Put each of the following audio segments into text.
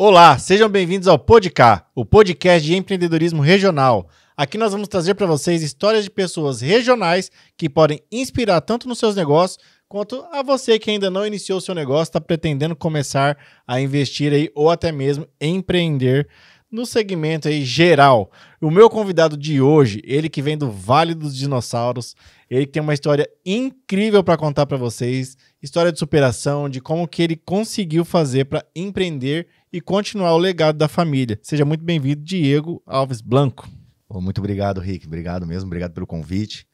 Olá, sejam bem-vindos ao Podcast, o podcast de empreendedorismo regional. Aqui nós vamos trazer para vocês histórias de pessoas regionais que podem inspirar tanto nos seus negócios quanto a você que ainda não iniciou o seu negócio, está pretendendo começar a investir aí ou até mesmo empreender no segmento aí geral. O meu convidado de hoje, ele que vem do Vale dos Dinossauros, ele que tem uma história incrível para contar para vocês, história de superação, de como que ele conseguiu fazer para empreender e continuar o legado da família. Seja muito bem-vindo, Diego Alves Blanco. Muito obrigado, Rick. Obrigado mesmo. Obrigado pelo convite.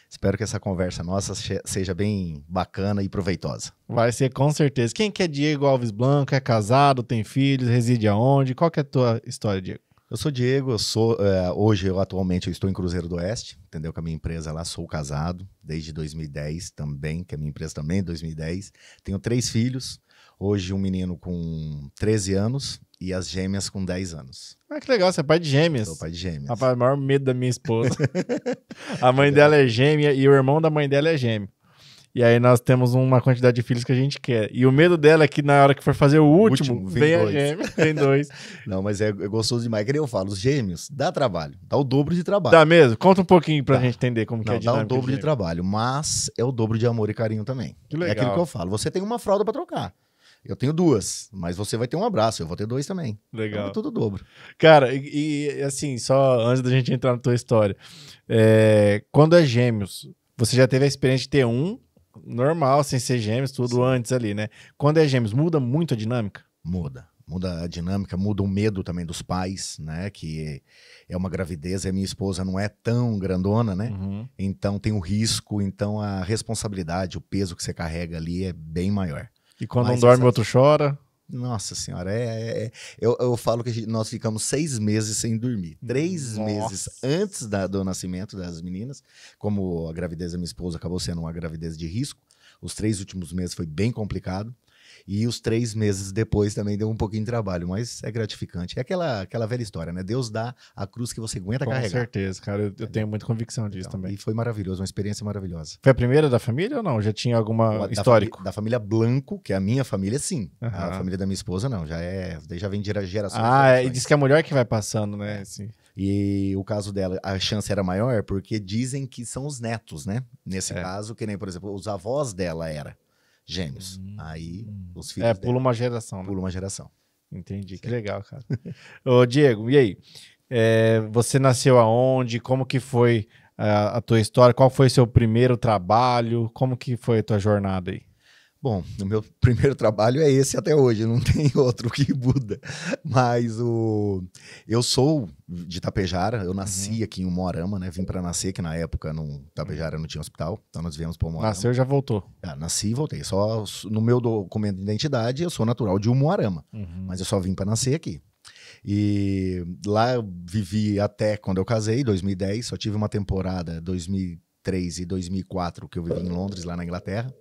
Espero que essa conversa nossa seja bem bacana e proveitosa. Vai ser com certeza. Quem que é Diego Alves Blanco? É casado, tem filhos, reside aonde? Qual que é a tua história, Diego? Eu sou Diego, atualmente eu estou em Cruzeiro do Oeste, entendeu? Com a minha empresa lá, sou casado desde 2010 também, que a minha empresa também é 2010. Tenho 3 filhos, hoje um menino com 13 anos e as gêmeas com 10 anos. Ah, que legal, você é pai de gêmeas. Sou pai de gêmeas. Rapaz, o maior medo da minha esposa. A mãe dela é gêmea e o irmão da mãe dela é gêmeo. E aí nós temos uma quantidade de filhos que a gente quer. E o medo dela é que na hora que for fazer o último vem a gêmea, vem 2. Não, mas é gostoso demais. Que nem eu falo, os gêmeos dá trabalho, dá o dobro de trabalho. Dá mesmo? Conta um pouquinho pra gente entender como que é a dinâmica. Dá o dobro de trabalho, mas é o dobro de amor e carinho também. Que legal. É aquilo que eu falo, você tem uma fralda pra trocar. Eu tenho 2, mas você vai ter um abraço, eu vou ter 2 também. Legal. Então é tudo dobro. Cara, e assim, só antes da gente entrar na tua história, quando é gêmeos, você já teve a experiência de ter um normal, sem ser gêmeos, tudo Sim. Antes ali, né? Quando é gêmeos, muda muito a dinâmica? Muda a dinâmica, muda o medo também dos pais, né? Que é uma gravidez, a minha esposa não é tão grandona, né? Uhum. Então tem o risco, então a responsabilidade, o peso que você carrega ali é bem maior. E quando um dorme, o outro chora? Nossa senhora, eu falo que nós ficamos 6 meses sem dormir. 3 meses antes do nascimento das meninas, como a gravidez da minha esposa acabou sendo uma gravidez de risco, os 3 últimos meses foi bem complicado. E os 3 meses depois também deu um pouquinho de trabalho, mas é gratificante. É aquela velha história, né? Deus dá a cruz que você aguenta carregar. Com certeza, cara. Eu tenho muita convicção disso também. E foi maravilhoso, uma experiência maravilhosa. Foi a primeira da família ou não? Já tinha alguma histórico? Da família Blanco, que é a minha família, sim. Uhum. A família da minha esposa, não. Daí já vem de gerações. E diz que é a mulher que vai passando, né? Sim. E o caso dela, a chance era maior porque dizem que são os netos, né? Nesse caso, que nem, por exemplo, os avós dela eram gêmeos. Aí os filhos pula uma geração, né? Pula uma geração. Entendi, Sim. Que legal, cara. Ô, Diego, e aí? Você nasceu aonde? Como que foi a tua história? Qual foi seu primeiro trabalho? Como que foi a tua jornada aí? Bom, o meu primeiro trabalho é esse até hoje, não tem outro que muda. Mas eu sou de Itapejara, eu nasci aqui em Umuarama, né? Vim para nascer, que na época no Itapejara não tinha hospital, então nós viemos para Umuarama. Nasceu e já voltou? Nasci e voltei. Só no meu documento de identidade eu sou natural de Umuarama, mas eu só vim para nascer aqui. E lá eu vivi até quando eu casei, 2010, só tive uma temporada, 2003 e 2004, que eu vivi em Londres, lá na Inglaterra.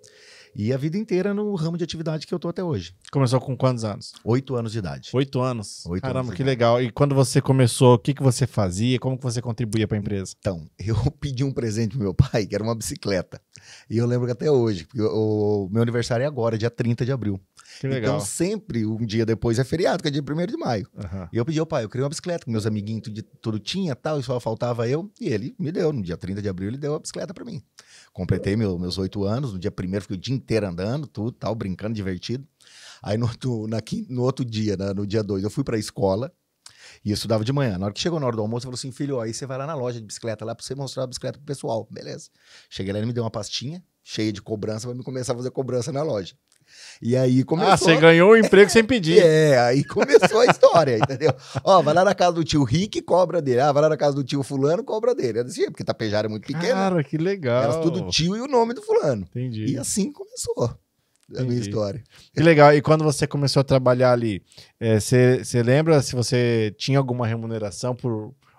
E a vida inteira no ramo de atividade que eu tô até hoje. Começou com quantos anos? 8 anos de idade. 8 anos? 8 Caramba, anos que legal. E quando você começou, o que você fazia? Como que você contribuía para a empresa? Então, eu pedi um presente pro meu pai, que era uma bicicleta. E eu lembro que até hoje, porque o meu aniversário é agora, dia 30 de abril. Que legal. Então, sempre um dia depois é feriado, que é dia 1º de maio. Uhum. E eu pedi ao pai, eu queria uma bicicleta, com meus amiguinhos tudo tinha, tal, e só faltava eu. E ele me deu, no dia 30 de abril, ele deu a bicicleta para mim. Completei meus 8 anos, no dia 1º fiquei o dia inteiro andando, tudo, tal, brincando, divertido. Aí no outro dia, no dia 2, eu fui para a escola e eu estudava de manhã. Na hora que chegou na hora do almoço, ele falou assim, filho, ó, aí você vai lá na loja de bicicleta lá para você mostrar a bicicleta pro pessoal. Beleza. Cheguei lá, ele me deu uma pastinha cheia de cobrança para me começar a fazer cobrança na loja. E aí começou... você ganhou o emprego sem pedir. Aí começou a história, entendeu? Ó, vai lá na casa do tio Rick, cobra dele. Vai lá na casa do tio fulano, cobra dele. Eu disse, porque Itapejara é muito pequeno. Cara, que legal. Era tudo tio e o nome do fulano. Entendi. E assim começou a minha história. Que legal. E quando você começou a trabalhar ali, você lembra se você tinha alguma remuneração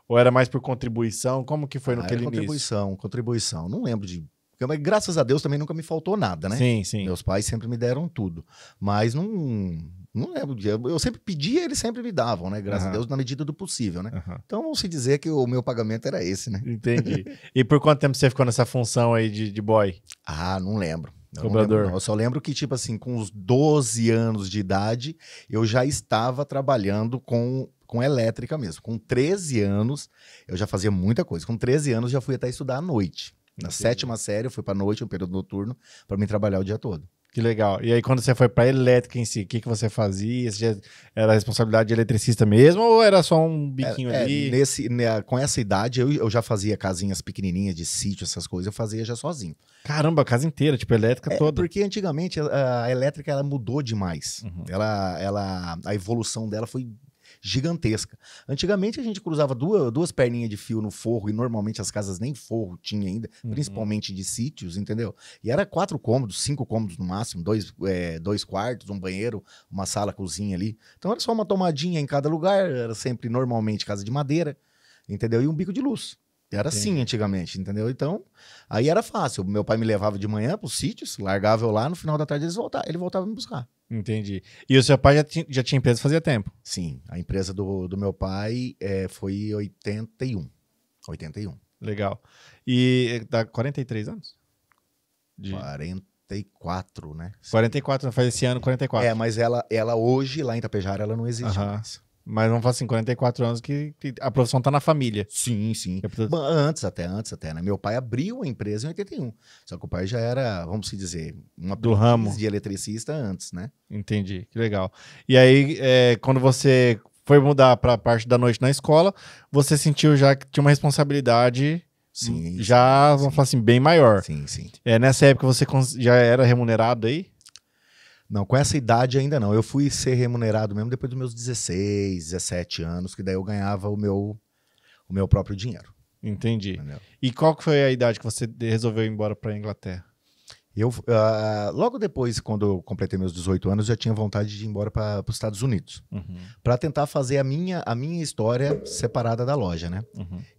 ou era mais por contribuição? Como que foi naquele início? Contribuição. Não lembro de... Mas, graças a Deus também nunca me faltou nada, né? Sim, sim. Meus pais sempre me deram tudo. Mas não lembro. Eu sempre pedia, eles sempre me davam, né? Graças a Deus, na medida do possível, né? Então, vamos se dizer que o meu pagamento era esse, né? Entendi. E por quanto tempo você ficou nessa função aí de boy? Não lembro. Eu Cobrador. não lembro, não. Eu só lembro que, tipo assim, com uns 12 anos de idade, eu já estava trabalhando com elétrica mesmo. Com 13 anos, eu já fazia muita coisa. Com 13 anos, já fui até estudar à noite. Na Entendi. 7ª série, eu fui pra noite, um período noturno, para mim trabalhar o dia todo. Que legal. E aí, quando você foi pra elétrica em si, o que você fazia? Você já era responsabilidade de eletricista mesmo ou era só um biquinho ali? Com essa idade, eu já fazia casinhas pequenininhas de sítio, essas coisas, eu fazia já sozinho. Caramba, a casa inteira, tipo, elétrica toda. Porque antigamente a elétrica ela mudou demais. Uhum. A evolução dela foi gigantesca. Antigamente a gente cruzava duas perninhas de fio no forro e normalmente as casas nem forro tinha ainda, principalmente de sítios, entendeu? E era 4 cômodos, 5 cômodos no máximo, 2 quartos, um banheiro, uma sala, cozinha ali. Então era só uma tomadinha em cada lugar, era sempre normalmente casa de madeira, entendeu? E um bico de luz. Era assim antigamente, entendeu? Então, aí era fácil. Meu pai me levava de manhã para os sítios, largava eu lá, no final da tarde ele voltava me buscar. Entendi. E o seu pai já tinha empresa fazia tempo? Sim, a empresa do meu pai foi 81. Legal. E dá 43 anos? 44, né? 44, faz esse ano 44. Mas ela hoje, lá em Itapejara, ela não existe mais. Mas vamos falar assim, 44 anos que a profissão tá na família. Sim. Antes até, né? Meu pai abriu a empresa em 81. Só que o pai já era, vamos dizer, do ramo de eletricista antes, né? Entendi, que legal. E aí, quando você foi mudar para a parte da noite na escola, você sentiu já que tinha uma responsabilidade vamos falar assim, bem maior. Sim. Nessa época você já era remunerado aí? Não, com essa idade ainda não. Eu fui ser remunerado mesmo depois dos meus 16, 17 anos, que daí eu ganhava o meu próprio dinheiro. Entendi. Entendeu? E qual que foi a idade que você resolveu ir embora para a Inglaterra? Logo depois, quando eu completei meus 18 anos, já tinha vontade de ir embora para os Estados Unidos. Para tentar fazer a minha história separada da loja, né?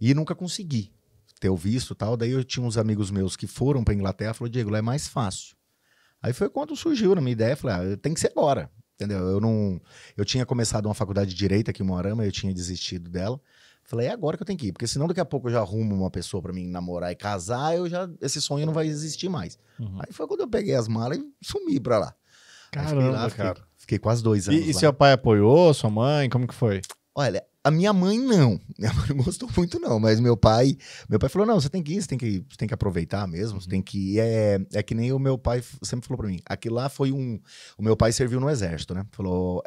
E nunca consegui ter o visto e tal. Daí eu tinha uns amigos meus que foram para a Inglaterra e falaram, Diego, lá é mais fácil. Aí foi quando surgiu na minha ideia, falei, tem que ser agora, entendeu? Eu tinha começado uma faculdade de Direito aqui em Moarama, eu tinha desistido dela. Falei, é agora que eu tenho que ir, porque senão daqui a pouco eu já arrumo uma pessoa pra mim namorar e casar, esse sonho não vai existir mais. Aí foi quando eu peguei as malas e sumi pra lá. Caramba, cara. Fiquei quase 2 anos E lá. seu pai apoiou, sua mãe, como que foi? Olha, a minha mãe não. Minha mãe não gostou muito não, mas meu pai falou, não, você tem que ir, você tem que aproveitar mesmo, você tem que ir. É que nem o meu pai sempre falou pra mim. Aquilo lá foi o meu pai serviu no exército, né? Falou,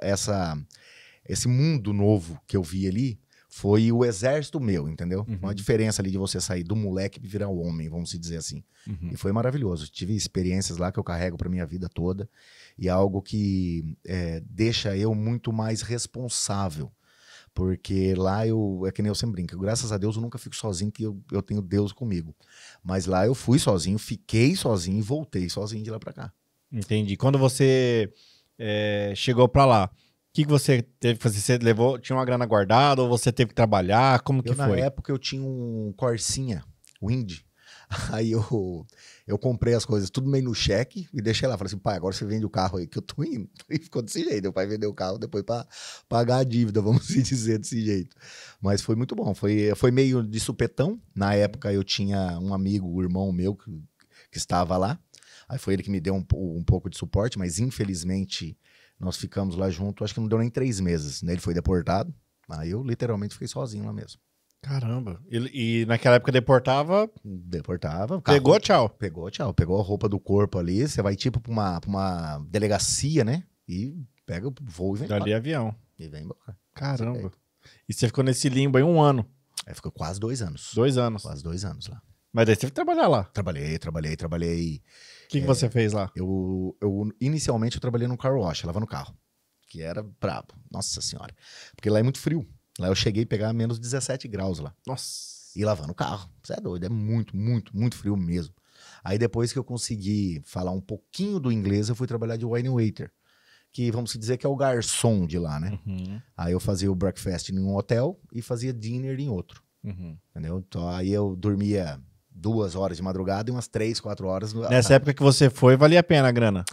esse mundo novo que eu vi ali foi o exército meu, entendeu? Uma diferença ali de você sair do moleque e virar um homem, vamos dizer assim. E foi maravilhoso. Tive experiências lá que eu carrego pra minha vida toda e é algo que deixa eu muito mais responsável. Porque lá é que nem eu sempre brinco, graças a Deus eu nunca fico sozinho, que eu tenho Deus comigo. Mas lá eu fui sozinho, fiquei sozinho e voltei sozinho de lá pra cá. Entendi. Quando você chegou pra lá, o que você teve que fazer? Você tinha uma grana guardada ou você teve que trabalhar? Como que foi? Na época eu tinha um Corsinha, Wind. Aí eu comprei as coisas tudo meio no cheque e deixei lá. Falei assim, pai, agora você vende o carro aí que eu tô indo. E ficou desse jeito. O pai vendeu o carro depois pra pagar a dívida, vamos dizer desse jeito. Mas foi muito bom. Foi meio de supetão. Na época eu tinha um amigo, o irmão meu, que estava lá. Aí foi ele que me deu um pouco de suporte, mas infelizmente nós ficamos lá junto, acho que não deu nem 3 meses. Né? Ele foi deportado. Aí eu literalmente fiquei sozinho lá mesmo. Caramba. E naquela época deportava? Deportava. Pegou, tchau. Pegou, tchau. Pegou a roupa do corpo ali. Você vai tipo pra uma delegacia, né? E pega o voo e vem embora. Dali avião. E vem embora. Caramba. E você ficou nesse limbo aí 1 ano? Ficou quase 2 anos. 2 anos. Quase 2 anos lá. Mas daí você teve que trabalhar lá. Trabalhei. O que você fez lá? Inicialmente eu trabalhei no car wash, lavando carro. Que era brabo. Nossa senhora. Porque lá é muito frio. Lá eu cheguei a pegar menos 17 graus lá. Nossa. E lavando o carro. Você é doido. É muito, muito, muito frio mesmo. Aí depois que eu consegui falar um pouquinho do inglês, eu fui trabalhar de wine waiter. Que vamos dizer que é o garçom de lá, né? Aí eu fazia o breakfast em um hotel e fazia dinner em outro. Entendeu? Então aí eu dormia 2 horas de madrugada e umas 3, 4 horas. Nessa época que você foi, valia a pena a grana?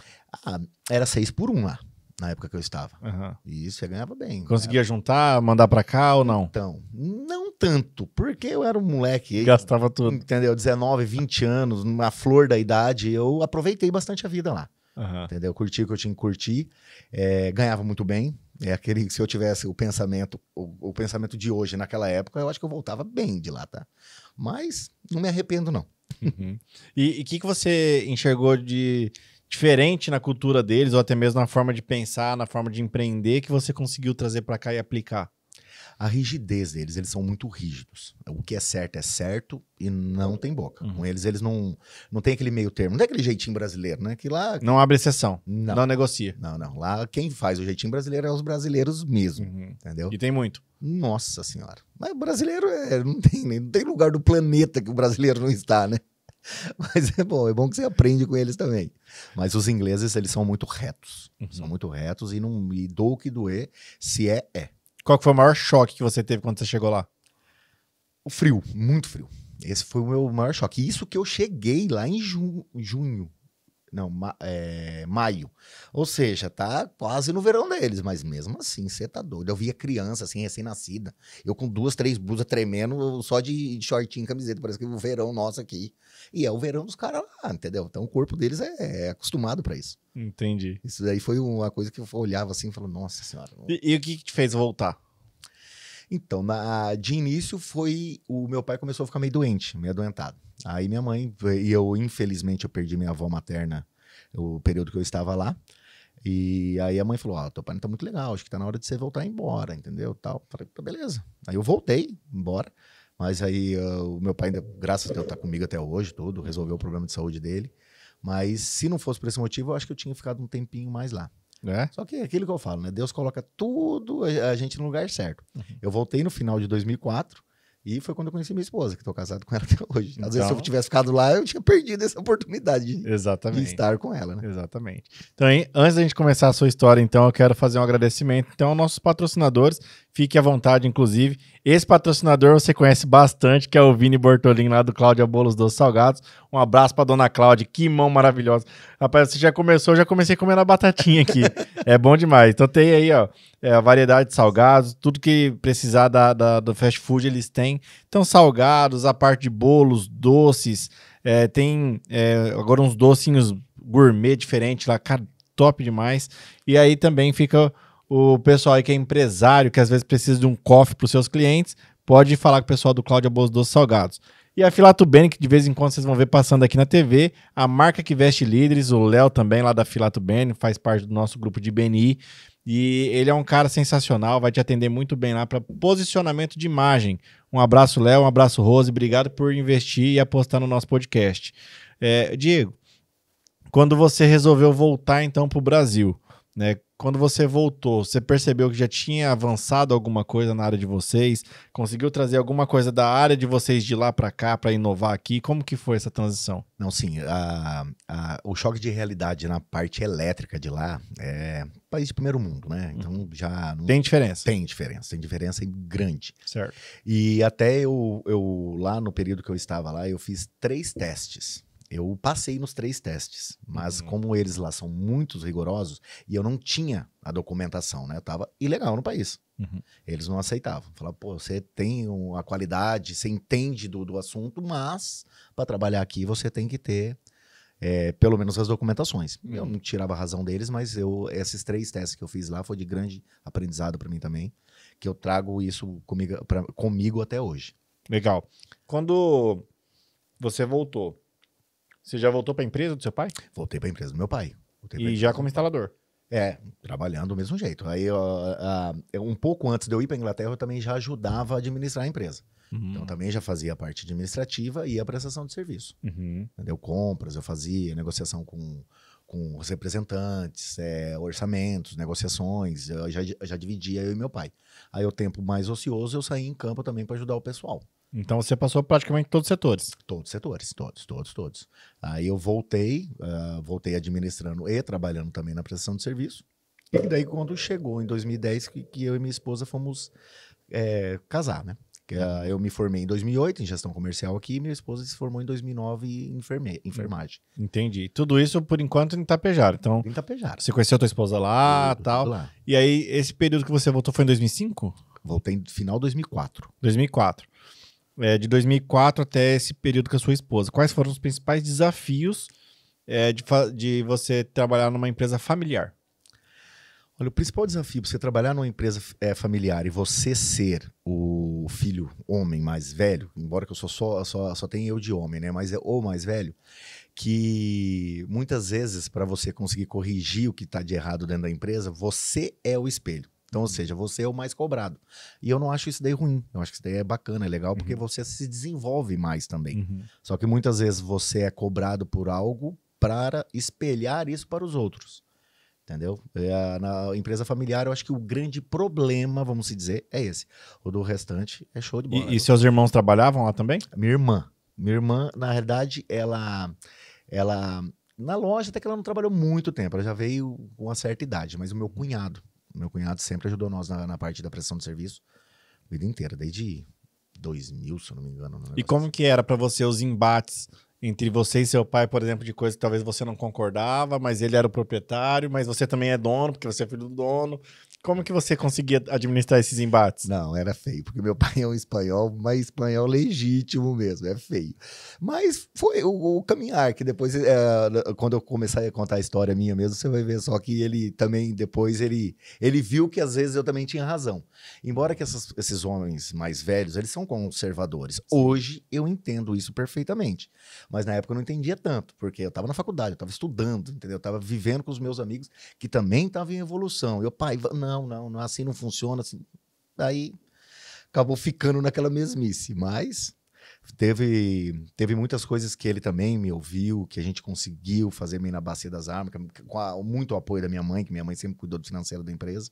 Era 6 por 1 lá. Na época que eu estava. E isso, você ganhava bem. Conseguia juntar, mandar pra cá ou não? Então, não tanto, porque eu era um moleque, Gastava tudo. entendeu? 19, 20 anos, na flor da idade, eu aproveitei bastante a vida lá. Aham. Entendeu? Curti o que eu tinha que curtir, ganhava muito bem. É aquele que se eu tivesse o pensamento de hoje naquela época, eu acho que eu voltava bem de lá, tá? Mas não me arrependo, não. Uhum. E o que você enxergou de diferente na cultura deles, ou até mesmo na forma de pensar, na forma de empreender, que você conseguiu trazer para cá e aplicar? A rigidez deles, eles são muito rígidos. O que é certo e não tem boca. Com eles não tem aquele meio termo. Não tem aquele jeitinho brasileiro, né? Que lá... Não abre exceção, Não. não negocia. Não. Lá quem faz o jeitinho brasileiro é os brasileiros mesmo, entendeu? E tem muito. Nossa senhora. Mas o brasileiro não tem lugar do planeta que o brasileiro não está, né? Mas é bom que você aprende com eles também. Mas os ingleses, eles são muito retos. São muito retos e dou o que doer, se é. Qual que foi o maior choque que você teve quando você chegou lá? O frio, muito frio. Esse foi o meu maior choque. Isso que eu cheguei lá em junho. Não, maio. Ou seja, tá quase no verão deles, mas mesmo assim, você tá doido. Eu via criança, assim, recém-nascida. Eu com 2, 3 blusas tremendo, só de shortinho e camiseta. Parece que o verão nosso aqui. E é o verão dos caras lá, entendeu? Então o corpo deles é acostumado pra isso. Entendi. Isso daí foi uma coisa que eu olhava assim e falava, nossa senhora. E o que te fez voltar? Então, de início o meu pai começou a ficar meio doente, meio adoentado. Aí minha mãe, infelizmente eu perdi minha avó materna o período que eu estava lá. E aí a mãe falou, teu pai não tá muito legal, acho que tá na hora de você voltar embora, entendeu? Tal. Falei, tá, beleza. Aí eu voltei embora, mas aí o meu pai ainda, graças a Deus, tá comigo até hoje, resolveu o problema de saúde dele. Mas se não fosse por esse motivo, eu acho que eu tinha ficado um tempinho mais lá. Só que é aquilo que eu falo, né? Deus coloca tudo a gente no lugar certo. Eu voltei no final de 2004 e foi quando eu conheci minha esposa, que tô casado com ela até hoje. Às vezes, se eu tivesse ficado lá, eu tinha perdido essa oportunidade de estar com ela, né? Exatamente. Então, antes da gente começar a sua história, então, eu quero fazer um agradecimento então, aos nossos patrocinadores. Fique à vontade, inclusive. Esse patrocinador você conhece bastante, que é o Vini Bortolin, lá do Cláudia Bolos Doces Salgados. Um abraço pra dona Cláudia, que mão maravilhosa. Rapaz, você já começou, já comecei comendo a batatinha aqui. É bom demais. Então tem aí, ó, a variedade de salgados, tudo que precisar do fast food eles têm. Então salgados, a parte de bolos, doces, tem agora uns docinhos gourmet diferentes lá, cara, top demais. E aí também fica o pessoal aí que é empresário, que às vezes precisa de um cofre para os seus clientes, pode falar com o pessoal do Cláudia Bolos Doces Salgados. E a Filato Bene, que de vez em quando vocês vão ver passando aqui na TV, a marca que veste líderes, o Léo também lá da Filato Bene, faz parte do nosso grupo de BNI, e ele é um cara sensacional, vai te atender muito bem lá para posicionamento de imagem. Um abraço, Léo, um abraço, Rose, obrigado por investir e apostar no nosso podcast. Diego, quando você resolveu voltar então para o Brasil, né? Quando você voltou, você percebeu que já tinha avançado alguma coisa na área de vocês? Conseguiu trazer alguma coisa da área de vocês de lá para cá para inovar aqui? Como que foi essa transição? Não, sim. O choque de realidade na parte elétrica de lá é país de primeiro mundo, né? Então já não... Tem diferença? Tem diferença grande. Certo. E até eu lá no período que eu estava lá, eu fiz 3 testes. Eu passei nos 3 testes, mas como eles lá são muito rigorosos e eu não tinha a documentação, né? Eu tava ilegal no país. Eles não aceitavam. Falavam, pô, você tem a qualidade, você entende do assunto, mas para trabalhar aqui você tem que ter pelo menos as documentações. Eu não tirava a razão deles, mas esses 3 testes que eu fiz lá foi de grande aprendizado para mim também, que eu trago isso comigo até hoje. Legal. Quando você voltou, você já voltou para a empresa do seu pai? Voltei para a empresa do meu pai. E já como instalador? Trabalhando do mesmo jeito. Aí, um pouco antes de eu ir para a Inglaterra, eu também já ajudava a administrar a empresa. Então, também já fazia a parte administrativa e a prestação de serviço. Entendeu? Compras, eu fazia negociação com os representantes, orçamentos, negociações. Eu já dividia, eu e meu pai. Aí, o tempo mais ocioso, eu saí em campo também para ajudar o pessoal. Então você passou praticamente todos os setores? Todos os setores, todos. Aí eu voltei administrando e trabalhando também na prestação de serviço. E daí quando chegou em 2010 que eu e minha esposa fomos casar, né? Eu me formei em 2008 em gestão comercial aqui e minha esposa se formou em 2009 em enfermagem. Entendi. Tudo isso, por enquanto, em Itapejara. Então, em Itapejara. Você conheceu a tua esposa lá e tal. Lá. E aí, esse período que você voltou foi em 2005? Voltei no final de 2004. 2004. De 2004 até esse período com a sua esposa. Quais foram os principais desafios de você trabalhar numa empresa familiar? Olha, o principal desafio para você trabalhar numa empresa familiar e você ser o filho homem mais velho, embora que eu só tenha eu de homem, né? Mas é o mais velho, que muitas vezes para você conseguir corrigir o que está de errado dentro da empresa, você é o espelho. Então, ou seja, você é o mais cobrado. E eu não acho isso daí ruim. Eu acho que isso daí é bacana, é legal, porque você se desenvolve mais também. Só que muitas vezes você é cobrado por algo para espelhar isso para os outros. Entendeu? Na empresa familiar, eu acho que o grande problema, vamos dizer, é esse. O do restante é show de bola. E seus irmãos trabalhavam lá também? Minha irmã, na verdade, ela na loja até que ela não trabalhou muito tempo, ela já veio com uma certa idade, mas o meu cunhado sempre ajudou nós na parte da prestação de serviço a vida inteira, desde 2000, se eu não me engano. E como que era para você os embates entre você e seu pai, por exemplo, de coisas que talvez você não concordava, mas ele era o proprietário, mas você também é dono, porque você é filho do dono. Como que você conseguia administrar esses embates? Não, era feio, porque meu pai é um espanhol, mas espanhol legítimo mesmo, é feio. Mas foi o caminhar, que depois, quando eu começar a contar a história minha mesmo, você vai ver só que ele também, depois, ele viu que às vezes eu também tinha razão. Embora que esses homens mais velhos, eles são conservadores. Hoje eu entendo isso perfeitamente, mas na época eu não entendia tanto, porque eu estava na faculdade, eu estava estudando, entendeu? Eu estava vivendo com os meus amigos que também estavam em evolução. Eu, pai, não, assim não funciona, assim. Daí acabou ficando naquela mesmice, mas teve muitas coisas que ele também me ouviu, que a gente conseguiu fazer meio na bacia das armas, com muito apoio da minha mãe, que minha mãe sempre cuidou do financeiro da empresa.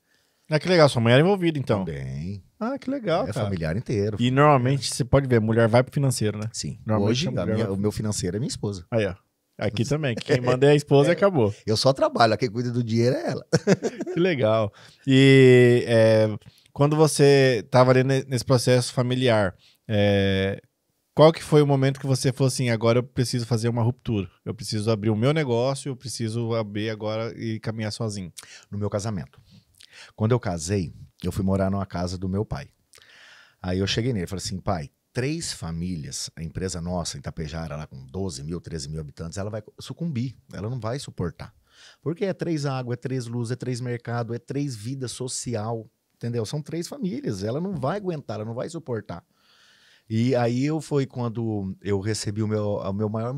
Ah, que legal, sua mãe era envolvida, então. Também. Ah, que legal, cara. Familiar inteiro. E normalmente, você pode ver, a mulher vai pro financeiro, né? Sim. Normalmente Hoje, o meu financeiro é minha esposa. Aí, ó. Aqui também. Quem manda é a esposa e acabou. Eu só trabalho, quem cuida do dinheiro é ela. Que legal. E quando você estava ali nesse processo familiar, qual que foi o momento que você falou assim, agora eu preciso fazer uma ruptura, eu preciso abrir o meu negócio, eu preciso abrir agora e caminhar sozinho? No meu casamento. Quando eu casei, eu fui morar numa casa do meu pai. Aí eu cheguei nele e falei assim, pai, 3 famílias, a empresa nossa, em Itapejara, lá com 12 mil, 13 mil habitantes, ela vai sucumbir, ela não vai suportar. Porque é 3 água, é 3 luz, é 3 mercado, é 3 vida social, entendeu? São 3 famílias, ela não vai aguentar, ela não vai suportar. E aí foi quando eu recebi a minha maior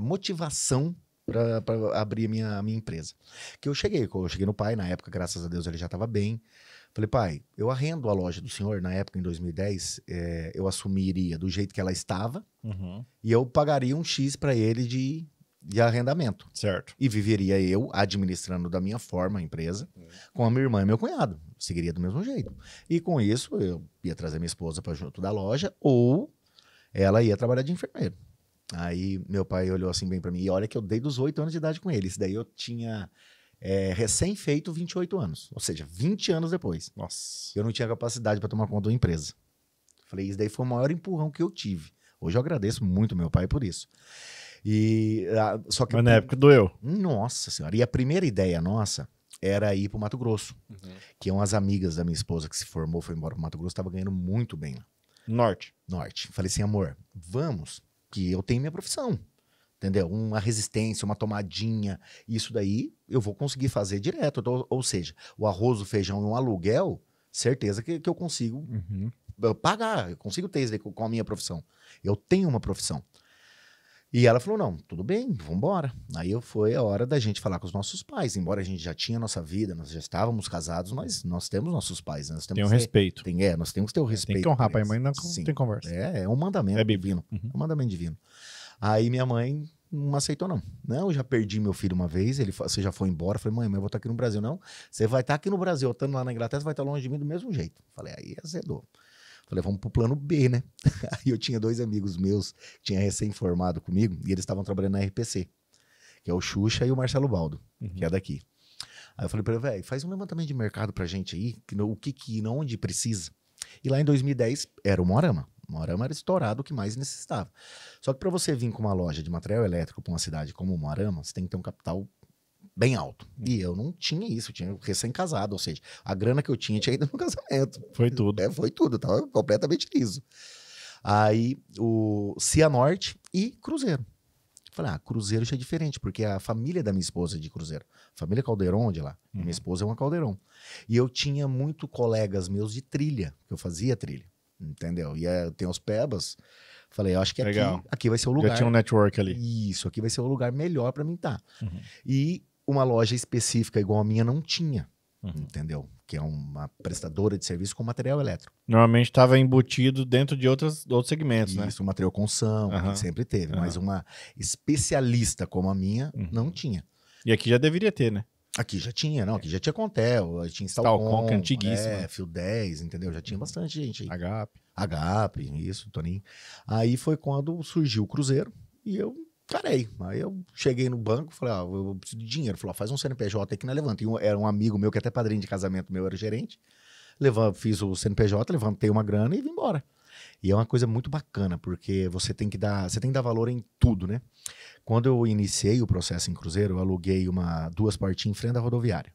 motivação para abrir a minha empresa. Que eu cheguei no pai, na época, graças a Deus, ele já estava bem. Falei, pai, eu arrendo a loja do senhor, na época, em 2010, eu assumiria do jeito que ela estava e eu pagaria um X para ele de arrendamento. Certo. E viveria eu administrando da minha forma a empresa, com a minha irmã e meu cunhado. Seguiria do mesmo jeito. E com isso, eu ia trazer minha esposa para junto da loja ou ela ia trabalhar de enfermeiro. Aí meu pai olhou assim bem para mim, e olha que eu dei dos 8 anos de idade com ele. Isso daí eu tinha recém-feito 28 anos, ou seja, 20 anos depois. Nossa. Eu não tinha capacidade para tomar conta da empresa. Falei, isso daí foi o maior empurrão que eu tive. Hoje eu agradeço muito meu pai por isso. Só que mas na época doeu. Nossa senhora, e a primeira ideia nossa era ir para o Mato Grosso, que umas amigas da minha esposa que se formou, foi embora para o Mato Grosso, estava ganhando muito bem lá. Norte. Falei assim, amor, vamos, que eu tenho minha profissão, entendeu? Uma resistência, uma tomadinha, isso daí eu vou conseguir fazer direto. Ou seja, o arroz, o feijão e um aluguel, certeza que eu consigo pagar, eu consigo ter isso daí com a minha profissão. Eu tenho uma profissão. E ela falou, não, tudo bem, vamos embora. Aí foi a hora da gente falar com os nossos pais. Embora a gente já tinha nossa vida, nós já estávamos casados, nós temos nossos pais. Nós temos tem um respeito. Nós temos que ter o respeito. Tem que honrar pai e mãe, não tem conversa. É um mandamento divino. É um mandamento divino. Aí minha mãe não aceitou, não. Não, eu já perdi meu filho uma vez, você já foi embora. Eu falei, mãe, eu vou estar aqui no Brasil. Não, você vai estar aqui no Brasil, eu estando lá na Inglaterra, você vai estar longe de mim do mesmo jeito. Falei, aí azedou. Falei, vamos pro plano B, né? Aí eu tinha 2 amigos meus que tinham recém-formado comigo e eles estavam trabalhando na RPC, que é o Xuxa e o Marcelo Baldo, que é daqui. Aí eu falei pra ele, velho, faz um levantamento de mercado pra gente aí, onde precisa. E lá em 2010 era o Moarama. O Moarama era estourado, o que mais necessitava. Só que para você vir com uma loja de material elétrico para uma cidade como o Moarama, você tem que ter um capital bem alto. E eu não tinha isso, eu tinha recém-casado, ou seja, a grana que eu tinha ido no casamento. Foi tudo. Foi tudo, tava completamente liso. Aí, o Cianorte e Cruzeiro. Falei, Cruzeiro já é diferente, porque a família da minha esposa é de Cruzeiro. Família Caldeirão de lá. Minha esposa é uma Caldeirão. E eu tinha muito colegas meus de trilha, que eu fazia trilha, entendeu? E tem os Pebas. Falei, eu acho que aqui vai ser o lugar. Já tinha um network ali. Isso, aqui vai ser o lugar melhor pra mim estar. E uma loja específica igual a minha não tinha, entendeu? Que é uma prestadora de serviço com material elétrico. Normalmente estava embutido dentro de outros segmentos, né? Isso, material construção, que sempre teve. Mas uma especialista como a minha, não tinha. E aqui já deveria ter, né? Aqui já tinha, não. Aqui já tinha Contel, tinha Instalcom, que é antiguíssimo. Fio 10, entendeu? Já tinha bastante gente aí. HP, isso, Toninho. Aí foi quando surgiu o Cruzeiro e eu carei. Aí eu cheguei no banco, falei, eu preciso de dinheiro. Falei, faz um CNPJ aqui na Levanta. Era um amigo meu, que até padrinho de casamento meu era gerente. Fiz o CNPJ, levantei uma grana e vim embora. E é uma coisa muito bacana, porque você tem que dar valor em tudo, né? Quando eu iniciei o processo em Cruzeiro, eu aluguei 2 portinhas em frente à rodoviária.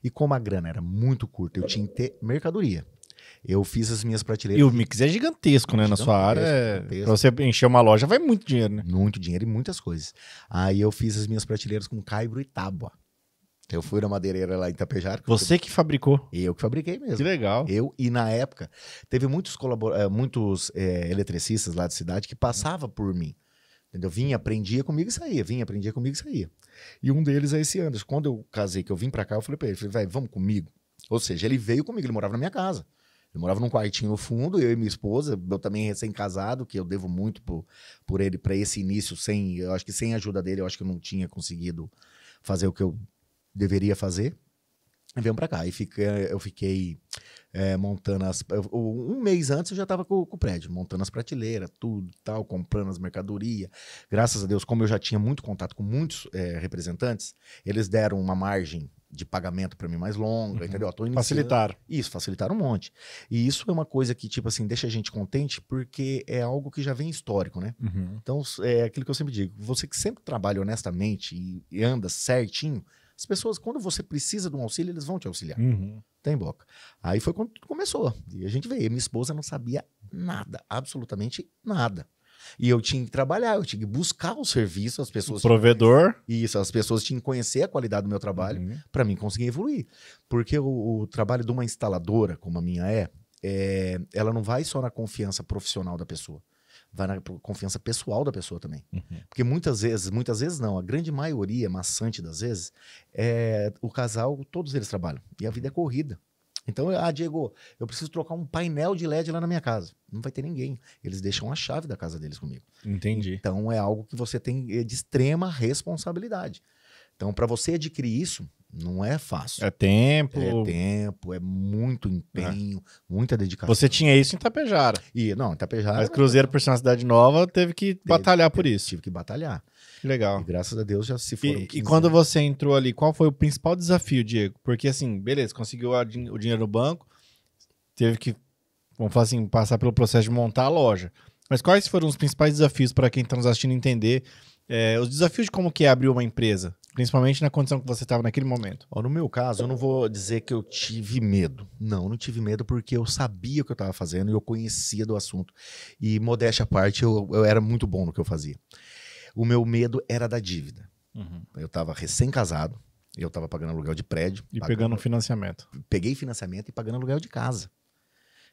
E como a grana era muito curta, eu tinha que ter mercadoria. Eu fiz as minhas prateleiras. E o mix é gigantesco, né? Na sua área, pra você encher uma loja, vai muito dinheiro, né? Muito dinheiro e muitas coisas. Aí eu fiz as minhas prateleiras com caibro e tábua. Eu fui na madeireira lá em Itapejara. Você que fabricou? Eu que fabriquei mesmo. Que legal. E na época, teve muitos eletricistas lá da cidade que passavam por mim. Entendeu? Vinha, aprendia comigo e saía. Vinha, aprendia comigo e saía. E um deles é esse Anderson. Quando eu casei, que eu vim pra cá, eu falei pra ele, velho, vamos comigo? Ou seja, ele veio comigo, ele morava na minha casa. Ele morava num quartinho no fundo, eu e minha esposa, eu também recém-casado, que eu devo muito por ele, para esse início, eu acho que sem a ajuda dele, eu acho que eu não tinha conseguido fazer o que eu deveria fazer. E viemos pra cá. E eu fiquei montando um mês antes eu já estava com o prédio, montando as prateleiras, tudo tal, comprando as mercadorias. Graças a Deus, como eu já tinha muito contato com muitos representantes, eles deram uma margem de pagamento para mim mais longa, entendeu? Facilitaram. Isso, facilitaram um monte. E isso é uma coisa que, tipo assim, deixa a gente contente, porque é algo que já vem histórico, né? Então, é aquilo que eu sempre digo, você que sempre trabalha honestamente e anda certinho, as pessoas, quando você precisa de um auxílio, eles vão te auxiliar. Tem boca. Aí foi quando começou. E a gente veio. Minha esposa não sabia nada, absolutamente nada. E eu tinha que trabalhar, eu tinha que buscar o serviço, as pessoas... Provedor. Isso, as pessoas tinham que conhecer a qualidade do meu trabalho para mim conseguir evoluir. Porque o trabalho de uma instaladora, como a minha ela não vai só na confiança profissional da pessoa. Vai na confiança pessoal da pessoa também. Porque muitas vezes não, a grande maioria, maçante das vezes, o casal, todos eles trabalham. E a vida é corrida. Então, Diego, eu preciso trocar um painel de LED lá na minha casa. Não vai ter ninguém. Eles deixam a chave da casa deles comigo. Entendi. Então, é algo que você tem de extrema responsabilidade. Então, para você adquirir isso, não é fácil. É tempo. É muito empenho, muita dedicação. Você tinha isso em Itapejara. Não, em Itapejara. Mas Cruzeiro, por ser uma cidade nova, teve que batalhar por isso. Tive que batalhar. Que legal. E graças a Deus já se foram 15 E quando anos. você entrou ali, qual foi o principal desafio, Diego? Porque assim, beleza, conseguiu o dinheiro no banco, teve que, vamos falar assim, passar pelo processo de montar a loja. Mas quais foram os principais desafios para quem está nos assistindo entender os desafios de como que é abrir uma empresa? Principalmente na condição que você estava naquele momento. No meu caso, eu não vou dizer que eu tive medo. Não tive medo porque eu sabia o que eu estava fazendo e eu conhecia do assunto. E, modéstia à parte, eu era muito bom no que eu fazia. O meu medo era da dívida. Eu estava recém-casado, eu estava pagando aluguel de prédio. E pegando financiamento. Peguei financiamento e pagando aluguel de casa.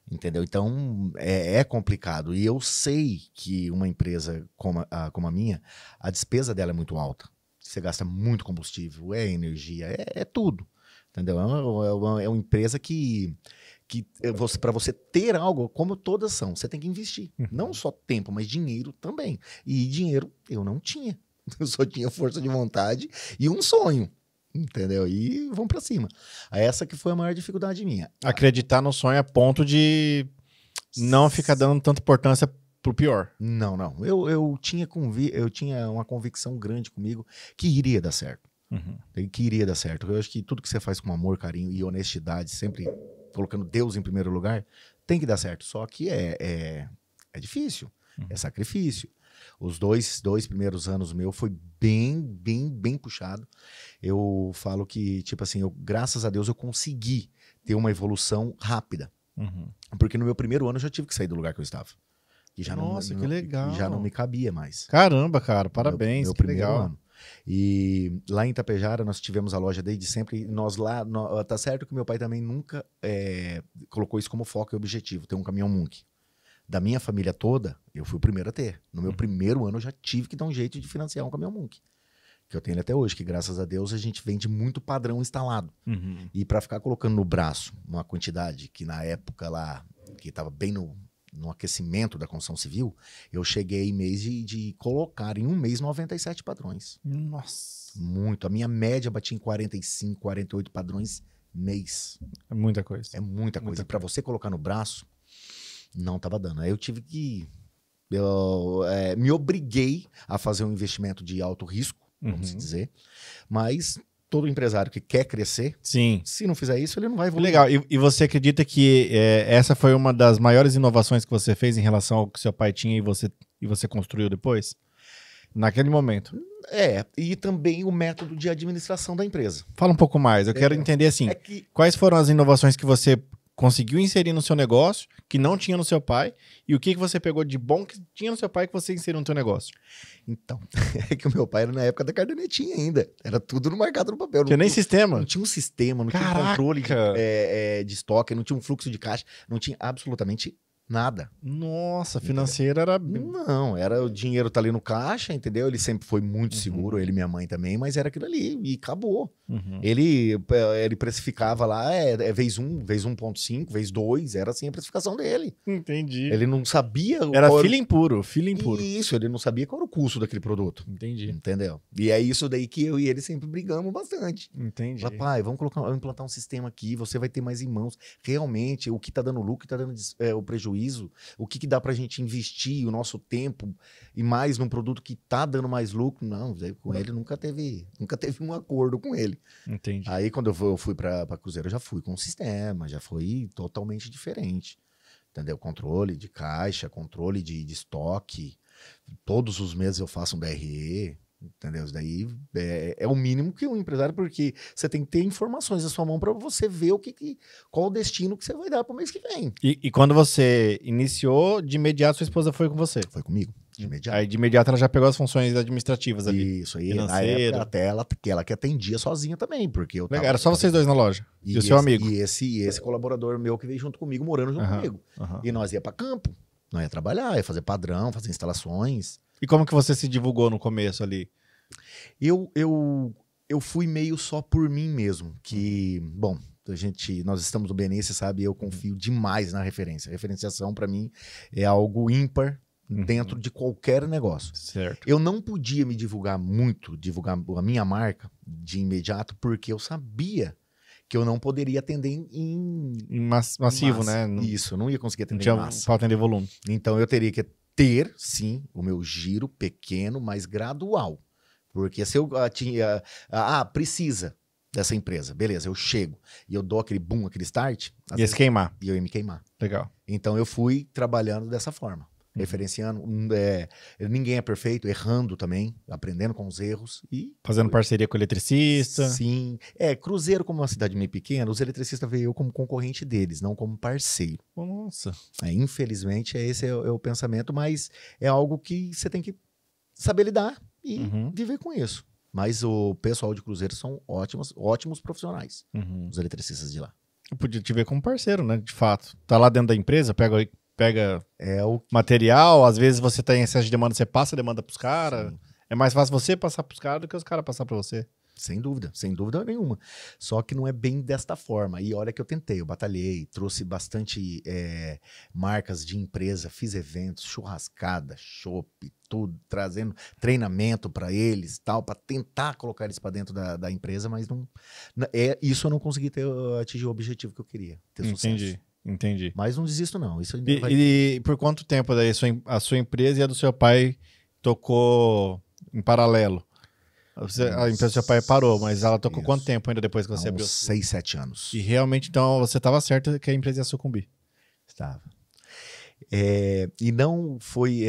Entendeu? Então, é complicado. E eu sei que uma empresa como a minha, a despesa dela é muito alta. Você gasta muito combustível, energia, é tudo. Entendeu? É uma empresa que para você ter algo, como todas são, você tem que investir. Não só tempo, mas dinheiro também. E dinheiro eu não tinha. Eu só tinha força de vontade e um sonho. Entendeu? E vamos pra cima. Essa que foi a maior dificuldade minha. Acreditar no sonho a ponto de não ficar dando tanta importância pro pior. Não. Eu tinha uma convicção grande comigo que iria dar certo. Que iria dar certo. Eu acho que tudo que você faz com amor, carinho e honestidade, sempre colocando Deus em primeiro lugar, tem que dar certo. Só que é difícil. É sacrifício. Os dois primeiros anos meu foi bem puxado. Eu falo que, tipo assim, graças a Deus eu consegui ter uma evolução rápida. Uhum. Porque no meu primeiro ano eu já tive que sair do lugar que eu estava. E já Nossa, que legal. Já não me cabia mais. Caramba, cara, parabéns, Meu que primeiro legal. ano. E lá em Itapejara nós tivemos a loja desde sempre. E tá certo que meu pai também nunca colocou isso como foco e objetivo, ter um caminhão Munk. Da minha família toda, eu fui o primeiro a ter. No meu primeiro ano eu já tive que dar um jeito de financiar um caminhão Munk. Que eu tenho ele até hoje, que graças a Deus a gente vende muito padrão instalado. Uhum. E para ficar colocando no braço uma quantidade que na época lá, que estava bem no aquecimento da construção civil, eu cheguei mês de colocar em um mês 97 padrões. Nossa. Muito. A minha média batia em 45, 48 padrões mês. É muita coisa. É muita coisa. E para você colocar no braço, não estava dando. Aí eu tive que... Eu me obriguei a fazer um investimento de alto risco, vamos dizer. Mas todo empresário que quer crescer, sim, se não fizer isso, ele não vai evoluir. Legal. E você acredita que essa foi uma das maiores inovações que você fez em relação ao que seu pai tinha e você construiu depois? Naquele momento. E também o método de administração da empresa. Fala um pouco mais. Eu quero entender assim, quais foram as inovações que você conseguiu inserir no seu negócio, que não tinha no seu pai, e o que você pegou de bom que tinha no seu pai que você inseriu no seu negócio? Então, é que o meu pai era na época da cadernetinha ainda. Era tudo no marcado no papel. Tinha nem sistema? Não tinha um sistema, não tinha controle de estoque, não tinha um fluxo de caixa, não tinha absolutamente nada. Nossa, financeira era... Não, era o dinheiro tá ali no caixa, entendeu? Ele sempre foi muito seguro, ele e minha mãe também, mas era aquilo ali e acabou. Ele precificava lá, vez 1, vez 1.5, vez 2, era assim a precificação dele. Entendi. Ele não sabia... Era feeling puro. Isso, ele não sabia qual era o custo daquele produto. Entendi. Entendeu? E é isso daí que eu e ele sempre brigamos bastante. Entendi. Pai, vamos implantar um sistema aqui, você vai ter mais em mãos. Realmente, o que tá dando lucro, o que tá dando o prejuízo, o que dá pra gente investir o nosso tempo e mais num produto que tá dando mais lucro. Não, com ele nunca teve um acordo com ele. Entendi. Aí quando eu fui pra Cruzeiro, eu já fui com um sistema, já foi totalmente diferente. Entendeu? Controle de caixa, controle de estoque. Todos os meses eu faço um DRE. Entendeu? Isso daí é o mínimo que um empresário, porque você tem que ter informações na sua mão para você ver qual o destino que você vai dar para o mês que vem. E quando você iniciou, de imediato sua esposa foi com você? Foi comigo, de imediato. Aí de imediato ela já pegou as funções administrativas ali. Isso aí, na época, até ela que atendia sozinha também, porque eu tava... Era só vocês dois na loja? E o seu amigo? E esse colaborador meu que veio junto comigo, morando junto comigo. E nós ia para campo, nós ia trabalhar, ia fazer padrão, fazer instalações. E como que você se divulgou no começo ali? Eu fui meio só por mim mesmo, que, bom, nós estamos no Benê, você sabe, eu confio demais na referência. A referenciação, para mim, é algo ímpar dentro de qualquer negócio. Certo. Eu não podia me divulgar a minha marca de imediato, porque eu sabia que eu não poderia atender em massivo, massa. né? Isso, eu não ia conseguir atender em massa. Para atender volume. Então eu teria que ter, sim, o meu giro pequeno, mas gradual. Porque se eu tinha... precisa dessa empresa. Beleza, eu chego e eu dou aquele boom, aquele start. Ia se queimar. E eu ia me queimar. Legal. Então eu fui trabalhando dessa forma. Referenciando. Ninguém é perfeito, errando também, aprendendo com os erros. E fazendo parceria com o eletricista. Sim. Cruzeiro, como uma cidade meio pequena, os eletricistas veio eu como concorrente deles, não como parceiro. Nossa. Infelizmente, esse é o pensamento, mas é algo que você tem que saber lidar e viver com isso. Mas o pessoal de Cruzeiro são ótimos profissionais, os eletricistas de lá. Eu podia te ver como parceiro, né? De fato. Tá lá dentro da empresa, pega o material, às vezes você tem excesso de demanda, você passa a demanda pros caras. É mais fácil você passar pros caras do que os caras passar pra você. Sem dúvida nenhuma. Só que não é bem desta forma. E olha que eu tentei, eu batalhei, trouxe bastante marcas de empresa, fiz eventos, churrascada, chopp, tudo, trazendo treinamento para eles, tal, para tentar colocar eles para dentro da empresa, mas não, isso eu não consegui atingir o objetivo que eu queria, ter sucesso. Entendi. Mas não desisto não. Isso ainda e por quanto tempo daí a sua empresa e a do seu pai tocou em paralelo? A empresa do seu pai parou, mas ela tocou quanto tempo ainda depois que você abriu? 6, 7 anos. E realmente, então, você estava certo que a empresa ia sucumbir? Estava. E não foi,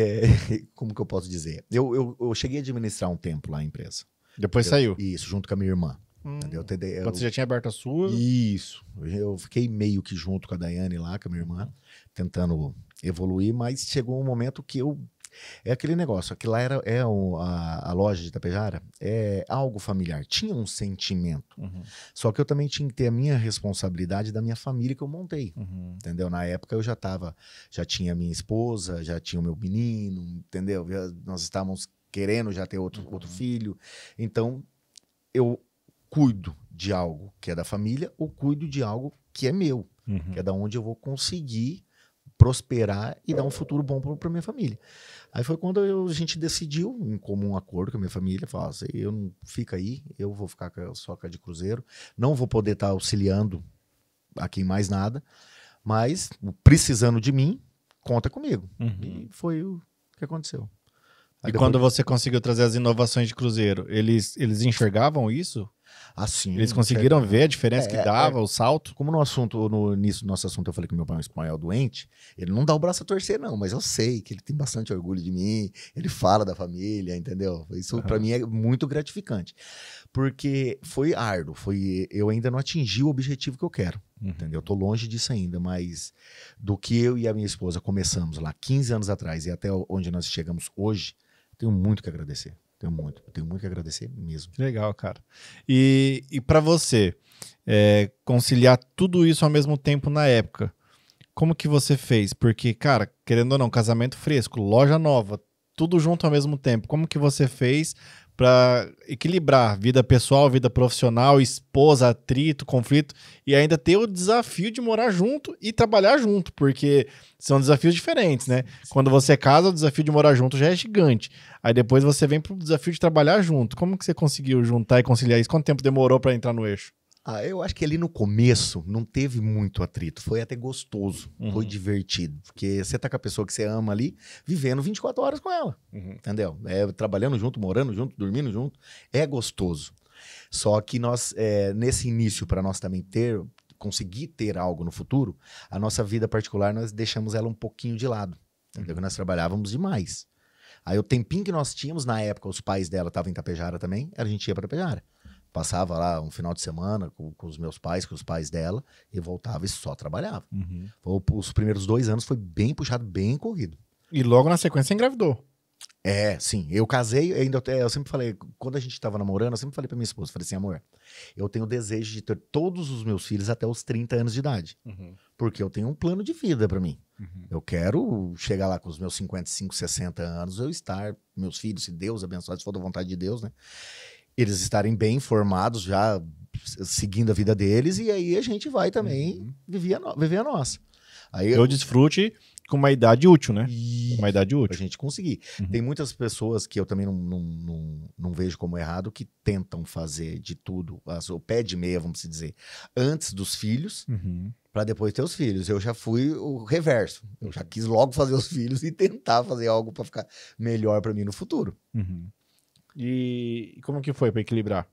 como que eu posso dizer? Eu cheguei a administrar um tempo lá a empresa. Depois saiu. Isso, junto com a minha irmã. Entendeu? Quando você já tinha aberto a sua? Isso. Eu fiquei meio que junto com a Daiane lá, com a minha irmã, tentando evoluir, mas chegou um momento que eu... É aquele negócio, aquilo lá a loja de Itapejara é algo familiar, tinha um sentimento. Só que eu também tinha que ter a minha responsabilidade da minha família que eu montei, entendeu? Na época eu já tinha minha esposa, já tinha o meu menino, entendeu? Nós estávamos querendo já ter outro filho, então eu cuido de algo que é da família ou cuido de algo que é meu, que é da onde eu vou conseguir prosperar e dar um futuro bom para minha família. Aí foi quando a gente decidiu, em comum acordo com a minha família, falar assim, eu não fica aí, eu vou ficar só com a de cruzeiro, não vou poder estar auxiliando aqui em mais nada, mas precisando de mim, conta comigo. E foi o que aconteceu. Aí quando você conseguiu trazer as inovações de cruzeiro, eles enxergavam isso? Assim, Eles conseguiram ver a diferença que dava, o salto? Como no início do nosso assunto eu falei que meu pai é um espanhol doente, ele não dá o braço a torcer não, mas eu sei que ele tem bastante orgulho de mim, ele fala da família, entendeu? Isso pra mim é muito gratificante, porque foi árduo, eu ainda não atingi o objetivo que eu quero, entendeu? Eu tô longe disso ainda, mas do que eu e a minha esposa começamos lá 15 anos atrás e até onde nós chegamos hoje, tenho muito que agradecer. Tenho muito que agradecer mesmo. Que legal, cara. E para você, conciliar tudo isso ao mesmo tempo na época, como que você fez? Porque, cara, querendo ou não, casamento fresco, loja nova, tudo junto ao mesmo tempo. Como que você fez para equilibrar vida pessoal, vida profissional, esposa, atrito, conflito, e ainda ter o desafio de morar junto e trabalhar junto, porque são desafios diferentes, né? Quando você casa, o desafio de morar junto já é gigante. Aí depois você vem pro desafio de trabalhar junto. Como que você conseguiu juntar e conciliar isso? Quanto tempo demorou para entrar no eixo? Eu acho que ali no começo não teve muito atrito, foi até gostoso, foi divertido, porque você tá com a pessoa que você ama ali, vivendo 24 horas com ela, entendeu? Trabalhando junto, morando junto, dormindo junto, é gostoso. Só que nós, nesse início, para nós também conseguir ter algo no futuro, a nossa vida particular, nós deixamos ela um pouquinho de lado, entendeu? Que nós trabalhávamos demais. Aí o tempinho que nós tínhamos, na época, os pais dela estavam em Itapejara também, a gente ia para Itapejara. Passava lá um final de semana com os meus pais, com os pais dela, e voltava e só trabalhava. Os primeiros 2 anos foi bem puxado, bem corrido. E logo na sequência engravidou. Sim. Eu casei, eu sempre falei, quando a gente tava namorando, eu sempre falei pra minha esposa, falei assim, amor, eu tenho o desejo de ter todos os meus filhos até os 30 anos de idade. Porque eu tenho um plano de vida pra mim. Eu quero chegar lá com os meus 55, 60 anos, meus filhos, se Deus abençoar, se for da vontade de Deus, né? Eles estarem bem informados, já seguindo a vida deles, e aí a gente vai também viver a nossa. Aí eu desfrute com uma idade útil, né? Uma idade útil. Pra gente conseguir. Tem muitas pessoas que eu também não vejo como errado, que tentam fazer de tudo, o pé de meia, vamos dizer, antes dos filhos, para depois ter os filhos. Eu já fui o reverso. Eu já quis logo fazer os filhos e tentar fazer algo para ficar melhor para mim no futuro. E como que foi para equilibrar?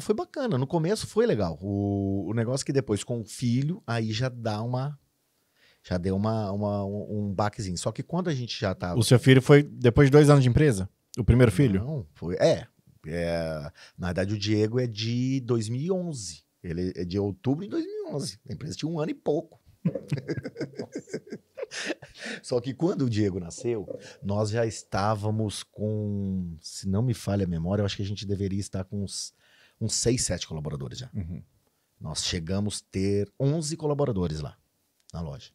Foi bacana. No começo foi legal. O negócio que depois com o filho, aí já deu um baquezinho. Só que quando a gente já tava... O seu filho foi depois de 2 anos de empresa? O primeiro filho? Não, foi... Na verdade, o Diego é de 2011. Ele é de outubro de 2011. A empresa tinha 1 ano e pouco. Só que quando o Diego nasceu, nós já estávamos com, se não me falha a memória, eu acho que a gente deveria estar com uns 6, 7 colaboradores já. Nós chegamos a ter 11 colaboradores lá na loja.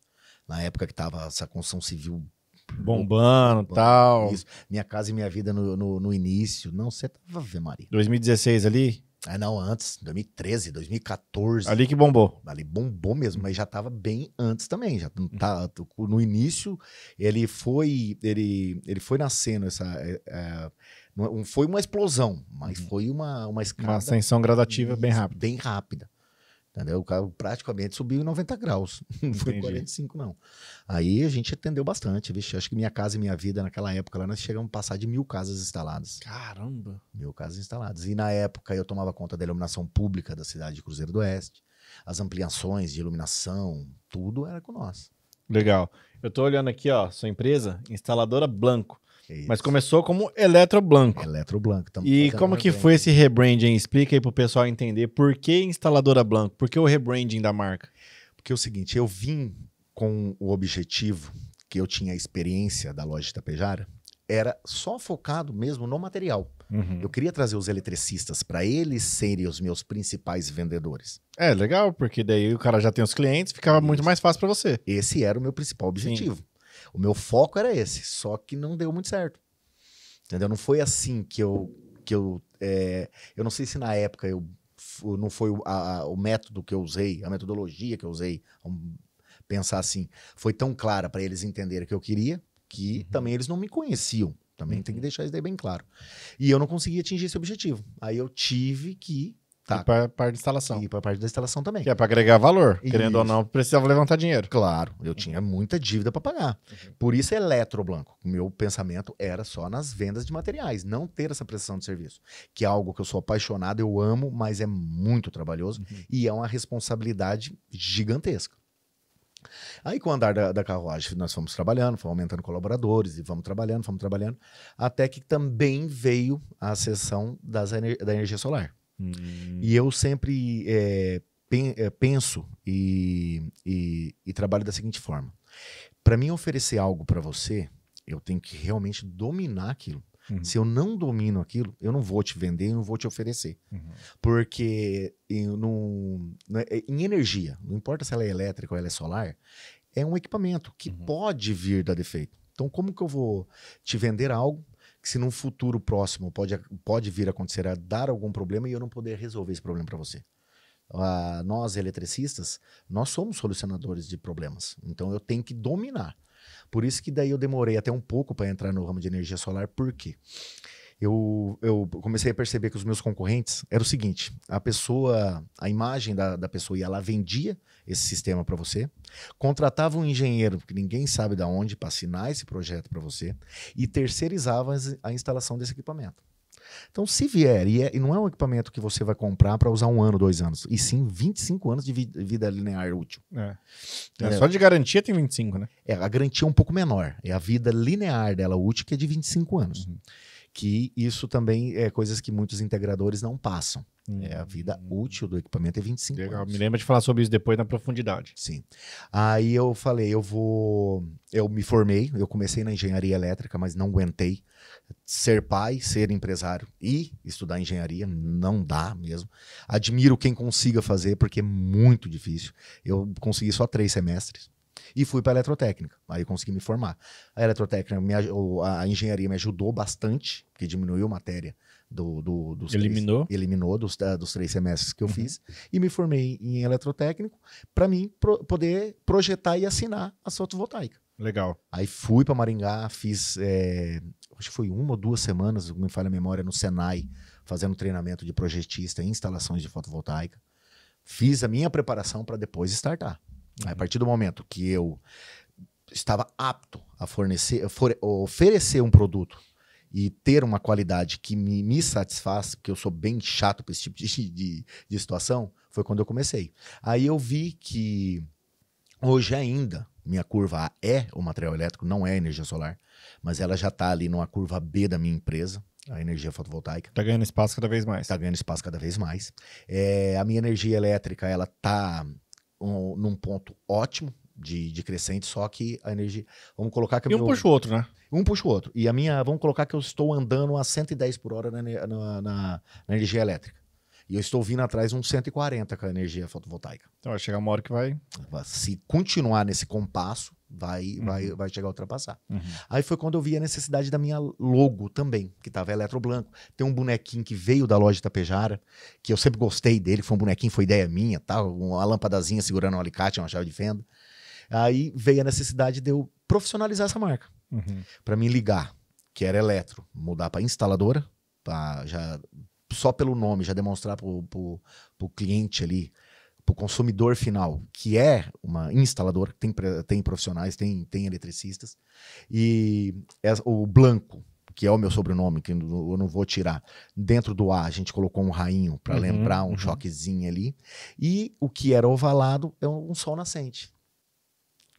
Na época que estava essa construção civil bombando e tal. Isso. Minha Casa e Minha Vida no início. Não, você tava vendo, Maria. 2016 ali? Não, antes. 2013, 2014. Ali que bombou. Ali bombou mesmo, mas já tava bem antes também. Já tá, no início, ele foi nascendo não foi uma explosão, mas foi uma escada. Uma ascensão gradativa bem rápida. Bem rápida. Entendeu? O carro praticamente subiu em 90 graus. Não foi 45, não. Aí a gente atendeu bastante. Vixe, acho que Minha Casa e Minha Vida, naquela época, lá nós chegamos a passar de 1.000 casas instaladas. Caramba! 1.000 casas instaladas. E na época eu tomava conta da iluminação pública da cidade de Cruzeiro do Oeste. As ampliações de iluminação, tudo era com nós. Legal. Eu tô olhando aqui, ó, sua empresa, Instaladora Blanco. É Mas isso. começou como Eletroblanco. Eletroblanco. E como que foi esse rebranding? Explica aí pro pessoal entender por que Instaladora Blanco, por que o rebranding da marca? Porque é o seguinte, eu vim com o objetivo, que eu tinha a experiência da loja de Tapejara, era só focado mesmo no material. Eu queria trazer os eletricistas para eles serem os meus principais vendedores. É, legal, porque daí o cara já tem os clientes, ficava muito mais fácil para você. Esse era o meu principal objetivo. O meu foco era esse, só que não deu muito certo. Entendeu? Não foi assim que eu não sei se na época não foi o método que eu usei, a metodologia que eu usei, vamos pensar assim, foi tão clara para eles entenderem o que eu queria, que também eles não me conheciam. Também tem que deixar isso daí bem claro. E eu não consegui atingir esse objetivo. Aí eu tive que ir para a parte de instalação. E para a parte da instalação também. Que é para agregar valor. Querendo ou não, precisava levantar dinheiro. Claro, eu tinha muita dívida para pagar. Por isso Eletroblanco. O meu pensamento era só nas vendas de materiais, não ter essa prestação de serviço. Que é algo que eu sou apaixonado, eu amo, mas é muito trabalhoso e é uma responsabilidade gigantesca. Aí com o andar da carruagem nós fomos trabalhando, fomos aumentando colaboradores e vamos trabalhando, até que também veio a seção da energia solar. E eu sempre penso e trabalho da seguinte forma. Para mim oferecer algo para você, eu tenho que realmente dominar aquilo. Se eu não domino aquilo, eu não vou te vender e não vou te oferecer. Porque em energia, não importa se ela é elétrica ou ela é solar, é um equipamento que pode vir dar defeito. Então como que eu vou te vender algo que se num futuro próximo pode vir a acontecer a dar algum problema e eu não poder resolver esse problema para você? Nós, eletricistas, nós somos solucionadores de problemas. Então eu tenho que dominar. Por isso que daí eu demorei até um pouco para entrar no ramo de energia solar. Por quê? Eu comecei a perceber que os meus concorrentes era o seguinte: a imagem da pessoa ia lá, vendia esse sistema para você, contratava um engenheiro que ninguém sabe de onde para assinar esse projeto para você e terceirizava a instalação desse equipamento. Então, se vier, e não é um equipamento que você vai comprar para usar 1 ano, 2 anos, e sim 25 anos de vida linear útil. Só de garantia tem 25, né? A garantia é um pouco menor. É a vida linear dela útil que é de 25 anos. Que isso também é coisas que muitos integradores não passam. A vida útil do equipamento é 25 Legal. anos. Me lembra de falar sobre isso depois na profundidade. Sim. Aí eu falei, eu me formei, eu comecei na engenharia elétrica, mas não aguentei. Ser pai, ser empresário e estudar engenharia, não dá mesmo. Admiro quem consiga fazer, porque é muito difícil. Eu consegui só 3 semestres. E fui para a eletrotécnica, aí eu consegui me formar. A eletrotécnica, a engenharia me ajudou bastante, porque diminuiu a matéria dos eliminou dos 3 semestres que eu fiz, e me formei em eletrotécnico para mim poder projetar e assinar a fotovoltaica. Legal. Aí fui para Maringá, fiz, acho que foi 1 ou 2 semanas, não me falha a memória, no Senai, fazendo treinamento de projetista em instalações de fotovoltaica. Fiz a minha preparação para depois startar. A partir do momento que eu estava apto a oferecer um produto e ter uma qualidade que me satisfaz, porque eu sou bem chato para esse tipo de situação, foi quando eu comecei. Aí eu vi que hoje ainda minha curva A é o material elétrico, não é a energia solar, mas ela já está ali numa curva B da minha empresa, a energia fotovoltaica. Está ganhando espaço cada vez mais. Está ganhando espaço cada vez mais. A minha energia elétrica, ela está num ponto ótimo de crescente, só que a energia... Vamos colocar que... puxa o outro, né? Um puxa o outro. E vamos colocar que eu estou andando a 110 por hora na energia elétrica. E eu estou vindo atrás uns 140 com a energia fotovoltaica. Então vai chegar uma hora que vai... Se continuar nesse compasso, vai chegar a ultrapassar. Aí foi quando eu vi a necessidade da minha logo também, que estava Eletroblanco. Tem um bonequinho que veio da loja de Tapejara, que eu sempre gostei dele, foi um bonequinho, foi ideia minha, tá? Uma lâmpadazinha segurando um alicate, uma chave de fenda. Aí veio a necessidade de eu profissionalizar essa marca. Para mim ligar, que era eletro, mudar para instaladora, só pelo nome, já demonstrar para o cliente ali, para o consumidor final, que é uma instaladora, tem profissionais, tem eletricistas, e o Blanco, que é o meu sobrenome, que eu não vou tirar, dentro do A a gente colocou um rainho para lembrar um choquezinho ali, e o que era ovalado é um sol nascente.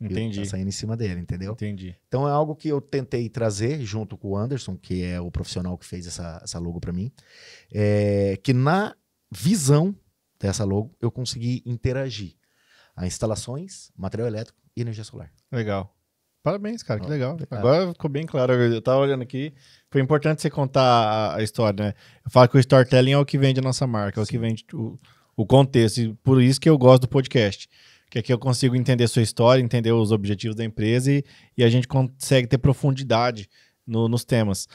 Entendi. Tá saindo em cima dele, entendeu? Entendi. Então é algo que eu tentei trazer junto com o Anderson, que é o profissional que fez essa logo para mim, que na visão dessa logo eu consegui interagir a instalações, material elétrico e energia solar. Legal. Parabéns, cara, que legal. Obrigado. Agora ficou bem claro. Eu tava olhando aqui. Foi importante você contar a história, né? Eu falo que o storytelling é o que vende a nossa marca, é o que vende o contexto. E por isso que eu gosto do podcast. Que aqui eu consigo entender a sua história, entender os objetivos da empresa e a gente consegue ter profundidade nos temas.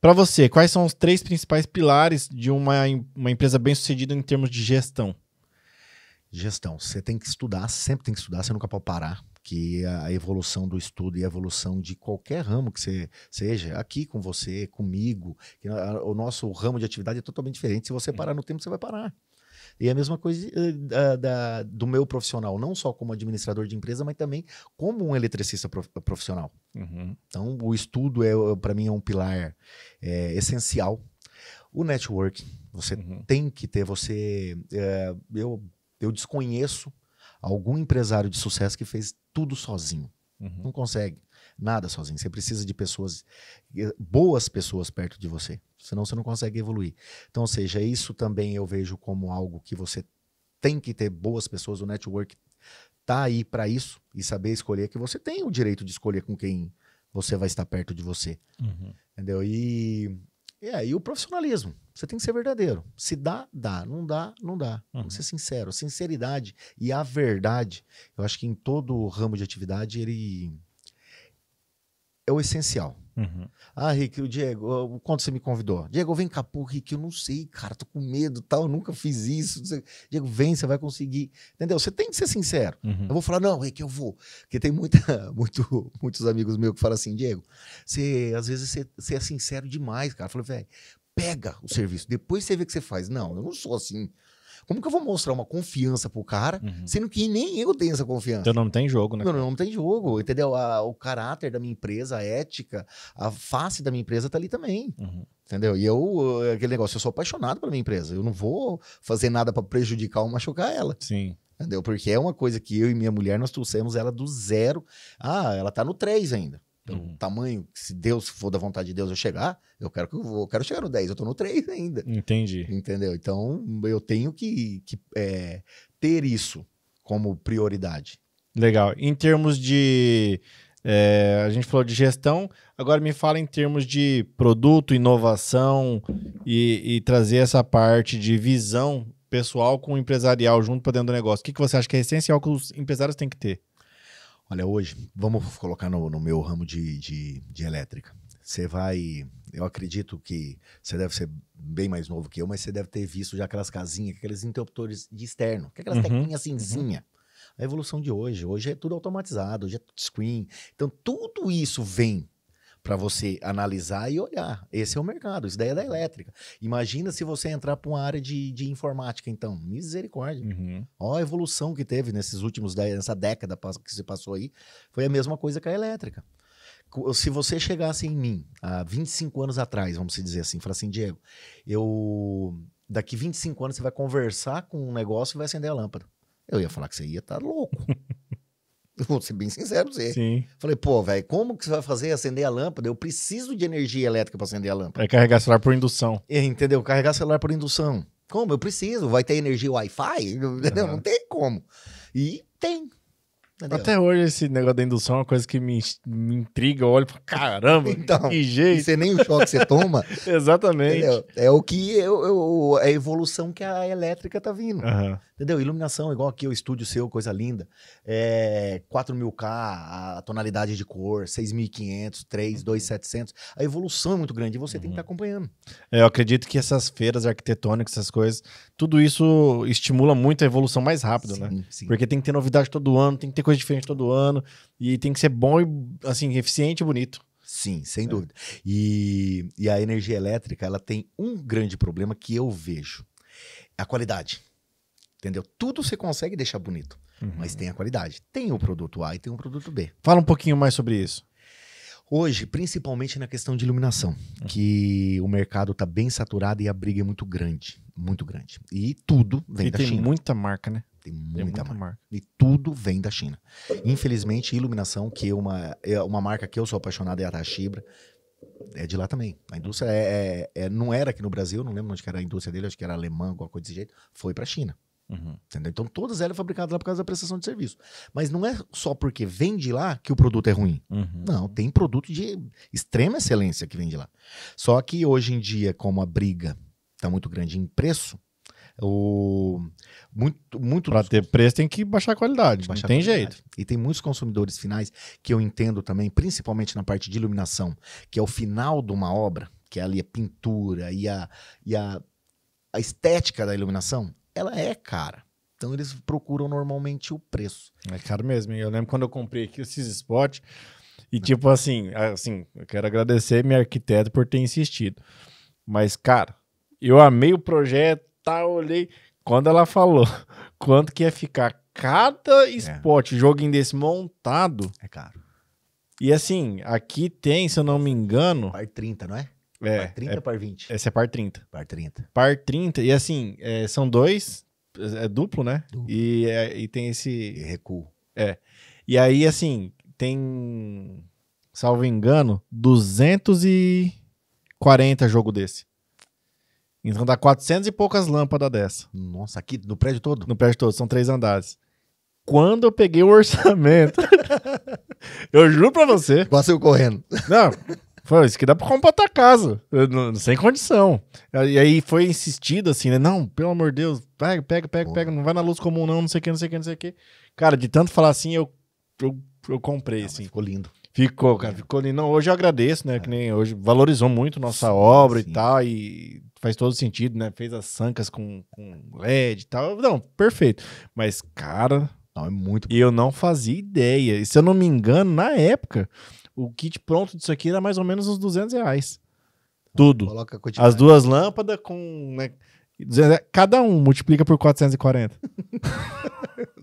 Para você, quais são os 3 principais pilares de uma empresa bem-sucedida em termos de gestão? Gestão. Você tem que estudar, sempre tem que estudar, você nunca pode parar. Que a evolução do estudo e a evolução de qualquer ramo que você seja, aqui com você, comigo, que o nosso ramo de atividade é totalmente diferente. Se você parar no tempo, você vai parar. E a mesma coisa do meu profissional, não só como administrador de empresa, mas também como um eletricista profissional. Uhum. Então, o estudo, para mim, é um pilar essencial. O networking, você tem que ter, eu desconheço algum empresário de sucesso que fez tudo sozinho. Não consegue nada sozinho. Você precisa de pessoas, boas pessoas perto de você. Senão você não consegue evoluir. Então, ou seja, isso também eu vejo como algo que você tem que ter boas pessoas. O network tá aí para isso e saber escolher, que você tem o direito de escolher com quem você vai estar perto de você. Entendeu? E o profissionalismo. Você tem que ser verdadeiro. Se dá, dá. Não dá, não dá. Tem que ser sincero. Sinceridade e a verdade, eu acho que em todo ramo de atividade, ele é o essencial. Ah, Rick, o Diego, quando você me convidou? Diego, vem cá, pô, Rick, eu não sei, cara, tô com medo, tal, eu nunca fiz isso. Diego, vem, você vai conseguir. Entendeu? Você tem que ser sincero. Eu vou falar, não, Rick, eu vou. Porque tem muitos amigos meus que falam assim, Diego, às vezes você é sincero demais, cara. Eu falei, velho, pega o serviço, depois você vê o que você faz. Não, eu não sou assim. Como que eu vou mostrar uma confiança pro cara, sendo que nem eu tenho essa confiança? Teu nome tem jogo, né? Meu nome tem jogo, entendeu? O caráter da minha empresa, a ética, a face da minha empresa tá ali também, entendeu? E aquele negócio, eu sou apaixonado pela minha empresa, eu não vou fazer nada para prejudicar ou machucar ela. Sim. Entendeu? Porque é uma coisa que eu e minha mulher, nós trouxemos ela do 0. Ela tá no 3 ainda. Pelo tamanho, se Deus for da vontade de Deus eu chegar, eu quero chegar no 10, eu tô no 3 ainda. Entendi. Entendeu? Então, eu tenho que ter isso como prioridade. Legal. Em termos de... a gente falou de gestão, agora me fala em termos de produto, inovação e trazer essa parte de visão pessoal com o empresarial junto para dentro do negócio. O que você acha que é essencial que os empresários têm que ter? Olha, hoje, vamos colocar no meu ramo de elétrica. Você vai... Eu acredito que você deve ser bem mais novo que eu, mas você deve ter visto já aquelas casinhas, aqueles interruptores de externo, aquelas teclinhas cinzinha. A evolução de hoje é tudo automatizado, hoje é tudo screen. Então, tudo isso vem para você analisar e olhar. Esse é o mercado, isso daí é da elétrica. Imagina se você entrar para uma área de informática, então. Misericórdia. Olha a evolução que teve nessa década que se passou aí. Foi a mesma coisa que a elétrica. Se você chegasse em mim, há 25 anos atrás, vamos dizer assim, falar assim, Diego, daqui 25 anos você vai conversar com um negócio e vai acender a lâmpada. Eu ia falar que você ia estar louco. Eu vou ser bem sincero pra você. Sim. Falei, pô, velho, como que você vai fazer acender a lâmpada? Eu preciso de energia elétrica para acender a lâmpada. É carregar celular por indução. Entendeu? Carregar celular por indução. Como? Eu preciso. Vai ter energia Wi-Fi? Não tem como. E tem. Entendeu? Até hoje esse negócio da indução é uma coisa que me intriga. Eu olho e falo, caramba, então, que jeito. E você nem o choque você toma. Exatamente. Entendeu? É o que a evolução que a elétrica tá vindo. Entendeu? Iluminação, igual aqui o estúdio seu, coisa linda. 4.000K, a tonalidade de cor, 6.500, 3, 2.700. A evolução é muito grande e você tem que estar acompanhando. Eu acredito que essas feiras arquitetônicas, essas coisas, tudo isso estimula muito a evolução mais rápido, né? Sim. Porque tem que ter novidade todo ano, tem que ter coisa diferente todo ano e tem que ser bom e, assim, eficiente e bonito. Sim, sem dúvida. E a energia elétrica, ela tem um grande problema que eu vejo. A qualidade. Entendeu? Tudo você consegue deixar bonito, mas tem a qualidade. Tem o produto A e tem o produto B. Fala um pouquinho mais sobre isso. Hoje, principalmente na questão de iluminação, que o mercado está bem saturado e a briga é muito grande. Muito grande. E tudo vem da China. E tem muita marca, né? Tem muita marca. E tudo vem da China. Infelizmente, iluminação, que é uma marca que eu sou apaixonado, é a Toshiba, é de lá também. A indústria não era aqui no Brasil, não lembro onde que era a indústria dele, acho que era alemã, alguma coisa desse jeito, foi para a China. Entendeu? Então, todas elas fabricadas lá por causa da prestação de serviço. Mas não é só porque vem de lá que o produto é ruim. Não, tem produto de extrema excelência que vem de lá. Só que hoje em dia, como a briga está muito grande em preço, Para ter preço tem que baixar a qualidade, não tem jeito. E tem muitos consumidores finais que eu entendo também, principalmente na parte de iluminação, que é o final de uma obra, que é ali a pintura e a estética da iluminação, ela é cara. Então eles procuram normalmente o preço. É caro mesmo. Eu lembro quando eu comprei aqui esses spots e tipo assim, eu quero agradecer minha arquiteta por ter insistido. Mas, cara, eu amei o projeto, tá, olhei. Quando ela falou quanto que ia ficar cada spot, joguinho desse montado. É caro. E assim, aqui tem, se eu não me engano... Par 30, não é? Par 30 ou par 20? Esse é par 30. Par 30. Par 30, e assim, são dois, é duplo, né? Duplo. E tem esse... E recuo. E aí, assim, tem, salvo engano, 240 jogo desse. Então dá 400 e poucas lâmpadas dessa. Nossa, aqui no prédio todo? No prédio todo, são 3 andares. Quando eu peguei o orçamento, eu juro pra você. Quase eu correndo. Não, foi isso que dá pra comprar tua casa, sem condição. E aí foi insistido assim, né? Não, pelo amor de Deus, pega, não vai na luz comum não sei o que. Cara, de tanto falar assim, eu comprei, assim. Ficou lindo. Ficou, cara, ficou lindo. Não, hoje eu agradeço, né? Que nem hoje valorizou muito nossa obra e tal, e faz todo sentido, né? Fez as sancas com LED e tal. Não, perfeito. Mas, cara... Não, é muito... E eu não fazia ideia. E se eu não me engano, na época, o kit pronto disso aqui era mais ou menos uns R$200. Tudo. Coloca a quantidade. As duas lâmpadas com... Né, 200, cada um multiplica por 440.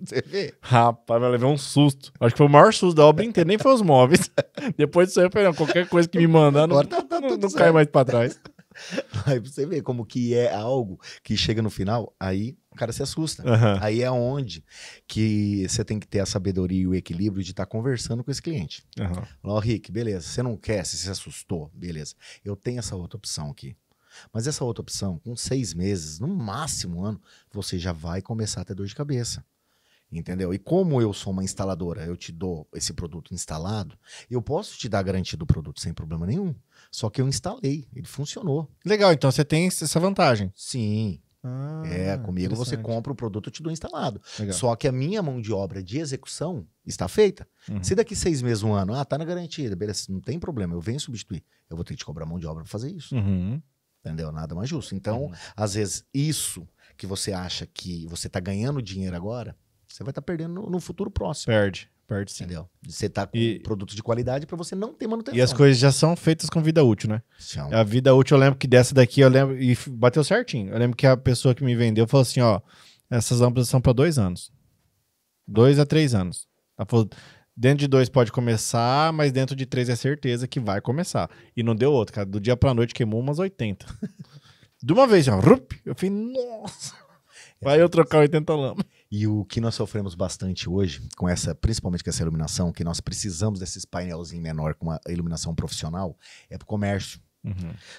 Você vê? Rapaz, eu levei um susto. Acho que foi o maior susto da obra inteira, nem foi os móveis. Depois disso aí eu falei, não, qualquer coisa que me mandar não cai mais pra trás. Aí você vê como que é algo que chega no final, aí o cara se assusta. Uhum. Aí é onde que você tem que ter a sabedoria e o equilíbrio de estar conversando com esse cliente. Uhum. Ó, Rick, beleza, você não quer, você se assustou, beleza. Eu tenho essa outra opção aqui. Mas essa outra opção, com 6 meses, no máximo um ano, você já vai começar a ter dor de cabeça. Entendeu? E como eu sou uma instaladora, eu te dou esse produto instalado, eu posso te dar a garantia do produto sem problema nenhum. Só que eu instalei, ele funcionou. Legal, então você tem essa vantagem. Sim. Comigo você compra o produto, eu te dou instalado. Legal. Só que a minha mão de obra de execução está feita. Se daqui 6 meses, um ano, tá na garantia, beleza, não tem problema, eu venho substituir. Eu vou ter que te cobrar mão de obra para fazer isso. Entendeu? Nada mais justo. Então, às vezes, isso que você acha que você tá ganhando dinheiro agora, você vai estar perdendo no futuro próximo. Perde sim. Entendeu? Você tá com produto de qualidade para você não ter manutenção. E as coisas já são feitas com vida útil, né? A vida útil, eu lembro que dessa daqui, e bateu certinho. Eu lembro que a pessoa que me vendeu falou assim, ó, essas lâmpadas são para 2 anos. 2 a 3 anos. Ela falou, dentro de 2 pode começar, mas dentro de 3 é certeza que vai começar. E não deu outro, cara. Do dia pra noite queimou umas 80. De uma vez, ó, eu falei, nossa, vai eu trocar 80 lâmpadas. E o que nós sofremos bastante hoje, principalmente com essa iluminação, que nós precisamos desses painelzinhos menor com uma iluminação profissional, é pro comércio.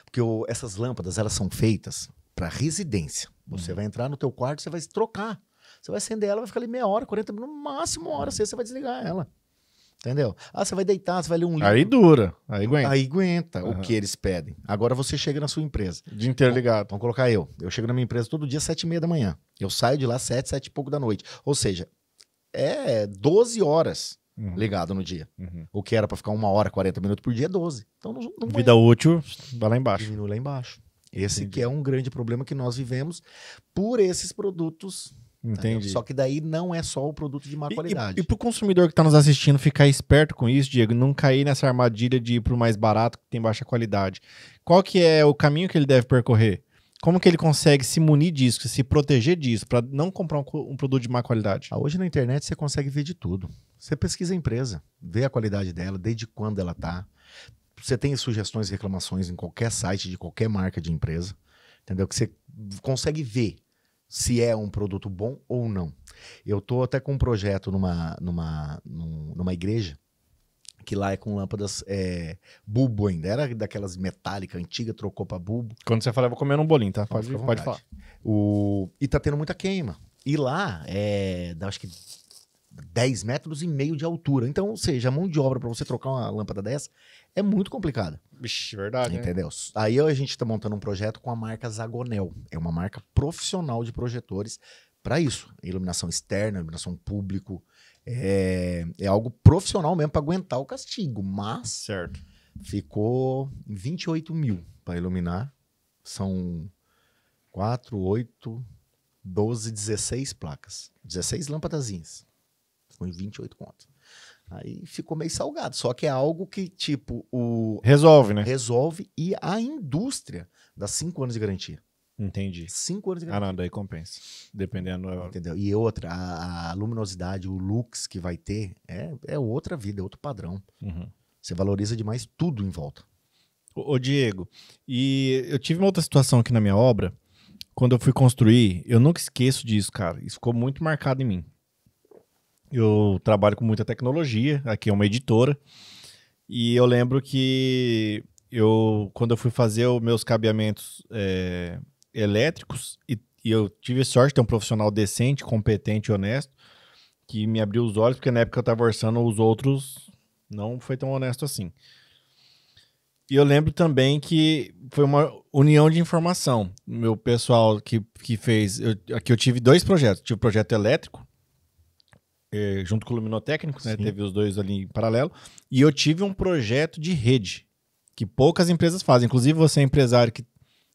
Porque essas lâmpadas, elas são feitas para residência. Você vai entrar no teu quarto, você vai trocar. Você vai acender ela, vai ficar ali meia hora, 40 minutos, no máximo uma hora, você vai desligar ela. Entendeu? Você vai deitar, você vai ler um livro. Aí dura, aí aguenta. Aí aguenta o que eles pedem. Agora você chega na sua empresa. O dia inteiro ligado. Vamos colocar eu. Eu chego na minha empresa todo dia 7h30 da manhã. Eu saio de lá 7 e pouco da noite. Ou seja, 12 horas ligado no dia. O que era para ficar 1 hora, 40 minutos por dia, é 12. Então não vida útil, vai lá embaixo. Diminui lá embaixo. Esse que é um grande problema que nós vivemos por esses produtos. Entendi. Só que daí não é só o produto de má qualidade. E pro consumidor que tá nos assistindo ficar esperto com isso, Diego, não cair nessa armadilha de ir pro mais barato que tem baixa qualidade. Qual que é o caminho que ele deve percorrer? Como que ele consegue se munir disso, se proteger disso, para não comprar um produto de má qualidade? Hoje na internet você consegue ver de tudo. Você pesquisa a empresa, vê a qualidade dela, desde quando ela tá. Você tem sugestões e reclamações em qualquer site de qualquer marca de empresa, entendeu? Que você consegue ver se é um produto bom ou não. Eu tô até com um projeto numa igreja, que lá é com lâmpadas bulbo ainda. Era daquelas metálicas antigas, trocou pra bulbo. Quando você falar, eu vou comer um bolinho, tá? Pode Pode falar. E tá tendo muita queima. E lá dá, acho que 10,5 metros de altura. Então, ou seja, a mão de obra pra você trocar uma lâmpada dessa é muito complicada. Vixe, verdade, Entendeu? Aí a gente tá montando um projeto com a marca Zagonel. É uma marca profissional de projetores para isso. Iluminação externa, iluminação público. É algo profissional mesmo para aguentar o castigo. Mas Certo. ficou 28 mil para iluminar. São 4, 8, 12, 16 placas. 16 lâmpadazinhas. Ficou em 28 conto. Aí ficou meio salgado. Só que é algo que, tipo, Resolve, né? resolve e a indústria dá 5 anos de garantia. Entendi. 5 anos de Ah, garantia. não, daí compensa. Dependendo. Entendeu? E outra, a luminosidade, o lux que vai ter é outra vida, é outro padrão. Uhum. Você valoriza demais tudo em volta. Ô, Diego, e eu tive uma outra situação aqui na minha obra. Quando eu fui construir, eu nunca esqueço disso, cara. Isso ficou muito marcado em mim. Eu trabalho com muita tecnologia, aqui é uma editora. E eu lembro que quando eu fui fazer os meus cabeamentos elétricos, e eu tive sorte de ter um profissional decente, competente e honesto, que me abriu os olhos, porque na época eu estava orçando, os outros não foi tão honesto assim. E eu lembro também que foi uma união de informação. Meu pessoal que fez... Aqui eu tive 2 projetos. Tive o projeto elétrico, junto com o luminotécnico, né? Sim. Teve os 2 ali em paralelo. E eu tive um projeto de rede, que poucas empresas fazem. Inclusive, você é empresário que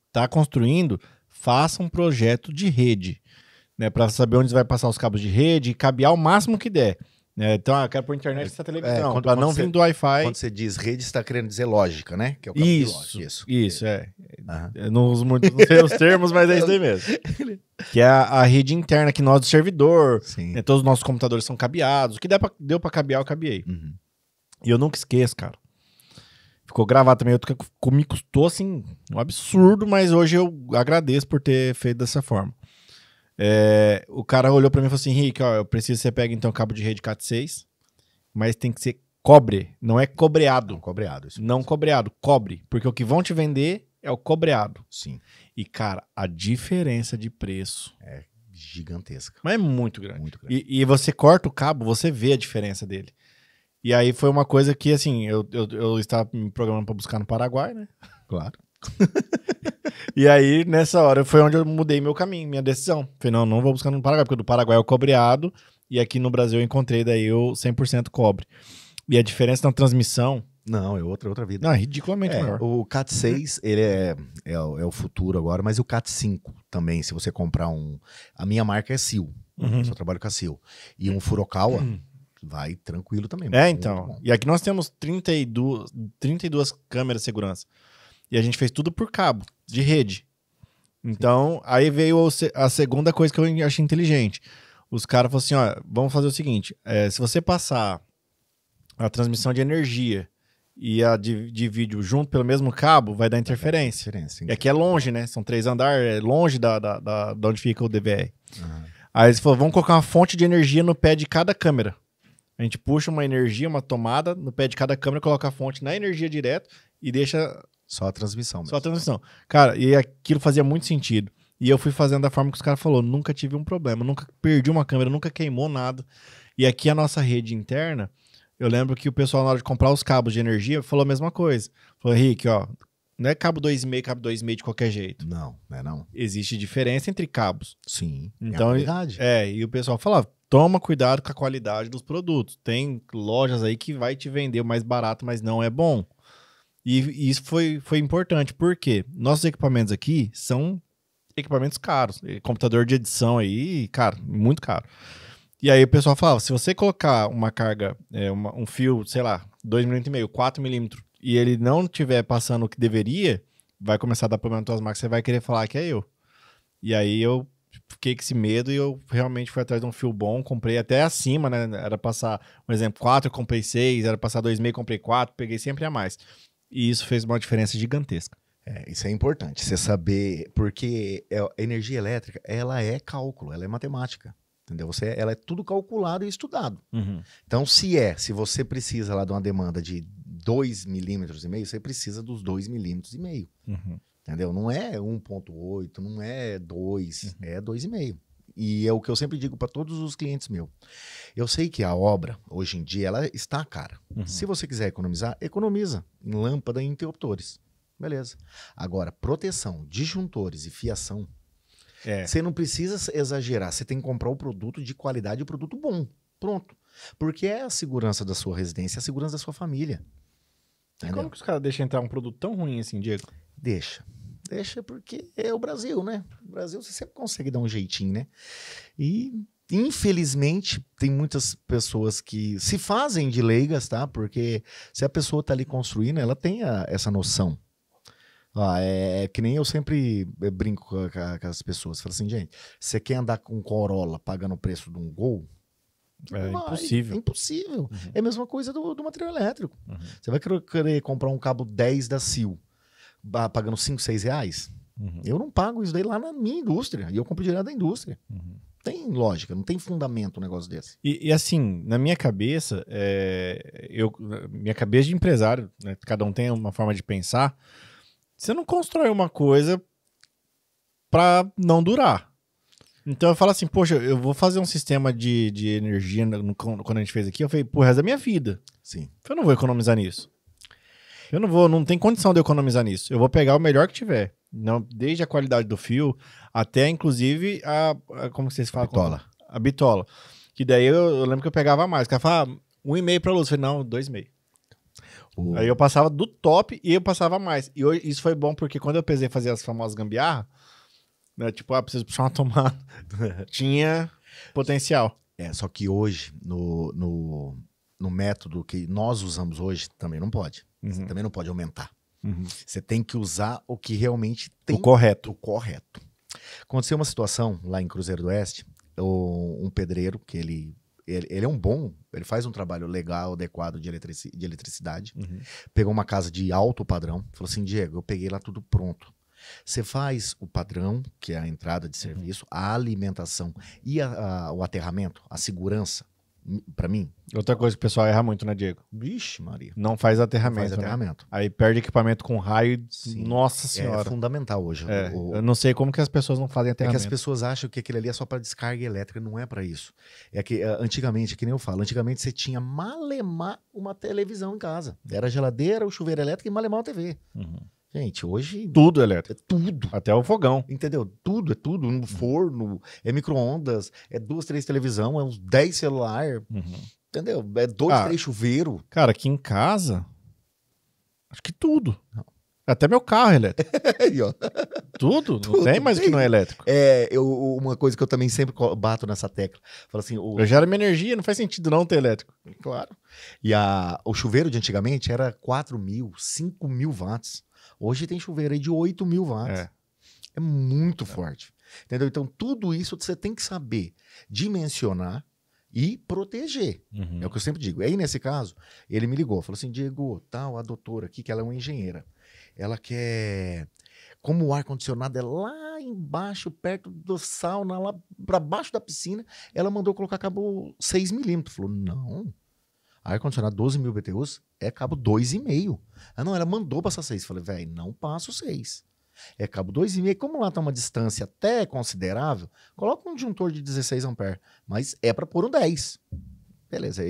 está construindo, faça um projeto de rede, né? Para saber onde vai passar os cabos de rede e cabear o máximo que der. Então, eu quero pôr internet nessa televisão, para não vir do Wi-Fi. Quando você diz rede, você está querendo dizer lógica, né? Que é o cabo de Isso, lógica. isso, é. Aham. Eu não uso muito os termos, mas é isso aí mesmo. Que é a rede interna que nós do servidor, Sim. né, todos os nossos computadores são cabeados. O que deu pra cabear, eu cabeei. Uhum. E eu nunca esqueço, cara. Ficou gravado também. Me custou, assim, um absurdo, mas hoje eu agradeço por ter feito dessa forma. O cara olhou pra mim e falou assim, Henrique, ó, eu preciso que você pegue então cabo de rede Cat6, mas tem que ser cobre, não é cobreado. Não, cobreado. Isso. Não cobreado, cobre. Porque o que vão te vender é o cobreado. Sim. E, cara, a diferença de preço Gigantesca. mas é muito grande. Muito grande. E você corta o cabo, você vê a diferença dele. E aí foi uma coisa que, assim, eu estava me programando para buscar no Paraguai, né? Claro. E aí, nessa hora, foi onde eu mudei meu caminho, minha decisão. Falei, não vou buscar no Paraguai, porque o do Paraguai é o cobreado, e aqui no Brasil eu encontrei daí o 100% cobre. E a diferença na transmissão... Não, é outra vida. Não, é ridiculamente maior. O Cat 6, ele é o futuro agora, mas o Cat 5 também, se você comprar A minha marca é Sil, Uhum. eu só trabalho com a Sil. E um Furokawa, vai tranquilo também. Então. E aqui nós temos 32 câmeras de segurança. E a gente fez tudo por cabo, de rede. Então, aí veio a segunda coisa que eu achei inteligente. Os caras falaram assim, ó, vamos fazer o seguinte, se você passar a transmissão de energia e a de vídeo junto pelo mesmo cabo, vai dar interferência. E aqui é longe, né? São 3 andares, é longe da onde fica o DVR. Uhum. Aí eles falaram, vamos colocar uma fonte de energia no pé de cada câmera. A gente puxa uma energia, uma tomada no pé de cada câmera, coloca a fonte na energia direto e deixa... Só a transmissão mesmo. Só a transmissão. Cara, e aquilo fazia muito sentido. E eu fui fazendo da forma que os caras falaram, nunca tive um problema, nunca perdi uma câmera, nunca queimou nada. E aqui a nossa rede interna, eu lembro que o pessoal na hora de comprar os cabos de energia falou a mesma coisa. Falou, Henrique, ó, não é cabo 2,5 de qualquer jeito. Não é não. Existe diferença entre cabos. Sim, Então, é a qualidade. e o pessoal falava, toma cuidado com a qualidade dos produtos. Tem lojas aí que vai te vender o mais barato, mas não é bom. E isso foi importante, porque nossos equipamentos aqui são equipamentos caros. Computador de edição aí, cara, muito caro. E aí o pessoal falava, se você colocar uma carga, um fio, sei lá, 2,5 mm, 4 mm, e ele não estiver passando o que deveria, vai começar a dar problema nas tuas marcas, você vai querer falar que é eu. E aí eu fiquei com esse medo e eu realmente fui atrás de um fio bom, comprei até acima, né? Era passar, por exemplo, 4, eu comprei 6, era passar 2,5, comprei 4, peguei sempre a mais. E isso fez uma diferença gigantesca. Isso é importante, você saber, porque a energia elétrica, ela é cálculo, ela é matemática, entendeu? Ela é tudo calculado e estudado. Uhum. Então, se você precisa lá de uma demanda de 2,5 milímetros, você precisa dos 2,5 milímetros. Uhum. Entendeu? Não é 1,8, não é 2, é 2,5. E é o que eu sempre digo para todos os clientes meus. Eu sei que a obra, hoje em dia, ela está cara. Uhum. Se você quiser economizar, economiza em lâmpada e interruptores. Beleza. Agora, proteção, disjuntores e fiação, você não precisa exagerar. Você tem que comprar o produto de qualidade e o produto bom. Pronto. Porque é a segurança da sua residência, é a segurança da sua família. E como que os caras deixam entrar um produto tão ruim assim, Diego? Deixa porque é o Brasil, né? O Brasil você sempre consegue dar um jeitinho, né? E, infelizmente, tem muitas pessoas que se fazem de leigas, tá? Porque se a pessoa tá ali construindo, ela tem essa noção. É que nem eu sempre brinco com as pessoas. Falo assim, gente, você quer andar com Corolla pagando o preço de um Gol? É impossível. É impossível. Uhum. É a mesma coisa do material elétrico. Uhum. Você vai querer comprar um cabo 10 da Sil pagando 5, 6 reais? Uhum. Eu não pago isso daí lá na minha indústria. E eu compro direto da indústria. Uhum. Tem lógica, não tem fundamento um negócio desse. E assim, na minha cabeça, minha cabeça de empresário, né, cada um tem uma forma de pensar, você não constrói uma coisa pra não durar. Então eu falo assim, poxa, eu vou fazer um sistema de energia quando a gente fez aqui, eu falei, pro resto da minha vida. Sim. Eu não vou economizar nisso. Não tem condição de economizar nisso. Eu vou pegar o melhor que tiver. Não, desde a qualidade do fio até, inclusive, como vocês falam? Bitola. A bitola. Que daí eu lembro que eu pegava mais. O cara falava, 1,5 pra luz. Eu falei, não, 2,5. Aí eu passava do top e eu passava mais. E hoje, isso foi bom porque quando eu pesei fazer as famosas gambiarra, né, tipo, preciso puxar uma tomada, tinha potencial. Só que hoje, no método que nós usamos hoje, também não pode. Uhum. Você também não pode aumentar. Uhum. Você tem que usar o que realmente tem. O correto. O correto. Aconteceu uma situação lá em Cruzeiro do Oeste, um pedreiro, que ele é um bom, ele faz um trabalho legal, adequado de eletricidade, Uhum. pegou uma casa de alto padrão, falou assim, Diego, eu peguei lá tudo pronto. Você faz o padrão, que é a entrada de serviço, a alimentação e o aterramento, a segurança, pra mim. Outra coisa que o pessoal erra muito, né, Diego? Vixe, Maria. Não faz aterramento. Não faz aterramento. Né? Aí perde equipamento com raio. Sim. Nossa senhora. É fundamental hoje. Eu não sei como que as pessoas não fazem É aterramento. que as pessoas acham que aquilo ali é só para descarga elétrica, não é para isso. É que antigamente, que nem eu falo, antigamente você tinha malemar uma televisão em casa. Era a geladeira, o chuveiro elétrico e malemar uma TV. Uhum. Gente, hoje Tudo elétrico. é tudo. Até o fogão. Entendeu? Tudo, é tudo. Um forno, é micro-ondas, é 2, 3 televisão, é uns 10 celular. Uhum. Entendeu? É 2, 3 chuveiro. Cara, aqui em casa, acho que tudo. Não. Até meu carro é elétrico. Aí, ó. Tudo? Não tem mais o que não é elétrico. Uma coisa que eu também sempre bato nessa tecla. Falo assim, eu gero minha energia, não faz sentido não ter elétrico. Claro. E o chuveiro de antigamente era 4.000, 5.000 watts. Hoje tem chuveiro aí de 8.000 watts. É muito forte. Entendeu? Então, tudo isso você tem que saber dimensionar e proteger. Uhum. É o que eu sempre digo. Aí, nesse caso, ele me ligou. Falou assim, Diego, a doutora aqui, que ela é uma engenheira. Ela quer... Como o ar-condicionado é lá embaixo, perto do sauna, lá para baixo da piscina, ela mandou colocar cabo 6 milímetros. Falou, não... Ar-condicionado 12.000 BTUs é cabo 2,5. Não, ela mandou passar 6. Falei, velho, não passo 6. É cabo 2,5. Como lá tá uma distância até considerável, coloca um disjuntor de 16 amperes. Mas é para pôr um 10. Beleza,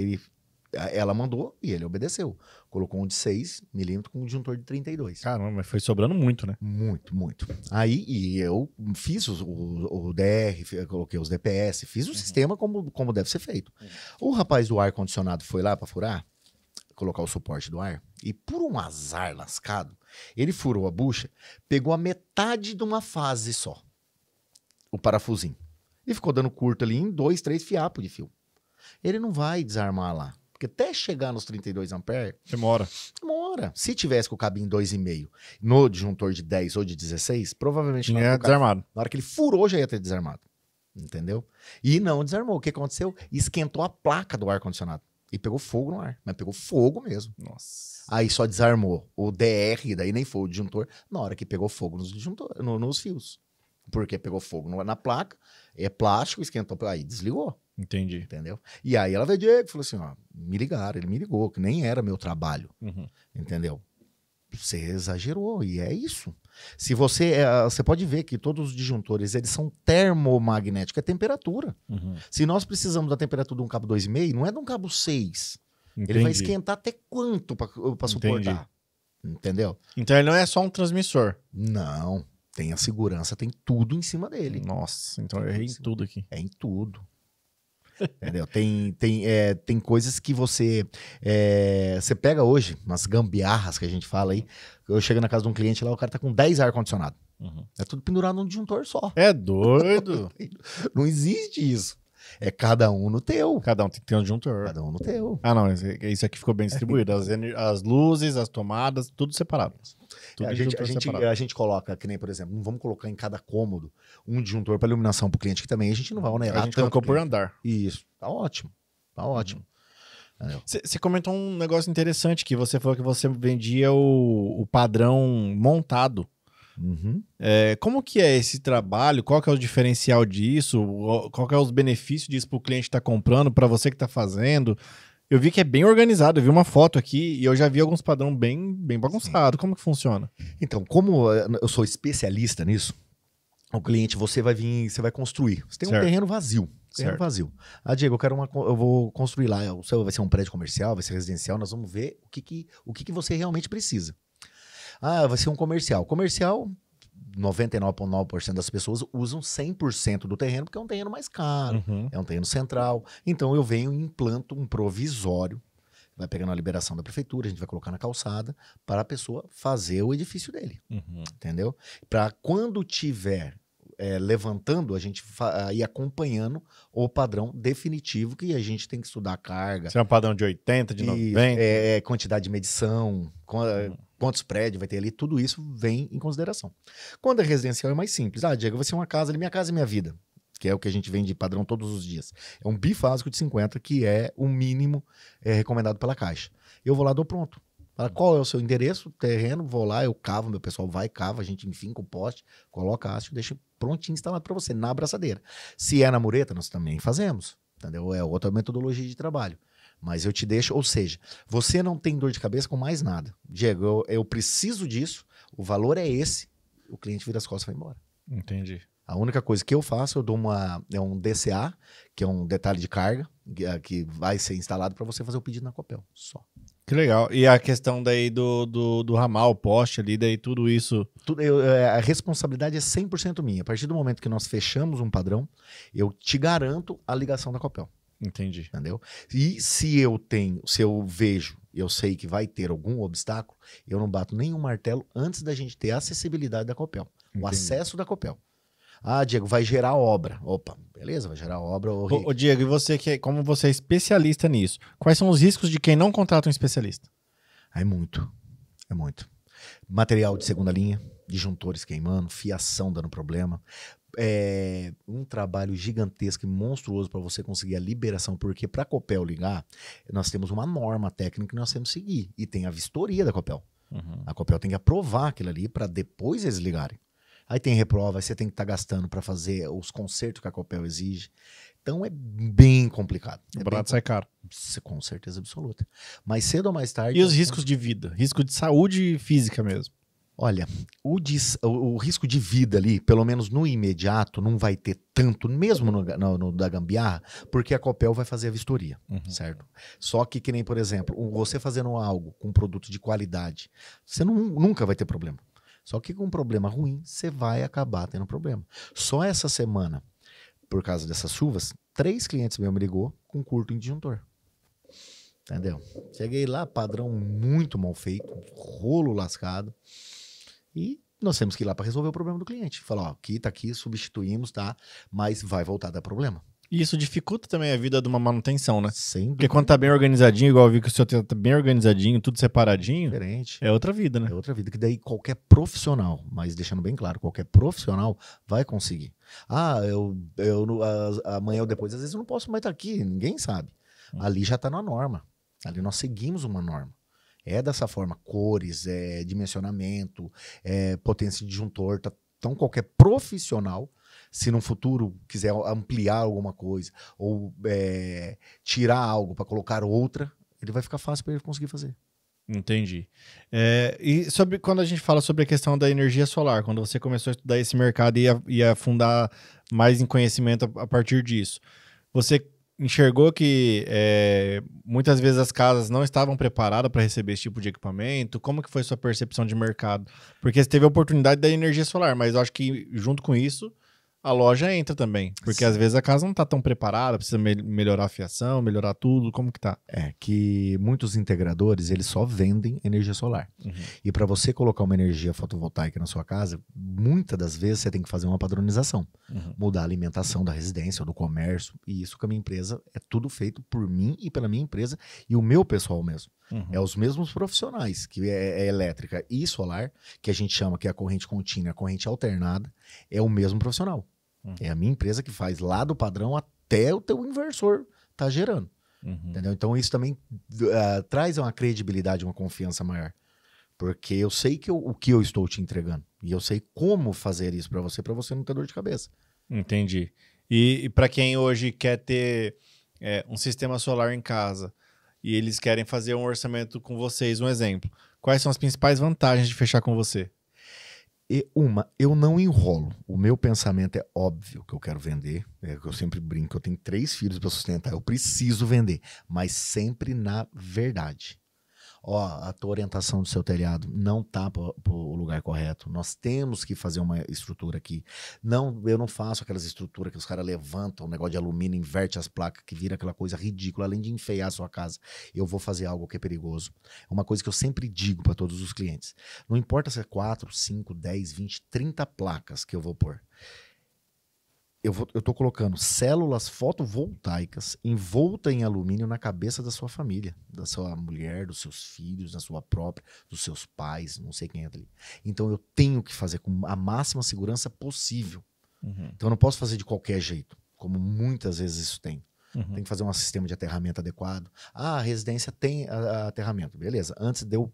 ela mandou e ele obedeceu. Colocou um de 6 milímetros com um disjuntor de 32. Caramba, mas foi sobrando muito, né? Muito, muito. Aí, e eu fiz o DR, coloquei os DPS, fiz o sistema como deve ser feito. O rapaz do ar-condicionado foi lá para furar, colocar o suporte do ar, e por um azar lascado, ele furou a bucha, pegou a metade de uma fase só, o parafusinho, e ficou dando curto ali em 2, 3 fiapos de fio. Ele não vai desarmar lá. Porque até chegar nos 32 amperes... Demora. Se tivesse com o cabinho 2,5 no disjuntor de 10 ou de 16, provavelmente... Tinha desarmado. Na hora que ele furou, já ia ter desarmado. Entendeu? E não desarmou. O que aconteceu? Esquentou a placa do ar-condicionado. E pegou fogo no ar, mas pegou fogo mesmo. Nossa. Aí só desarmou o DR, daí nem foi o disjuntor, na hora que pegou fogo nos fios. Porque pegou fogo na placa, é plástico, esquentou, aí desligou, Entendi. entendeu? E aí ela veio, Diego, falou assim, ó, me ligaram, ele me ligou, que nem era meu trabalho, entendeu? Você exagerou, e é isso. Se você pode ver que todos os disjuntores, eles são termomagnéticos, é temperatura. Se nós precisamos da temperatura de um cabo 2,5, não é de um cabo 6. Entendi. Ele vai esquentar até quanto para suportar? Entendeu? Então ele não é só um transmissor. Não. Tem a segurança, tem tudo em cima dele. Nossa, então eu errei em tudo aqui. É em tudo. Entendeu? Tem coisas que você pega hoje, umas gambiarras que a gente fala aí. Eu chego na casa de um cliente lá, o cara tá com 10 ar-condicionado. É tudo pendurado num disjuntor só. É doido. Não existe isso. É cada um no teu. Cada um tem que ter um disjuntor. Cada um no teu. Ah, não, isso aqui ficou bem distribuído. As luzes, as tomadas, tudo separado. Tudo A gente coloca, que nem, por exemplo, não vamos colocar em cada cômodo um disjuntor para iluminação para o cliente, que também a gente não vai onerar. A gente colocou por andar. Isso. Tá ótimo. Tá ótimo. Você comentou um negócio interessante, que você falou que você vendia o padrão montado. Como que é esse trabalho? Qual que é o diferencial disso? Qual que é os benefícios disso para o cliente que está comprando, para você que está fazendo? Eu vi que é bem organizado, eu vi uma foto aqui e eu já vi alguns padrão bem bagunçado. Como que funciona? Então, como eu sou especialista nisso, o cliente, você vai construir. Você tem um terreno vazio. Ah, Diego, eu vou construir lá. O seu vai ser um prédio comercial, vai ser residencial, nós vamos ver o que você realmente precisa. Ah, vai ser um comercial. Comercial, 99,9% das pessoas usam 100% do terreno, porque é um terreno mais caro, é um terreno central. Então eu venho e implanto um provisório, vai pegando a liberação da prefeitura, a gente vai colocar na calçada, para a pessoa fazer o edifício dele, entendeu? Para quando tiver levantando, a gente ir acompanhando o padrão definitivo, que a gente tem que estudar a carga. Se é um padrão de 80, de 90. Quantidade de medição, quantos prédios vai ter ali, tudo isso vem em consideração. Quando é residencial é mais simples. Ah, Diego, vai ser uma casa ali, Minha Casa e Minha Vida, que é o que a gente vende padrão todos os dias. É um bifásico de 50, que é o mínimo recomendado pela Caixa. Eu vou lá, dou pronto. Fala, qual é o seu endereço, terreno, vou lá, eu cavo, meu pessoal vai, cava, a gente enfinca o poste, coloca aço, deixa prontinho instalado para você, na abraçadeira. Se é na mureta, nós também fazemos, entendeu? É outra metodologia de trabalho. Mas eu te deixo, ou seja, você não tem dor de cabeça com mais nada. Diego, eu preciso disso, o valor é esse, o cliente vira as costas e vai embora. Entendi. A única coisa que eu faço, eu dou um DCA, que é um detalhe de carga, que vai ser instalado para você fazer o pedido na Copel, só. Que legal. E a questão daí do ramal, poste ali, daí tudo isso... A responsabilidade é 100% minha. A partir do momento que nós fechamos um padrão, eu te garanto a ligação da Copel. Entendi. Entendeu? E se eu vejo, eu sei que vai ter algum obstáculo, eu não bato nenhum martelo antes da gente ter a acessibilidade da Copel. Entendi. O acesso da Copel. Ah, Diego, vai gerar obra. Opa, beleza, vai gerar obra. Ô, Diego, e você, como você é especialista nisso, quais são os riscos de quem não contrata um especialista? É muito. Material de segunda linha, disjuntores queimando, fiação dando problema. Um trabalho gigantesco e monstruoso para você conseguir a liberação, porque para a Copel ligar, nós temos uma norma técnica que nós temos que seguir. E tem a vistoria da Copel. A Copel tem que aprovar aquilo ali para depois eles ligarem. Aí tem reprova, aí você tem que estar gastando para fazer os consertos que a Copel exige. Então é bem complicado. O barato sai caro. Com certeza absoluta. Mais cedo ou mais tarde... E os riscos de vida? Risco de saúde física mesmo? Olha, o risco de vida ali, pelo menos no imediato, não vai ter tanto, mesmo no da gambiarra, porque a Copel vai fazer a vistoria, certo? Só que nem, por exemplo, você fazendo algo com produto de qualidade, você nunca vai ter problema. Só que com um problema ruim, você vai acabar tendo problema. Só essa semana, por causa dessas chuvas, 3 clientes meus me ligou com curto em disjuntor. Entendeu? Cheguei lá, padrão muito mal feito, rolo lascado. E nós temos que ir lá para resolver o problema do cliente. Falar, ó, aqui, tá aqui, substituímos, tá? Mas vai voltar a dar problema. E isso dificulta também a vida de uma manutenção, né? Sem dúvida. Porque quando tá bem organizadinho, igual eu vi que o seu tá bem organizadinho, tudo separadinho, diferente. É outra vida, né? É outra vida, que daí qualquer profissional, mas deixando bem claro, qualquer profissional vai conseguir. Ah, amanhã ou depois, às vezes eu não posso mais estar aqui, ninguém sabe. Ali já está na norma. Ali nós seguimos uma norma. É dessa forma, cores, dimensionamento, potência de disjuntor. Então, qualquer profissional, se no futuro quiser ampliar alguma coisa ou tirar algo para colocar outra, ele vai ficar fácil para ele conseguir fazer. Entendi. E quando a gente fala sobre a questão da energia solar, quando você começou a estudar esse mercado e a fundar mais em conhecimento a partir disso, você enxergou que muitas vezes as casas não estavam preparadas para receber esse tipo de equipamento? Como que foi sua percepção de mercado? Porque você teve a oportunidade da energia solar, mas eu acho que junto com isso a loja entra também. Porque às vezes a casa não está tão preparada, precisa melhorar a fiação, melhorar tudo. Como que tá? É que muitos integradores, eles só vendem energia solar. E para você colocar uma energia fotovoltaica na sua casa, muitas das vezes você tem que fazer uma padronização. Mudar a alimentação da residência ou do comércio. E isso com a minha empresa é tudo feito por mim e pela minha empresa e o meu pessoal mesmo. É os mesmos profissionais, que é elétrica e solar, que a gente chama que é a corrente contínua, a corrente alternada, é o mesmo profissional. É a minha empresa que faz lá do padrão até o teu inversor tá gerando. Entendeu? Então isso também traz uma credibilidade, uma confiança maior. Porque eu sei o que eu estou te entregando. E eu sei como fazer isso para você não ter dor de cabeça. Entendi. E para quem hoje quer ter um sistema solar em casa e eles querem fazer um orçamento com vocês, um exemplo, quais são as principais vantagens de fechar com você? Eu não enrolo. O meu pensamento é óbvio que eu quero vender. Eu sempre brinco, eu tenho 3 filhos para sustentar. Eu preciso vender, mas sempre na verdade. A tua orientação do seu telhado não tá para o lugar correto. Nós temos que fazer uma estrutura aqui. Não, eu não faço aquelas estruturas que os caras levantam, um negócio de alumínio, inverte as placas, que vira aquela coisa ridícula, além de enfeiar a sua casa. Eu vou fazer algo que é perigoso. É uma coisa que eu sempre digo para todos os clientes. Não importa se é 4, 5, 10, 20, 30 placas que eu vou pôr. Eu tô colocando células fotovoltaicas envoltas em alumínio na cabeça da sua família, da sua mulher, dos seus filhos, da sua própria, dos seus pais, não sei quem é ali. Então eu tenho que fazer com a máxima segurança possível. Então eu não posso fazer de qualquer jeito, como muitas vezes isso tem. Tem que fazer um sistema de aterramento adequado. A residência tem aterramento, beleza. Antes de eu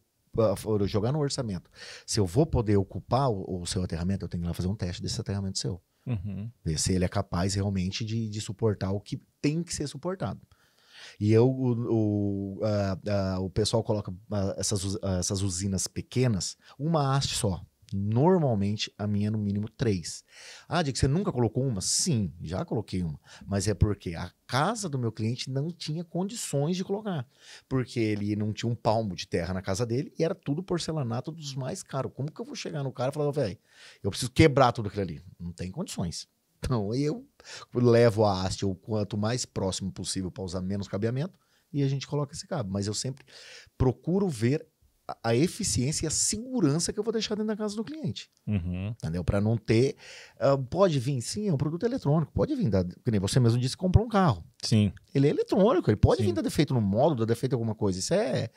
jogar no orçamento, se eu vou poder ocupar o seu aterramento, eu tenho que ir lá fazer um teste desse aterramento seu. Ver se ele é capaz realmente de suportar o que tem que ser suportado. E o pessoal coloca essas usinas pequenas, uma haste só. Normalmente, a minha é no mínimo 3. Dick, você nunca colocou uma? Sim, já coloquei uma. Mas é porque a casa do meu cliente não tinha condições de colocar. Porque ele não tinha um palmo de terra na casa dele e era tudo porcelanato dos mais caros. Como que eu vou chegar no cara e falar, velho, eu preciso quebrar tudo aquilo ali? Não tem condições. Então, eu levo a haste o quanto mais próximo possível para usar menos cabeamento e a gente coloca esse cabo. Mas eu sempre procuro ver a eficiência e a segurança que eu vou deixar dentro da casa do cliente. Entendeu? Para não ter... pode vir, sim, é um produto eletrônico. Pode vir, que nem você mesmo disse que comprou um carro. Sim. Ele é eletrônico, ele pode vir dar defeito no módulo, dar defeito em alguma coisa. Isso é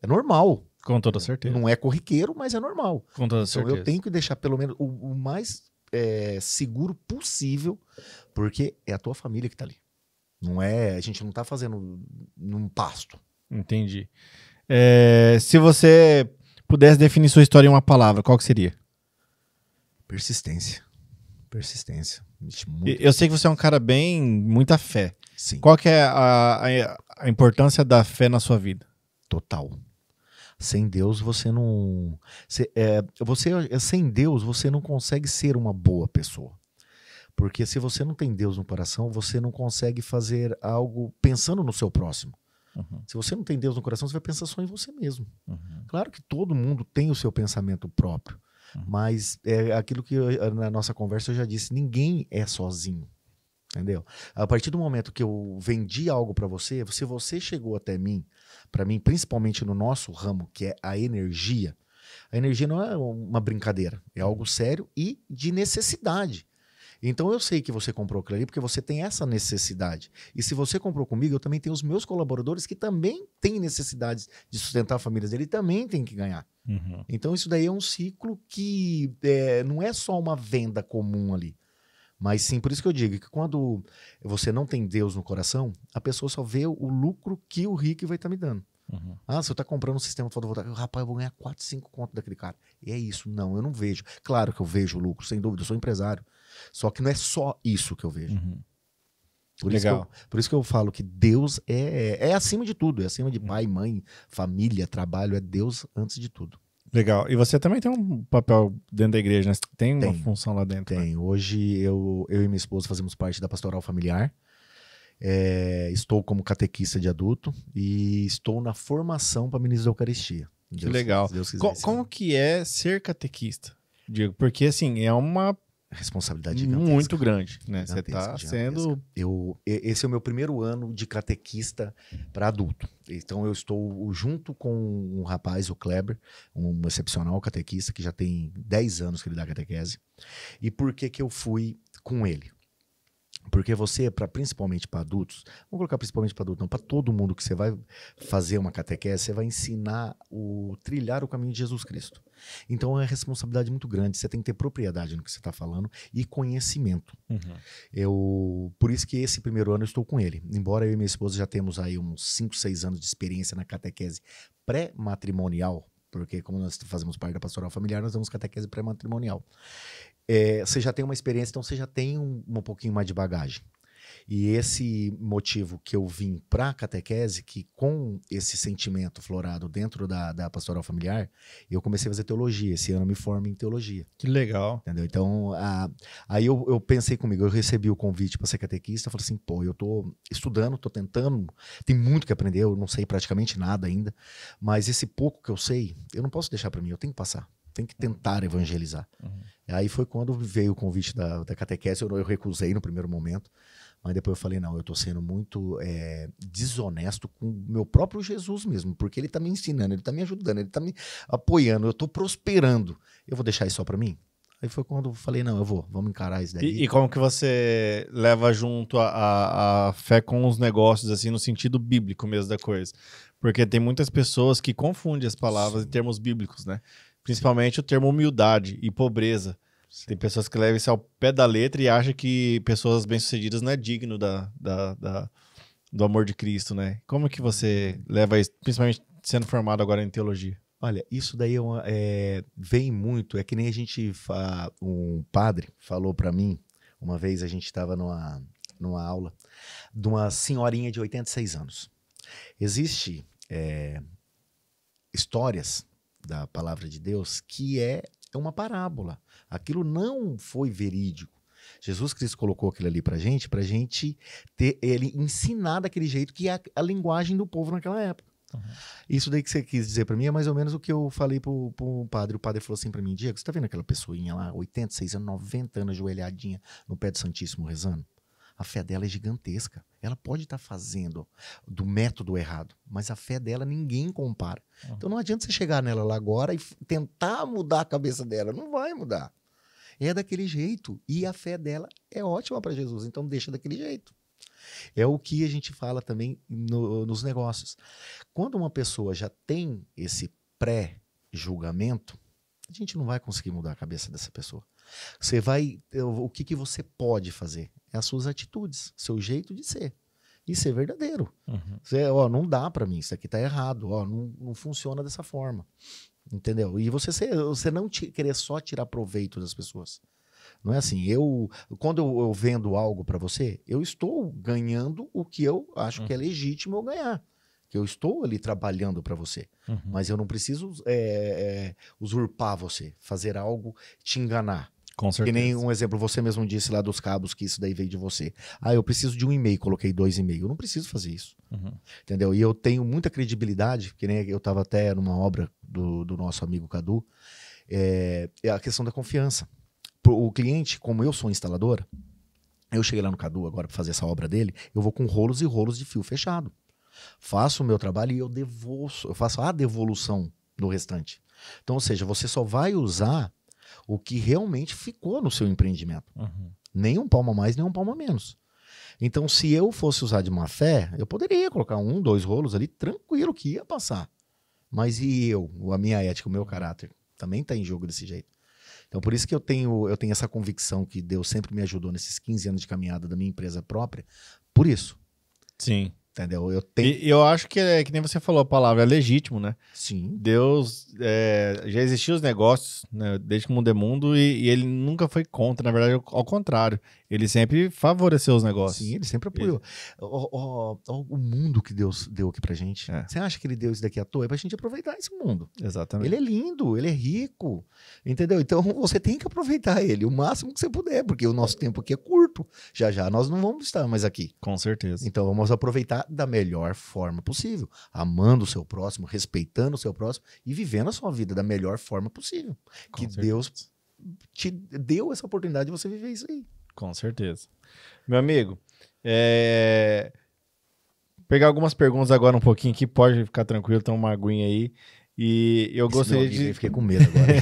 normal. Com toda certeza. Não é corriqueiro, mas é normal. Com toda certeza. Então eu tenho que deixar pelo menos o mais seguro possível, porque é a tua família que tá ali. Não é... A gente não tá fazendo num pasto. Entendi. Se você pudesse definir sua história em uma palavra, qual que seria? Persistência. Persistência. Eu sei que você é um cara muita fé. Sim. Qual que é a importância da fé na sua vida? Total. Sem Deus você não... sem Deus você não consegue ser uma boa pessoa. Porque se você não tem Deus no coração, você não consegue fazer algo pensando no seu próximo. Se você não tem Deus no coração, você vai pensar só em você mesmo. Claro que todo mundo tem o seu pensamento próprio, mas é aquilo que na nossa conversa eu já disse, ninguém é sozinho, entendeu? A partir do momento que eu vendi algo para você, se você chegou até mim, para mim, principalmente no nosso ramo, que é a energia não é uma brincadeira, é algo sério e de necessidade. Então eu sei que você comprou aquilo ali porque você tem essa necessidade. E se você comprou comigo, eu também tenho os meus colaboradores que também têm necessidades de sustentar a família dele e também tem que ganhar. Então isso daí é um ciclo que não é só uma venda comum ali, Mas sim, por isso que eu digo que quando você não tem Deus no coração, a pessoa só vê o lucro que o Rick vai estar me dando. Uhum. Ah, se eu tá comprando um sistema fotovoltaico, rapaz, eu vou ganhar 4, 5 conto daquele cara. E é isso. Não, eu não vejo. Claro que eu vejo o lucro, sem dúvida, eu sou empresário. Só que não é só isso que eu vejo. Uhum. Legal. Por isso que eu falo que Deus é acima de tudo. É acima de pai, mãe, família, trabalho. É Deus antes de tudo. Legal. E você também tem um papel dentro da igreja, né? Tem uma Tem. função lá dentro. Tem. Né? Hoje eu e minha esposa fazemos parte da pastoral familiar. Estou como catequista de adulto e estou na formação para ministro da Eucaristia. Que legal. Se Deus quiser, como que é ser catequista, Diego? Porque, assim, é uma responsabilidade gigantesca. Muito grande, né? Você está sendo... Esse é o meu primeiro ano de catequista para adulto. Então eu estou junto com um rapaz, o Kleber, um excepcional catequista que já tem 10 anos que ele dá catequese. E por que eu fui com ele? Porque você, principalmente para adultos, vamos colocar principalmente para adultos, não, para todo mundo que você vai fazer uma catequese, você vai ensinar trilhar o caminho de Jesus Cristo. Então é uma responsabilidade muito grande, você tem que ter propriedade no que você está falando e conhecimento. Por isso que esse primeiro ano eu estou com ele. Embora eu e minha esposa já temos aí uns 5, 6 anos de experiência na catequese pré-matrimonial, porque como nós fazemos parte da pastoral familiar, nós damos catequese pré-matrimonial. Você já tem uma experiência, então você já tem um pouquinho mais de bagagem. E esse motivo que eu vim para a catequese, que com esse sentimento florado dentro da pastoral familiar, eu comecei a fazer teologia. Esse ano eu me formo em teologia. Que legal. Entendeu? Então, aí eu pensei comigo, eu recebi o convite para ser catequista, eu falei assim, pô, eu tô estudando, tô tentando, tem muito que aprender, eu não sei praticamente nada ainda, mas esse pouco que eu sei, eu não posso deixar para mim, eu tenho que passar. Tem que tentar evangelizar. Aí foi quando veio o convite da catequese, eu recusei no primeiro momento, mas depois eu falei, não, eu estou sendo muito desonesto com o meu próprio Jesus mesmo, porque ele está me ensinando, ele está me ajudando, ele está me apoiando, eu estou prosperando. Eu vou deixar isso só para mim? Aí foi quando eu falei, não, vamos encarar isso daí. E como que você leva junto a fé com os negócios, assim, no sentido bíblico mesmo da coisa? Porque tem muitas pessoas que confundem as palavras em termos bíblicos, né? Principalmente o termo humildade e pobreza. Sim. Tem pessoas que levam isso ao pé da letra e acham que pessoas bem-sucedidas não é digno do amor de Cristo, né? Como que você leva isso, principalmente sendo formado agora em teologia? Olha, isso daí vem muito, é que nem um padre falou para mim, uma vez a gente estava numa aula, de uma senhorinha de 86 anos. Existe histórias da palavra de Deus que é uma parábola. Aquilo não foi verídico. Jesus Cristo colocou aquilo ali pra gente ter ele ensinar daquele jeito que é a linguagem do povo naquela época. Isso daí que você quis dizer pra mim é mais ou menos o que eu falei pro padre. O padre falou assim pra mim, Diego, você tá vendo aquela pessoinha lá, 86 anos, 90 anos, ajoelhadinha no pé do Santíssimo rezando? A fé dela é gigantesca. Ela pode estar fazendo do método errado, mas a fé dela ninguém compara. Então não adianta você chegar nela lá agora e tentar mudar a cabeça dela. Não vai mudar. É daquele jeito. E a fé dela é ótima para Jesus, então deixa daquele jeito. É o que a gente fala também nos negócios. Quando uma pessoa já tem esse pré-julgamento, a gente não vai conseguir mudar a cabeça dessa pessoa. O que você pode fazer? É as suas atitudes, seu jeito de ser. E ser verdadeiro. Não dá pra mim, isso aqui tá errado, não funciona dessa forma. Entendeu? E você não querer só tirar proveito das pessoas. Não é assim, quando eu vendo algo pra você, eu estou ganhando o que eu acho que é legítimo eu ganhar. Que eu estou ali trabalhando para você. Mas eu não preciso usurpar você, fazer algo, te enganar. Com certeza. Que nem um exemplo, você mesmo disse lá dos cabos que isso daí veio de você. Eu preciso de um e-mail, coloquei 2 e-mails. Eu não preciso fazer isso. Entendeu? E eu tenho muita credibilidade, que nem eu estava até numa obra do nosso amigo Cadu, é a questão da confiança. O cliente, como eu sou instaladora, eu cheguei lá no Cadu agora para fazer essa obra dele, eu vou com rolos e rolos de fio fechado. Faço o meu trabalho e eu faço a devolução do restante. Então, ou seja, você só vai usar o que realmente ficou no seu empreendimento. Nem um palmo a mais, nem um palmo a menos. Então, se eu fosse usar de má fé, eu poderia colocar 1, 2 rolos ali, tranquilo, que ia passar. Mas e a minha ética, o meu caráter, também está em jogo desse jeito. Então, por isso que eu tenho essa convicção que Deus sempre me ajudou nesses 15 anos de caminhada da minha empresa própria. Por isso, Sim. entendeu? Eu tenho... E eu acho que é que nem você falou, a palavra é legítimo, né? Sim. Deus, já existiam os negócios, né, desde que o mundo é mundo, e ele nunca foi contra, na verdade, ao contrário. Ele sempre favoreceu os negócios. Sim, ele sempre apoiou. O mundo que Deus deu aqui pra gente. Você acha que ele deu isso daqui à toa? É pra gente aproveitar esse mundo. Exatamente. Ele é lindo, ele é rico, entendeu? Então você tem que aproveitar ele o máximo que você puder, porque o nosso tempo aqui é curto. Já já nós não vamos estar mais aqui. Com certeza. Então vamos aproveitar da melhor forma possível, amando o seu próximo, respeitando o seu próximo e vivendo a sua vida da melhor forma possível. Que Deus te deu essa oportunidade de você viver isso aí. Com certeza. Meu amigo, pegar algumas perguntas agora um pouquinho aqui, pode ficar tranquilo, tem uma aguinha aí. E eu gostaria de... Eu fiquei com medo agora.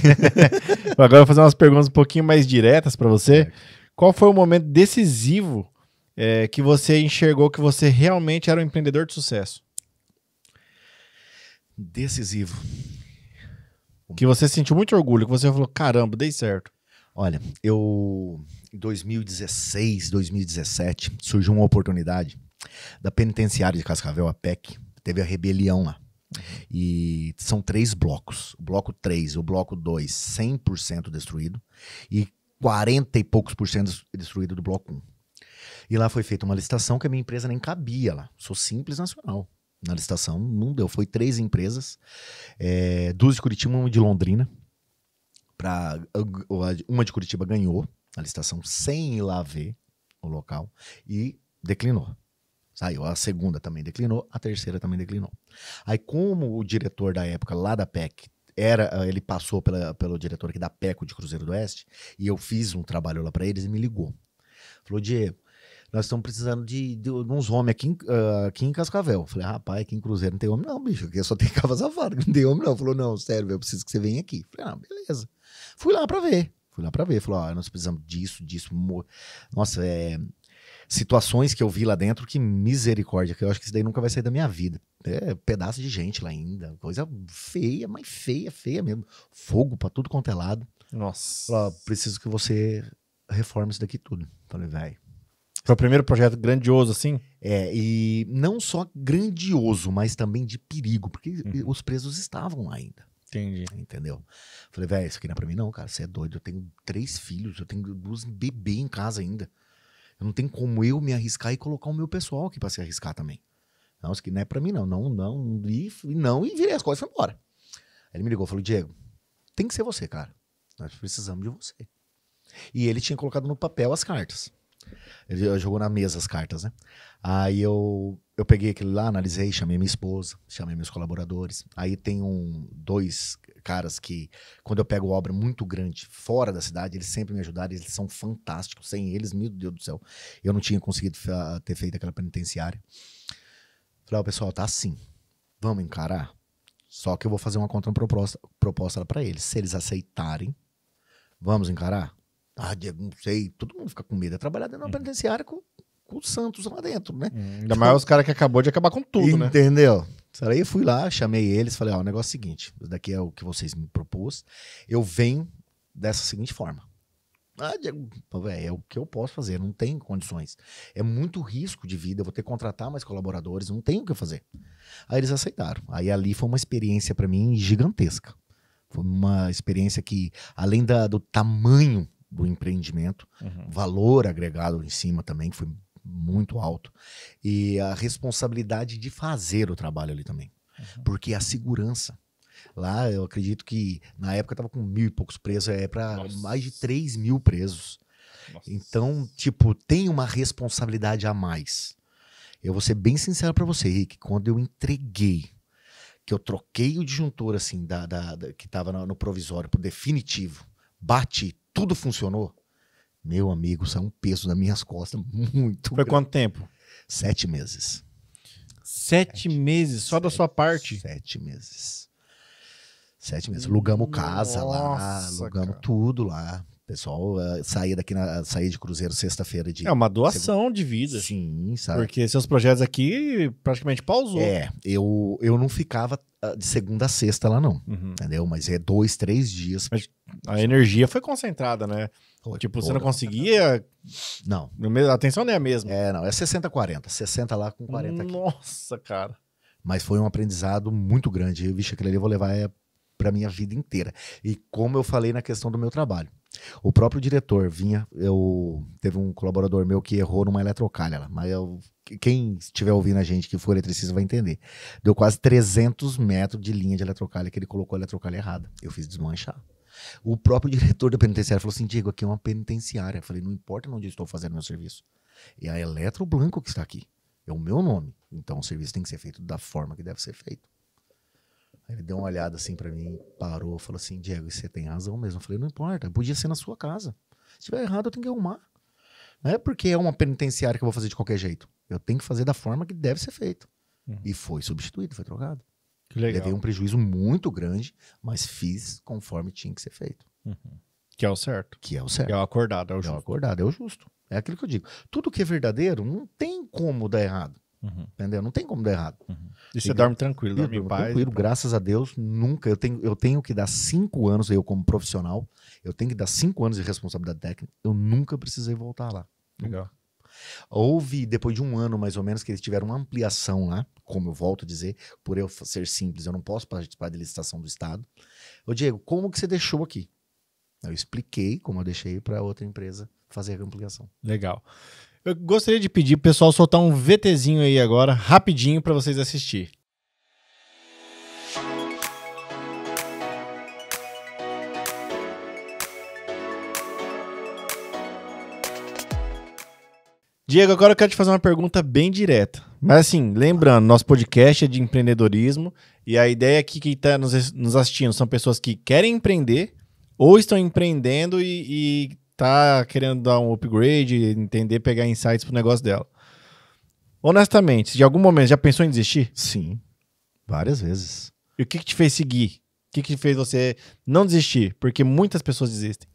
Agora eu vou fazer umas perguntas um pouquinho mais diretas para você. Qual foi o momento decisivo que você enxergou que você realmente era um empreendedor de sucesso? Decisivo. Que você sentiu muito orgulho, que você falou, caramba, dei certo. Olha, em 2016, 2017, surgiu uma oportunidade da penitenciária de Cascavel, a PEC, teve a rebelião lá. E são 3 blocos. O bloco 3 e o bloco 2, 100% destruído. E 40 e poucos por cento destruído do bloco 1. E lá foi feita uma licitação que a minha empresa nem cabia lá. Sou Simples Nacional. Na licitação não deu. Foi 3 empresas, 2 de Curitiba e uma de Londrina. Uma de Curitiba ganhou a licitação sem ir lá ver o local e declinou. Saiu. A segunda também declinou, a terceira também declinou. Aí, como o diretor da época lá da PEC, ele passou pelo diretor aqui da PECO de Cruzeiro do Oeste, e eu fiz um trabalho lá para eles e me ligou. Falou, Diego, nós estamos precisando de uns homens aqui em Cascavel. Falei, rapaz, aqui em Cruzeiro não tem homem não, bicho, aqui só tem cava safado, não tem homem não. Falou, não, sério, eu preciso que você venha aqui. Falei, beleza. Fui lá para ver. Falou, nós precisamos disso. Nossa, situações que eu vi lá dentro, que misericórdia, que eu acho que isso daí nunca vai sair da minha vida. Pedaço de gente lá ainda, coisa feia, mas feia mesmo. Fogo pra tudo quanto é lado. Nossa. Falei, preciso que você reforme isso daqui tudo. Falei, vai. Foi o primeiro projeto grandioso, assim? E não só grandioso, mas também de perigo, porque os presos estavam lá ainda. Entendi. Entendeu? Falei, velho, isso aqui não é pra mim não, cara, você é doido, eu tenho 3 filhos, eu tenho 2 bebês em casa ainda. Eu não tenho como eu me arriscar e colocar o meu pessoal aqui pra se arriscar também. Não, isso aqui não é pra mim não. E virei as costas e fui embora. Aí ele me ligou e falou, Diego, tem que ser você, cara. Nós precisamos de você. E ele tinha colocado no papel as cartas. Ele jogou na mesa as cartas, né? Aí eu peguei aquele lá, analisei, chamei minha esposa, chamei meus colaboradores. Aí tem 2 caras que, quando eu pego obra muito grande fora da cidade, eles sempre me ajudaram, eles são fantásticos. Sem eles, meu Deus do céu, eu não tinha conseguido ter feito aquela penitenciária. Falei, pessoal, tá assim, vamos encarar? Só que eu vou fazer uma contraproposta pra eles. Se eles aceitarem, vamos encarar? Diego, não sei, todo mundo fica com medo. É trabalhar dentro de uma penitenciária com o Santos lá dentro, né? Ainda mais os caras que acabou de acabar com tudo, né? Entendeu? Aí eu fui lá, chamei eles, falei, o negócio é o seguinte, isso daqui é o que vocês me propôs, eu venho dessa seguinte forma. Diego, é o que eu posso fazer, não tem condições. É muito risco de vida, eu vou ter que contratar mais colaboradores, não tenho o que fazer. Aí eles aceitaram. Aí ali foi uma experiência para mim gigantesca. Foi uma experiência que, além do tamanho do empreendimento, valor agregado em cima também, que foi muito alto, e a responsabilidade de fazer o trabalho ali também, porque a segurança lá, eu acredito que na época tava com 1.000 e poucos presos, para mais de 3.000 presos. Nossa. Então, tipo, tem uma responsabilidade a mais. Eu vou ser bem sincero para você, Rick, quando eu entreguei, que eu troquei o disjuntor assim, que tava no provisório pro definitivo, bati, tudo funcionou, meu amigo, saiu um peso nas minhas costas muito Foi grande. Quanto tempo? 7 meses. 7 meses? Só da sua parte? 7 meses. 7 meses. Alugamos casa lá, alugamos tudo lá. Pessoal, saía de cruzeiro sexta-feira de... É uma doação de vida. Sim, sabe? Porque seus projetos aqui praticamente pausou. Eu não ficava de segunda a sexta lá, não. Uhum. Entendeu? Mas 2, 3 dias. Mas a energia foi concentrada, né? Tipo, você não conseguia... Não. A atenção não é a mesma. Não. É 60-40. 60 lá com 40 aqui. Nossa, cara. Mas foi um aprendizado muito grande. Eu, vixe, aquele ali eu vou levar pra minha vida inteira. E como eu falei na questão do meu trabalho. O próprio diretor vinha, teve um colaborador meu que errou numa eletrocalha lá, mas quem estiver ouvindo a gente que for eletricista vai entender. Deu quase 300 metros de linha de eletrocalha que ele colocou a eletrocalha errada. Eu fiz desmanchar. O próprio diretor da penitenciária falou assim, Diego, aqui é uma penitenciária. Eu falei, não importa onde eu estou fazendo meu serviço. É a Eletro Blanco que está aqui. É o meu nome. Então o serviço tem que ser feito da forma que deve ser feito. Ele deu uma olhada assim pra mim, parou, falou assim, Diego, você tem razão mesmo. Eu falei, não importa, podia ser na sua casa. Se tiver errado, eu tenho que arrumar. Não é porque é uma penitenciária que eu vou fazer de qualquer jeito. Eu tenho que fazer da forma que deve ser feito. E foi substituído, foi trocado. Que legal. Levei um prejuízo muito grande, mas fiz conforme tinha que ser feito. Que é o certo. Que é o certo. Que é o acordado, é o É o justo. acordado, é o justo. É aquilo que eu digo. Tudo que é verdadeiro, não tem como dar errado. Entendeu? Não tem como dar errado. E você dorme tranquilo, dorme em paz. Tranquilo, graças a Deus, nunca. Eu tenho que dar 5 anos, eu como profissional, eu tenho que dar 5 anos de responsabilidade técnica. Eu nunca precisei voltar lá. Legal. Houve, depois de 1 ano mais ou menos, que eles tiveram uma ampliação lá, como eu volto a dizer, por eu ser simples, eu não posso participar de licitação do Estado. Ô Diego, como que você deixou aqui? Eu expliquei como eu deixei para outra empresa fazer a ampliação. Legal. Eu gostaria de pedir pro pessoal soltar um VTzinho aí agora, rapidinho, para vocês assistir. Diego, agora eu quero te fazer uma pergunta bem direta. Mas assim, lembrando, nosso podcast é de empreendedorismo e a ideia aqui que está nos assistindo são pessoas que querem empreender ou estão empreendendo e tá querendo dar um upgrade, entender, pegar insights pro negócio dela. Honestamente, de algum momento já pensou em desistir? Sim, várias vezes. E o que te fez seguir? O que te fez você não desistir? Porque muitas pessoas desistem.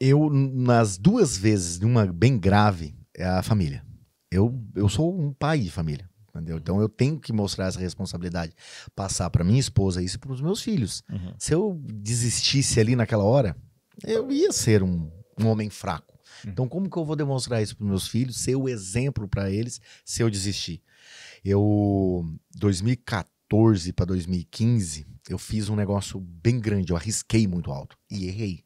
Eu, nas 2 vezes, uma bem grave, é a família. Eu sou um pai de família, entendeu? Então eu tenho que mostrar essa responsabilidade, passar para minha esposa isso e para os meus filhos. Se eu desistisse ali naquela hora, eu ia ser um homem fraco. Então como que eu vou demonstrar isso para os meus filhos, ser o exemplo para eles se eu desistir? 2014 para 2015, eu fiz um negócio bem grande, eu arrisquei muito alto e errei.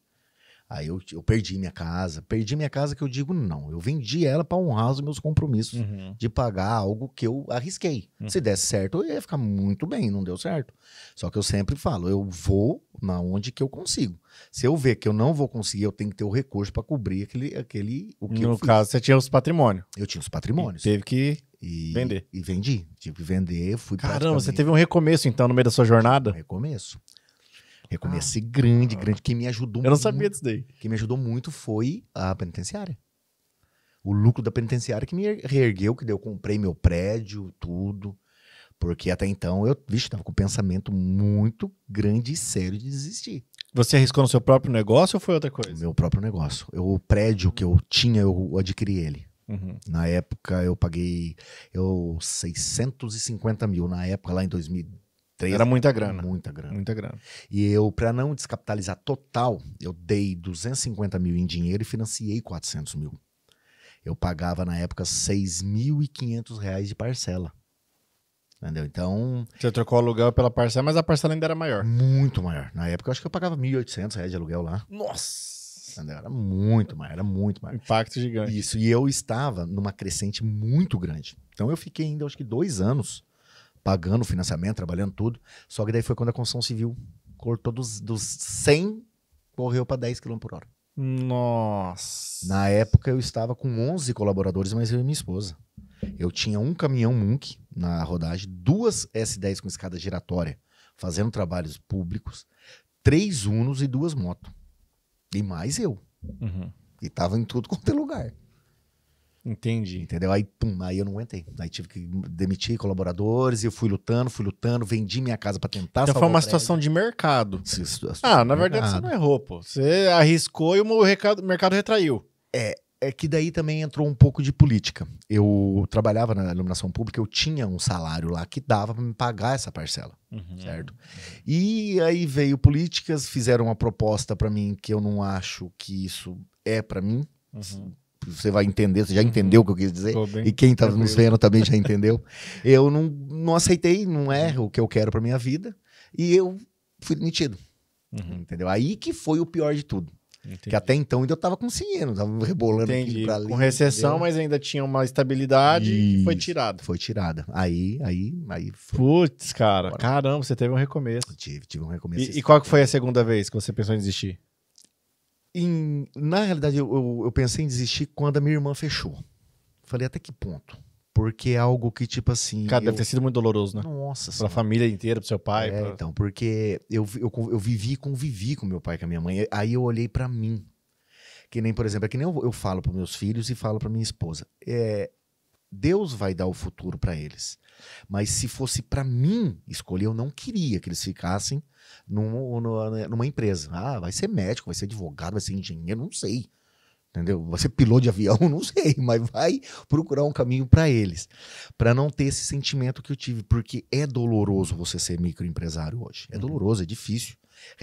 Aí eu perdi minha casa. Perdi minha casa que eu digo não. Eu vendi ela para honrar os meus compromissos de pagar algo que eu arrisquei. Se desse certo, eu ia ficar muito bem. Não deu certo. Só que eu sempre falo, eu vou na onde que eu consigo. Se eu ver que eu não vou conseguir, eu tenho que ter o recurso para cobrir o que eu No fiz. caso, você tinha os patrimônios. Eu tinha os patrimônios. Teve que vender. E vendi. Tive que vender, fui Caramba, você teve um recomeço então no meio da sua jornada? Recomeço grande, que me ajudou muito. Eu não sabia disso daí. Que me ajudou muito foi a penitenciária. O lucro da penitenciária que me reergueu, que eu comprei meu prédio, tudo. Porque até então eu, tava com um pensamento muito grande e sério de desistir. Você arriscou no seu próprio negócio ou foi outra O coisa? meu próprio negócio. O prédio que eu tinha, eu adquiri ele. Na época eu paguei 650 mil. Na época, lá em 2013. Era muita grana. Muita grana. Muita grana. E eu, para não descapitalizar total, eu dei 250 mil em dinheiro e financiei 400 mil. Eu pagava na época R$6.500 de parcela. Entendeu? Então... Você trocou o aluguel pela parcela, mas a parcela ainda era maior. Muito maior. Na época eu acho que eu pagava R$1.800 de aluguel lá. Nossa! Entendeu? Era muito maior, era muito maior. Impacto gigante. Isso, e eu estava numa crescente muito grande. Então eu fiquei ainda, acho que 2 anos pagando o financiamento, trabalhando tudo. Só que daí foi quando a construção civil cortou dos 100, correu para 10 km por hora. Nossa! Na época eu estava com 11 colaboradores, mas eu e minha esposa. Eu tinha um caminhão Munk na rodagem, 2 S10 com escada giratória, fazendo trabalhos públicos, 3 Unos e 2 motos. E mais eu. E tava em tudo quanto é lugar. Entendi. Entendeu? Aí, pum, aí eu não aguentei. Aí tive que demitir colaboradores e eu fui lutando, vendi minha casa pra tentar Então foi salvar uma o situação de mercado. prédio. Na verdade você não errou, pô. Você arriscou e o mercado retraiu. É que daí também entrou um pouco de política. Eu trabalhava na iluminação pública, eu tinha um salário lá que dava pra me pagar essa parcela, certo? E aí veio políticas, fizeram uma proposta pra mim que eu não acho que isso é pra mim. Você vai entender, você já entendeu o que eu quis dizer? E quem tá nos vendo também já entendeu. Eu não aceitei, não é o que eu quero pra minha vida. E eu fui demitido. Entendeu? Aí que foi o pior de tudo. Entendi. Que até então ainda eu tava conseguindo, tava rebolando aqui pra ali. Com recessão, entendeu? mas ainda tinha uma estabilidade e foi tirado. Foi tirada. Aí foi. Putz, cara. Bora. Caramba, você teve um recomeço. Tive um recomeço. E qual que foi a segunda vez que você pensou em desistir? Na realidade, eu pensei em desistir quando a minha irmã fechou. Falei, até que ponto? Porque é algo que, tipo assim... Cara, deve ter sido muito doloroso, né? Nossa Pra senhora. família inteira, pro seu pai. Então, porque eu vivi e convivi com meu pai e com a minha mãe. Aí eu olhei pra mim. Que nem, por exemplo, é que nem eu falo pros meus filhos e falo pra minha esposa. Deus vai dar o futuro pra eles. Mas se fosse pra mim escolher, eu não queria que eles ficassem numa empresa. Ah, vai ser médico, vai ser advogado, vai ser engenheiro, não sei. Entendeu? Vai ser piloto de avião, não sei, mas vai procurar um caminho pra eles. Pra não ter esse sentimento que eu tive, porque é doloroso você ser microempresário hoje. É doloroso, é difícil.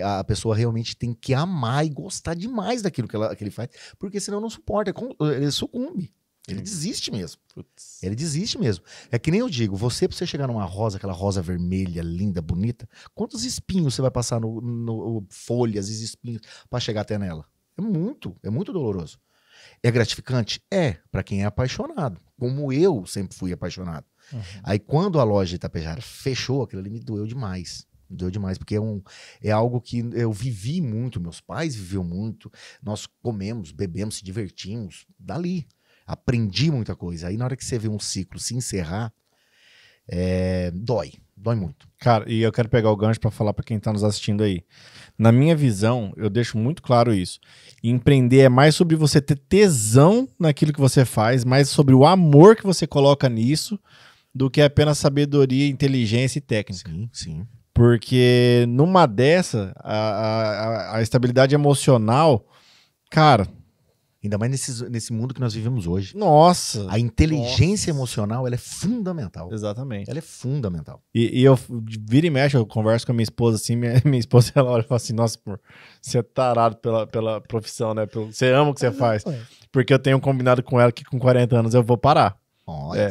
A pessoa realmente tem que amar e gostar demais daquilo que ele faz, porque senão não suporta, ele sucumbe. Ele desiste mesmo. Putz. Ele desiste mesmo. É que nem eu digo, pra você chegar numa rosa, aquela rosa vermelha, linda, bonita, quantos espinhos você vai passar no folhas e espinhos pra chegar até nela? É muito doloroso. É gratificante? É, pra quem é apaixonado. Como eu sempre fui apaixonado. Aí quando a loja de Itapejara fechou, aquilo ali me doeu demais. Me doeu demais, porque é algo que eu vivi muito, meus pais viviam muito, nós comemos, bebemos, se divertimos, dali. Aprendi muita coisa. Aí na hora que você vê um ciclo se encerrar, dói muito. Cara, e eu quero pegar o gancho pra falar pra quem tá nos assistindo aí. Na minha visão, eu deixo muito claro isso. Empreender é mais sobre você ter tesão naquilo que você faz, mais sobre o amor que você coloca nisso, do que apenas sabedoria, inteligência e técnica. Sim. Porque numa dessa, a estabilidade emocional, cara... Ainda mais nesse mundo que nós vivemos hoje. Nossa! A inteligência emocional, ela é fundamental. Exatamente. Ela é fundamental. E eu vira e mexe, eu converso com a minha esposa assim, minha esposa ela olha e fala assim, nossa, você é tarado pela profissão, né? Você ama o que você faz. Porque eu tenho combinado com ela que com 40 anos eu vou parar.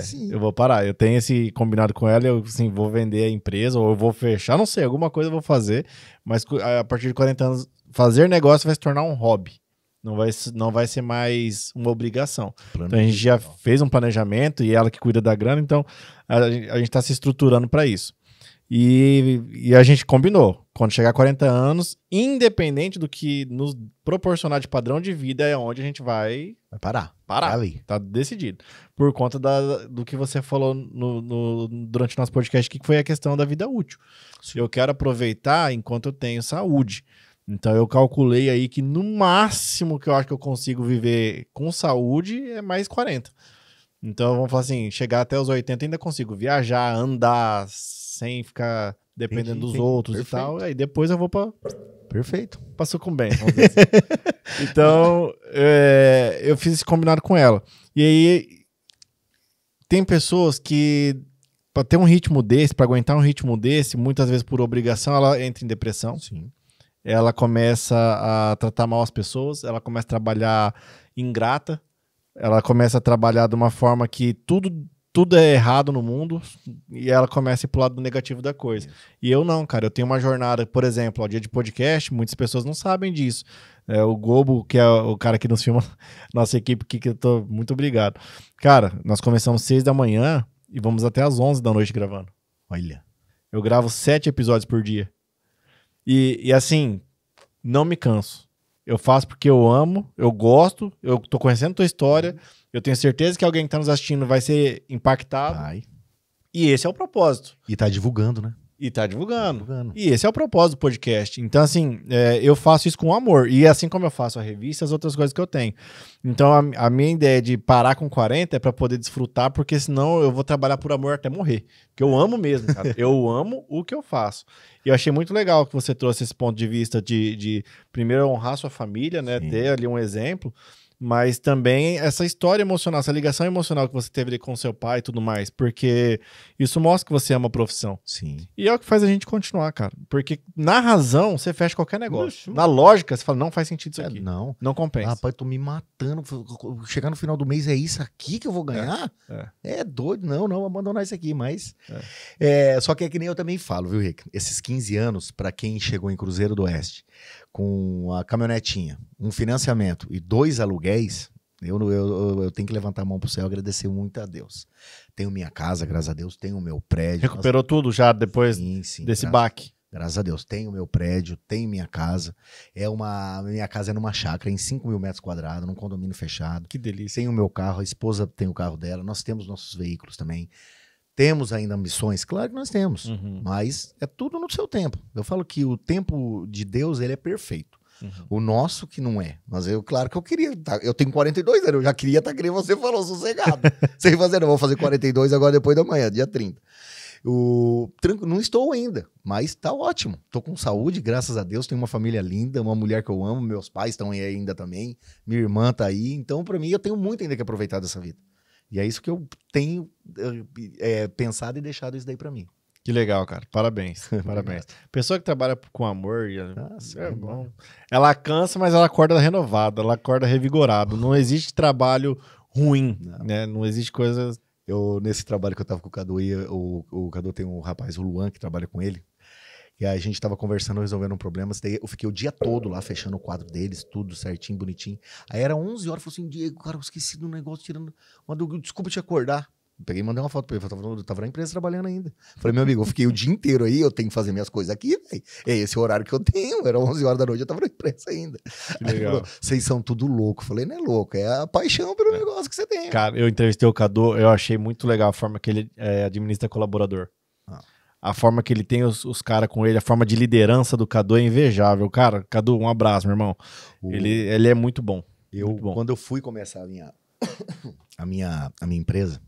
Sim. Eu vou parar. Eu tenho esse combinado com ela, eu assim, vou vender a empresa ou eu vou fechar, não sei, alguma coisa eu vou fazer, mas a partir de 40 anos, fazer negócio vai se tornar um hobby. Não vai ser mais uma obrigação. Então a gente já fez um planejamento e ela que cuida da grana, então a gente está se estruturando para isso. E a gente combinou. Quando chegar a 40 anos, independente do que nos proporcionar de padrão de vida, é onde a gente vai parar. Ali. Tá decidido. Por conta do que você falou durante o nosso podcast, que foi a questão da vida útil. Eu quero aproveitar enquanto eu tenho saúde. Então eu calculei aí que no máximo que eu acho que eu consigo viver com saúde é mais 40. Então vamos falar assim, chegar até os 80 ainda consigo viajar, andar sem ficar dependendo dos outros. Perfeito. E tal. Aí depois eu vou pra sucumbência, vamos dizer assim. Então eu fiz esse combinado com ela. E aí tem pessoas que pra ter um ritmo desse, pra aguentar um ritmo desse, muitas vezes por obrigação ela entra em depressão. Sim. Ela começa a tratar mal as pessoas, ela começa a trabalhar ingrata, ela começa a trabalhar de uma forma que tudo é errado no mundo e ela começa a ir pro lado negativo da coisa. E eu não, cara, eu tenho uma jornada, por exemplo, ao dia de podcast, muitas pessoas não sabem disso. O Gobo, que é o cara que nos filma, nossa equipe aqui, que eu tô muito obrigado. Cara, nós começamos 6 da manhã e vamos até às 11 da noite gravando. Olha. Eu gravo 7 episódios por dia. E assim, não me canso. Eu faço porque eu amo, eu gosto, eu tô conhecendo tua história, eu tenho certeza que alguém que tá nos assistindo vai ser impactado. Vai. E esse é o propósito. E tá divulgando, né? E tá divulgando. E esse é o propósito do podcast. Então, assim, eu faço isso com amor. E assim como eu faço a revista, as outras coisas que eu tenho. Então, a minha ideia de parar com 40 é pra poder desfrutar, porque senão eu vou trabalhar por amor até morrer. Porque eu amo mesmo, cara. Eu amo o que eu faço. E eu achei muito legal que você trouxe esse ponto de vista de primeiro honrar sua família, né? Sim. Ter ali um exemplo. Mas também essa história emocional, essa ligação emocional que você teve ali com seu pai e tudo mais, porque isso mostra que você ama a profissão. Sim. E é o que faz a gente continuar, cara. Porque na razão, você fecha qualquer negócio. Na lógica, você fala, não faz sentido isso aqui. Não. Não compensa. Rapaz, tô me matando. Chegar no final do mês, é isso aqui que eu vou ganhar? É doido. Não, vou abandonar isso aqui, mas... só que é que nem eu também falo, viu, Rick? Esses 15 anos, pra quem chegou em Cruzeiro do Oeste, com a caminhonetinha, um financiamento e 2 aluguéis, eu tenho que levantar a mão pro céu e agradecer muito a Deus. Tenho minha casa, graças a Deus, tenho o meu prédio. Recuperou tudo já depois desse baque? Graças a Deus, tenho meu prédio, tenho minha casa. Minha casa é numa chácara, em 5 mil metros quadrados, num condomínio fechado. Que delícia. Tenho o meu carro, a esposa tem o carro dela, nós temos nossos veículos também. Temos ainda ambições? Claro que nós temos, mas é tudo no seu tempo. Eu falo que o tempo de Deus, ele é perfeito. O nosso que não é. Mas claro que eu queria. Eu tenho 42 anos, eu já queria estar que nem você falou, sossegado. Sem fazer, não, vou fazer 42 agora depois da manhã, dia 30. Não estou ainda, mas tá ótimo. Tô com saúde, graças a Deus, tenho uma família linda, uma mulher que eu amo, meus pais estão aí ainda também, minha irmã tá aí, então pra mim eu tenho muito ainda que aproveitar dessa vida. E é isso que eu tenho pensado e deixado isso daí pra mim. Que legal, cara. Parabéns. Parabéns. Pessoa que trabalha com amor, é bom. Ela cansa, mas ela acorda renovada, ela acorda revigorada. Não existe trabalho ruim, né? Não existe coisa... Nesse trabalho que eu tava com o Cadu, o Cadu tem um rapaz, o Luan, que trabalha com ele, e a gente tava conversando, resolvendo um problema, daí eu fiquei o dia todo lá, fechando o quadro deles, tudo certinho, bonitinho. Aí era 11 horas, falei assim, Diego, cara, eu esqueci do negócio, desculpa te acordar. Peguei e mandei uma foto pra ele, eu tava na empresa trabalhando ainda. Falei, meu amigo, eu fiquei o dia inteiro aí, eu tenho que fazer minhas coisas aqui, velho. É esse o horário que eu tenho, era 11 horas da noite, eu tava na empresa ainda. Que legal. Falou, vocês são tudo louco. Falei, não é louco, é a paixão pelo negócio que você tem. Cara, eu entrevistei o Cadu, eu achei muito legal a forma que ele administra colaborador. A forma que ele tem os caras com ele, a forma de liderança do Cadu é invejável. Cara, Cadu, um abraço, meu irmão. Ele é muito bom. Muito bom. Quando eu fui começar a minha empresa,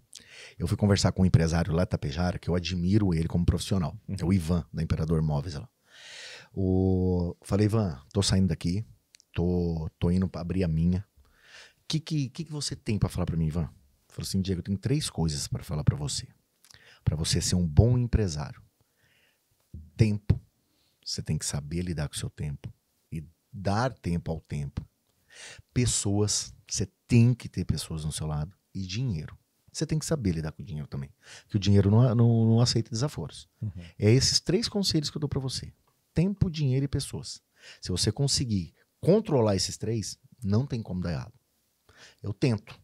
eu fui conversar com um empresário lá de Tapejara, que eu admiro ele como profissional. É o Ivan, da Imperador Móveis lá. Falei, Ivan, tô saindo daqui, tô indo pra abrir a minha. O que você tem pra falar pra mim, Ivan? Falei assim, Diego, eu tenho 3 coisas pra falar pra você. Pra você ser um bom empresário. Tempo. Você tem que saber lidar com o seu tempo. E dar tempo ao tempo. Pessoas. Você tem que ter pessoas no seu lado. E dinheiro. Você tem que saber lidar com o dinheiro também. Porque o dinheiro não aceita desaforos. É esses 3 conselhos que eu dou pra você. Tempo, dinheiro e pessoas. Se você conseguir controlar esses 3, não tem como dar errado. Eu tento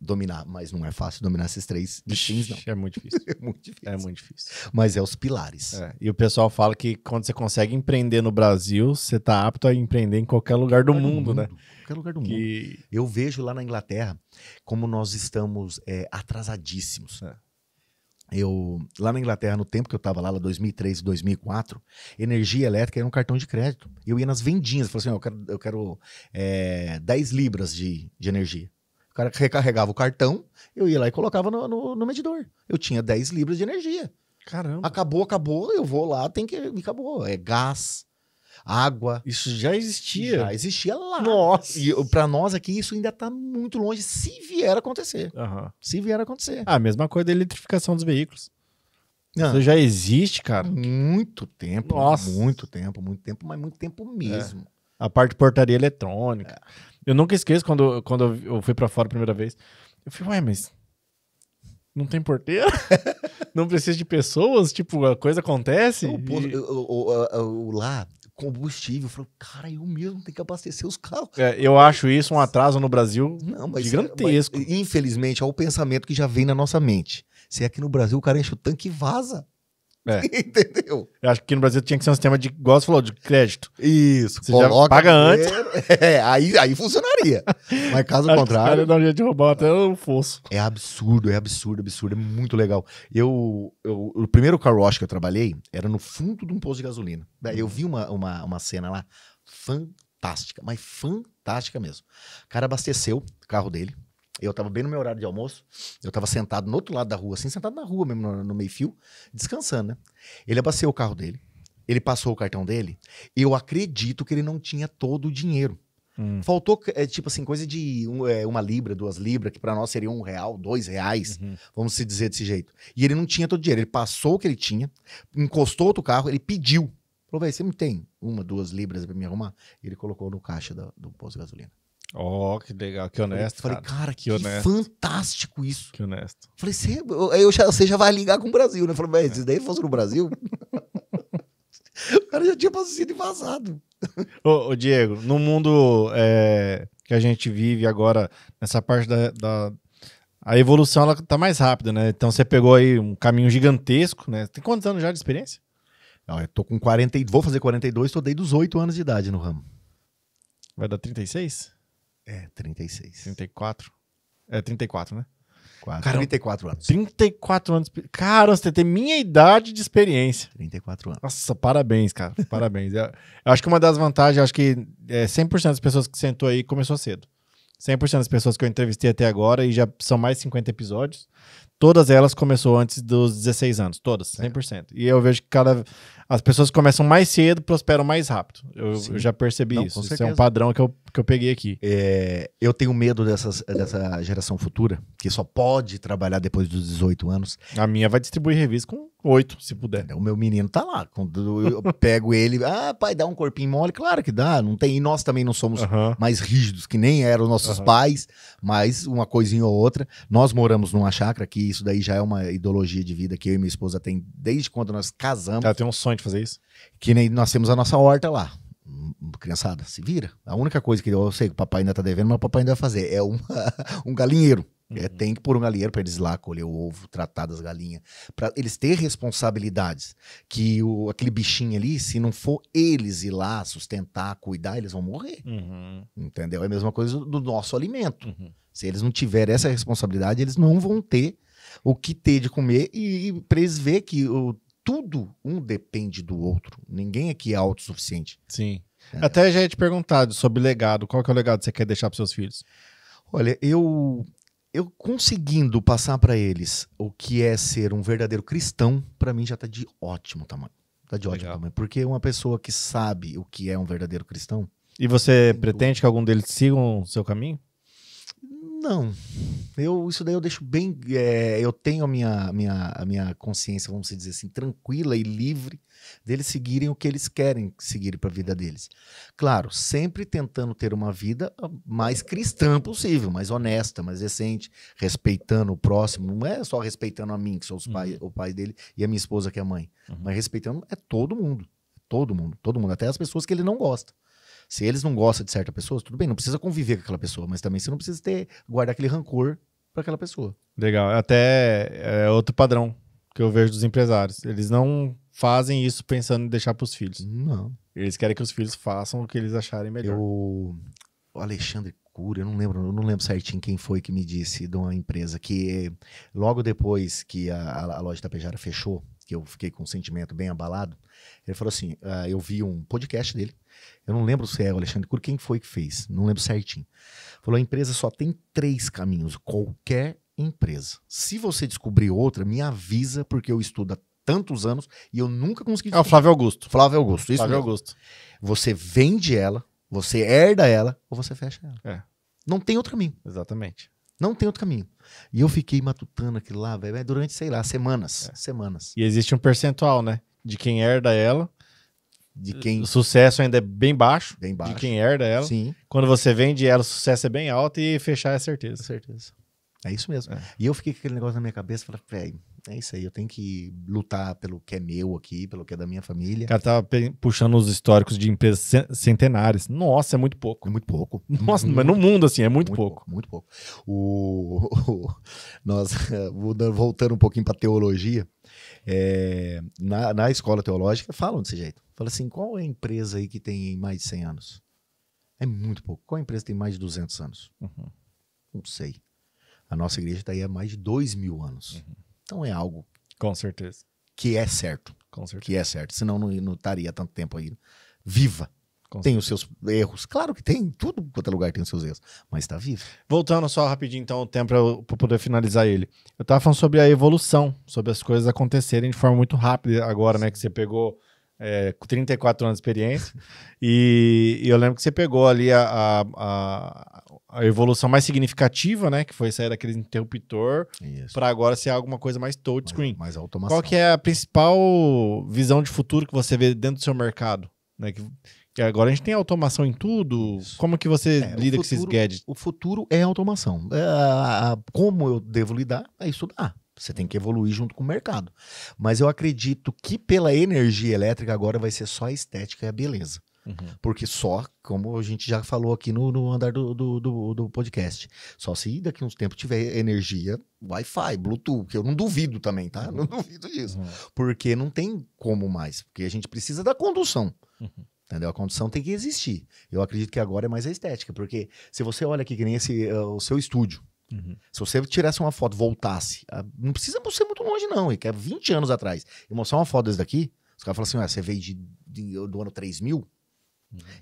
dominar, mas não é fácil dominar esses 3 destinos, não. É muito difícil. É muito difícil. É muito difícil. Mas é os pilares. E o pessoal fala que quando você consegue empreender no Brasil, você tá apto a empreender em qualquer lugar do mundo, né? Qualquer lugar do mundo. Eu vejo lá na Inglaterra como nós estamos atrasadíssimos. Lá na Inglaterra, no tempo que eu tava lá 2003 e 2004, energia elétrica era um cartão de crédito. Eu ia nas vendinhas, falei assim, eu quero 10 libras de energia. O cara recarregava o cartão, eu ia lá e colocava no medidor. Eu tinha 10 libras de energia. Caramba. Acabou, eu vou lá, acabou. É gás, água. Isso já existia? Já existia lá. Nossa. E pra nós aqui, isso ainda tá muito longe, se vier a acontecer. Se vier a acontecer. A mesma coisa da eletrificação dos veículos. Isso já existe, cara. Muito tempo. Nossa. Muito tempo, mas muito tempo mesmo. A parte de portaria eletrônica. Eu nunca esqueço quando eu fui pra fora a primeira vez. Eu falei, ué, mas não tem porteira? Não precisa de pessoas? Tipo, a coisa acontece? Lá, combustível. Eu falei, cara, eu mesmo tenho que abastecer os carros. Eu acho isso um atraso no Brasil gigantesco. Mas, infelizmente, é o pensamento que já vem na nossa mente. Se é aqui no Brasil, o cara enche o tanque e vaza. É. Entendeu? Eu acho que aqui no Brasil tinha que ser um sistema de, igual você falou, de crédito. Isso. Você já paga antes. Aí funcionaria. Mas caso Acho que os contrário... caras dão um jeito de roubar até o fosso. É absurdo. É muito legal. O primeiro car wash que eu trabalhei era no fundo de um posto de gasolina. Eu vi uma cena lá fantástica, mas fantástica mesmo. O cara abasteceu o carro dele. Eu tava bem no meu horário de almoço. Eu tava sentado no outro lado da rua, assim, sentado na rua mesmo, no meio-fio, descansando, né? Ele abasteceu o carro dele. Ele passou o cartão dele. Eu acredito que ele não tinha todo o dinheiro. Faltou, tipo assim, coisa de 1 libra, 2 libras, que pra nós seria R$1, R$2, vamos se dizer desse jeito. E ele não tinha todo o dinheiro. Ele passou o que ele tinha, encostou outro carro, ele pediu. Falou, velho, você não tem 1, 2 libras pra me arrumar? E ele colocou no caixa do posto de gasolina. Ó, que legal, que honesto, Falei, cara, que honesto. fantástico isso. Que honesto. Falei, você já vai ligar com o Brasil, né? Falei, velho, se isso daí fosse no Brasil, o cara já tinha sido vazado. Ô, Diego, no mundo que a gente vive agora, nessa parte a evolução ela tá mais rápida, né? Então você pegou aí um caminho gigantesco, né? Tem quantos anos já de experiência? Não, eu tô com 40, vou fazer 42, tô desde os 8 anos de idade no ramo. Vai dar 36? 36. 34? 34, né? Cara, 34 anos. 34 anos. Cara, você tem minha idade de experiência. 34 anos. Nossa, parabéns, cara. Parabéns. Eu acho que uma das vantagens, eu acho que 100% das pessoas que sentou aí começou cedo. 100% das pessoas que eu entrevistei até agora, e já são mais de 50 episódios, todas elas começou antes dos 16 anos. Todas, 100%. E eu vejo que as pessoas que começam mais cedo prosperam mais rápido. Eu já percebi isso. Isso é um padrão que eu peguei aqui. Eu tenho medo dessa geração futura, que só pode trabalhar depois dos 18 anos. A minha vai distribuir revista com 8, se puder. O meu menino tá lá. Quando eu pego ele, pai, dá um corpinho mole? Claro que dá, não tem. E nós também não somos mais rígidos, que nem eram nossos pais, mas uma coisinha ou outra. Nós moramos numa chácara, que isso daí já é uma ideologia de vida que eu e minha esposa tem desde quando nós casamos. Ela tem um sonho de fazer isso? Que nem nós temos a nossa horta lá. Criançada, se vira. A única coisa que eu sei que o papai ainda tá devendo, mas o papai ainda vai fazer é um galinheiro. Tem que pôr um galinheiro para eles ir lá colher o ovo, tratar das galinhas, para eles terem responsabilidades. Que aquele bichinho ali, se não for eles ir lá sustentar, cuidar, eles vão morrer. Entendeu? É a mesma coisa do nosso alimento. Se eles não tiverem essa responsabilidade, eles não vão ter o que ter de comer, e para eles verem que tudo um depende do outro. Ninguém aqui é autossuficiente. Sim. Até já ia te perguntado sobre legado. Qual que é o legado que você quer deixar para seus filhos? Olha, eu conseguindo passar para eles o que é ser um verdadeiro cristão, para mim já tá de ótimo tamanho. Tá de ótimo tamanho. Porque uma pessoa que sabe o que é um verdadeiro cristão... E você pretende que algum deles sigam o seu caminho? Não. Isso daí eu deixo bem... eu tenho a minha consciência, vamos dizer assim, tranquila e livre deles seguirem o que eles querem seguir para a vida deles. Claro, sempre tentando ter uma vida mais cristã possível, mais honesta, mais decente, respeitando o próximo. Não é só respeitando a mim, que sou o pai dele, e a minha esposa, que é a mãe. Mas respeitando todo mundo. Todo mundo. Todo mundo. Até as pessoas que ele não gosta. Se eles não gostam de certa pessoa, tudo bem, não precisa conviver com aquela pessoa, mas também você não precisa guardar aquele rancor para aquela pessoa. Legal. Até outro padrão que eu vejo dos empresários. Eles não fazem isso pensando em deixar para os filhos. Não. Eles querem que os filhos façam o que eles acharem melhor. O Alexandre Cury, eu não lembro certinho quem foi que me disse, de uma empresa que logo depois que a loja Tapejara fechou, que eu fiquei com um sentimento bem abalado, ele falou assim, eu vi um podcast dele, eu não lembro se é o Alexandre Cury, quem foi que fez, não lembro certinho. Falou, a empresa só tem 3 caminhos, qualquer empresa. Se você descobrir outra, me avisa, porque eu estudo há tantos anos e eu nunca consegui descobrir. É o Flávio Augusto. Flávio Augusto, isso Flávio mesmo. Augusto. Você vende ela, você herda ela, ou você fecha ela. Não tem outro caminho. Exatamente. Não tem outro caminho. E eu fiquei matutando aquilo lá, velho, durante, sei lá, semanas. Semanas. E existe um percentual, né? De quem herda ela. De quem... O sucesso ainda é bem baixo. Bem baixo. De quem herda ela. Sim. Quando você vende ela, o sucesso é bem alto e fechar é certeza. Certeza. É isso mesmo. E eu fiquei com aquele negócio na minha cabeça, falei, velho, é isso aí, eu tenho que lutar pelo que é meu aqui, pelo que é da minha família. O cara tava puxando os históricos de empresas centenárias. Nossa, é muito pouco. É muito pouco. Nossa, mas no mundo, assim, é muito pouco. Muito pouco. Nós, voltando um pouquinho para teologia, Na escola teológica falam desse jeito. Fala assim, qual é a empresa aí que tem mais de 100 anos? É muito pouco. Qual empresa tem mais de 200 anos? Não sei. A nossa igreja está aí há mais de 2.000 anos. Então é algo Com certeza. que é certo. Com certeza. Que é certo. Senão não estaria tanto tempo aí viva. Com Tem os seus erros. Claro que tem. Tudo quanto é lugar tem os seus erros. Mas está vivo. Voltando só rapidinho, então, o tempo para poder finalizar ele. Eu tava falando sobre a evolução, sobre as coisas acontecerem de forma muito rápida agora, né? Que você pegou com 34 anos de experiência e eu lembro que você pegou ali a evolução mais significativa, né? Que foi sair daquele interruptor para agora ser alguma coisa mais touchscreen. Mais automação. Qual que é a principal visão de futuro que você vê dentro do seu mercado? Né? Que agora a gente tem automação em tudo. Isso. Como que você lida com esses gadgets? O futuro é automação. Como eu devo lidar? É estudar. Você tem que evoluir junto com o mercado. Mas eu acredito que pela energia elétrica agora vai ser só a estética e a beleza. Porque só, como a gente já falou aqui no andar do podcast, só se daqui a uns tempos tiver energia Wi-Fi, Bluetooth, que eu não duvido também, tá? Não duvido disso. Porque não tem como mais. Porque a gente precisa da condução. Entendeu? A condução tem que existir. Eu acredito que agora é mais a estética. Porque se você olha aqui que nem o seu estúdio, se você tirasse uma foto, voltasse, não precisa ser muito longe não, que é 20 anos atrás, e mostrar uma foto desse daqui, os caras falam assim, você veio do ano 3000?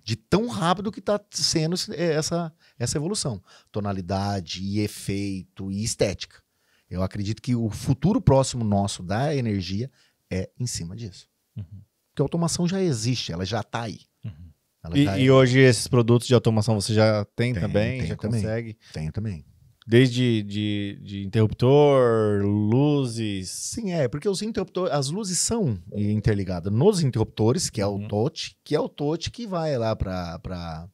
De tão rápido que está sendo essa evolução. Tonalidade, e efeito, e estética. Eu acredito que o futuro próximo nosso da energia é em cima disso. Porque a automação já existe, ela já está aí. E hoje esses produtos de automação você já tem também? Já também. Consegue? Tenho também. Desde de interruptor, luzes... Sim, porque os interruptores, as luzes são interligadas nos interruptores, que é o touch, que vai lá para...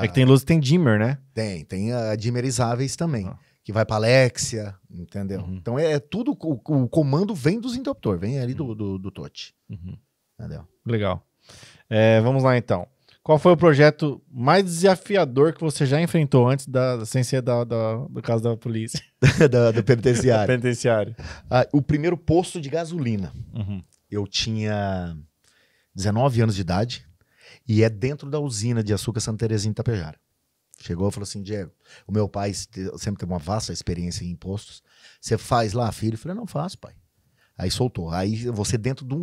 É que tem luz que tem dimmer, né? Tem dimmerizáveis também, que vai para Alexia, entendeu? Então tudo, o comando vem dos interruptores, vem ali do touch. Entendeu? Legal. Vamos lá então. Qual foi o projeto mais desafiador que você já enfrentou antes sem ser do caso da polícia? do penitenciário. Penitenciário. O primeiro posto de gasolina. Eu tinha 19 anos de idade e é dentro da usina de açúcar Santa Terezinha em Itapejara. Chegou e falou assim, Diego, o meu pai sempre teve uma vasta experiência em impostos. Você faz lá, filho? Eu falei, não faço, pai. Aí soltou. Aí você dentro de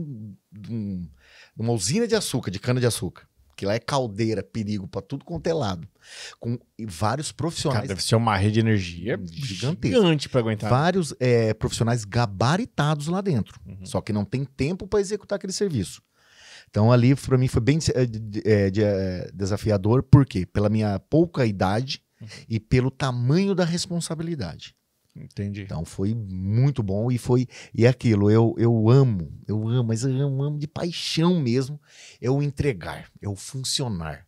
uma usina de açúcar, de cana de açúcar. Que lá é caldeira, perigo pra tudo quanto é lado. Com vários profissionais... Cara, deve ser uma rede de energia gigante pra aguentar. Vários profissionais gabaritados lá dentro. Só que não tem tempo para executar aquele serviço. Então ali, para mim, foi bem desafiador. Por quê? Pela minha pouca idade e pelo tamanho da responsabilidade. Entendi. Então foi muito bom e aquilo, eu amo, mas eu amo de paixão mesmo, é o entregar, é o funcionar.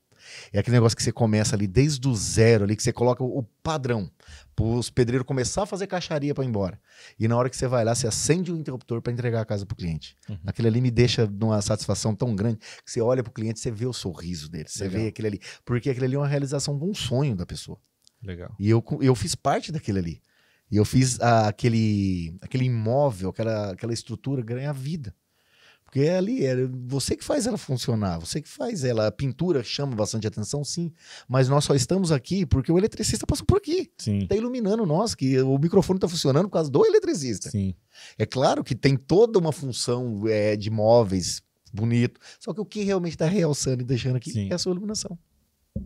É aquele negócio que você começa ali desde o zero, ali que você coloca o padrão, para os pedreiros começar a fazer caixaria para ir embora. E na hora que você vai lá, você acende o interruptor para entregar a casa para o cliente. Aquele ali me deixa numa satisfação tão grande que você olha para o cliente, você vê o sorriso dele, você vê aquele ali. Porque aquele ali é uma realização de um sonho da pessoa. Legal. E eu fiz parte daquele ali. E eu fiz aquele imóvel, aquela estrutura ganhar vida. Porque ali é você que faz ela funcionar, você que faz ela. A pintura chama bastante atenção, sim. Mas nós só estamos aqui porque o eletricista passou por aqui. Está iluminando nós, que o microfone está funcionando por causa do eletricista. Sim. É claro que tem toda uma função de móveis bonito. Só que o que realmente está realçando e deixando aqui é a sua iluminação.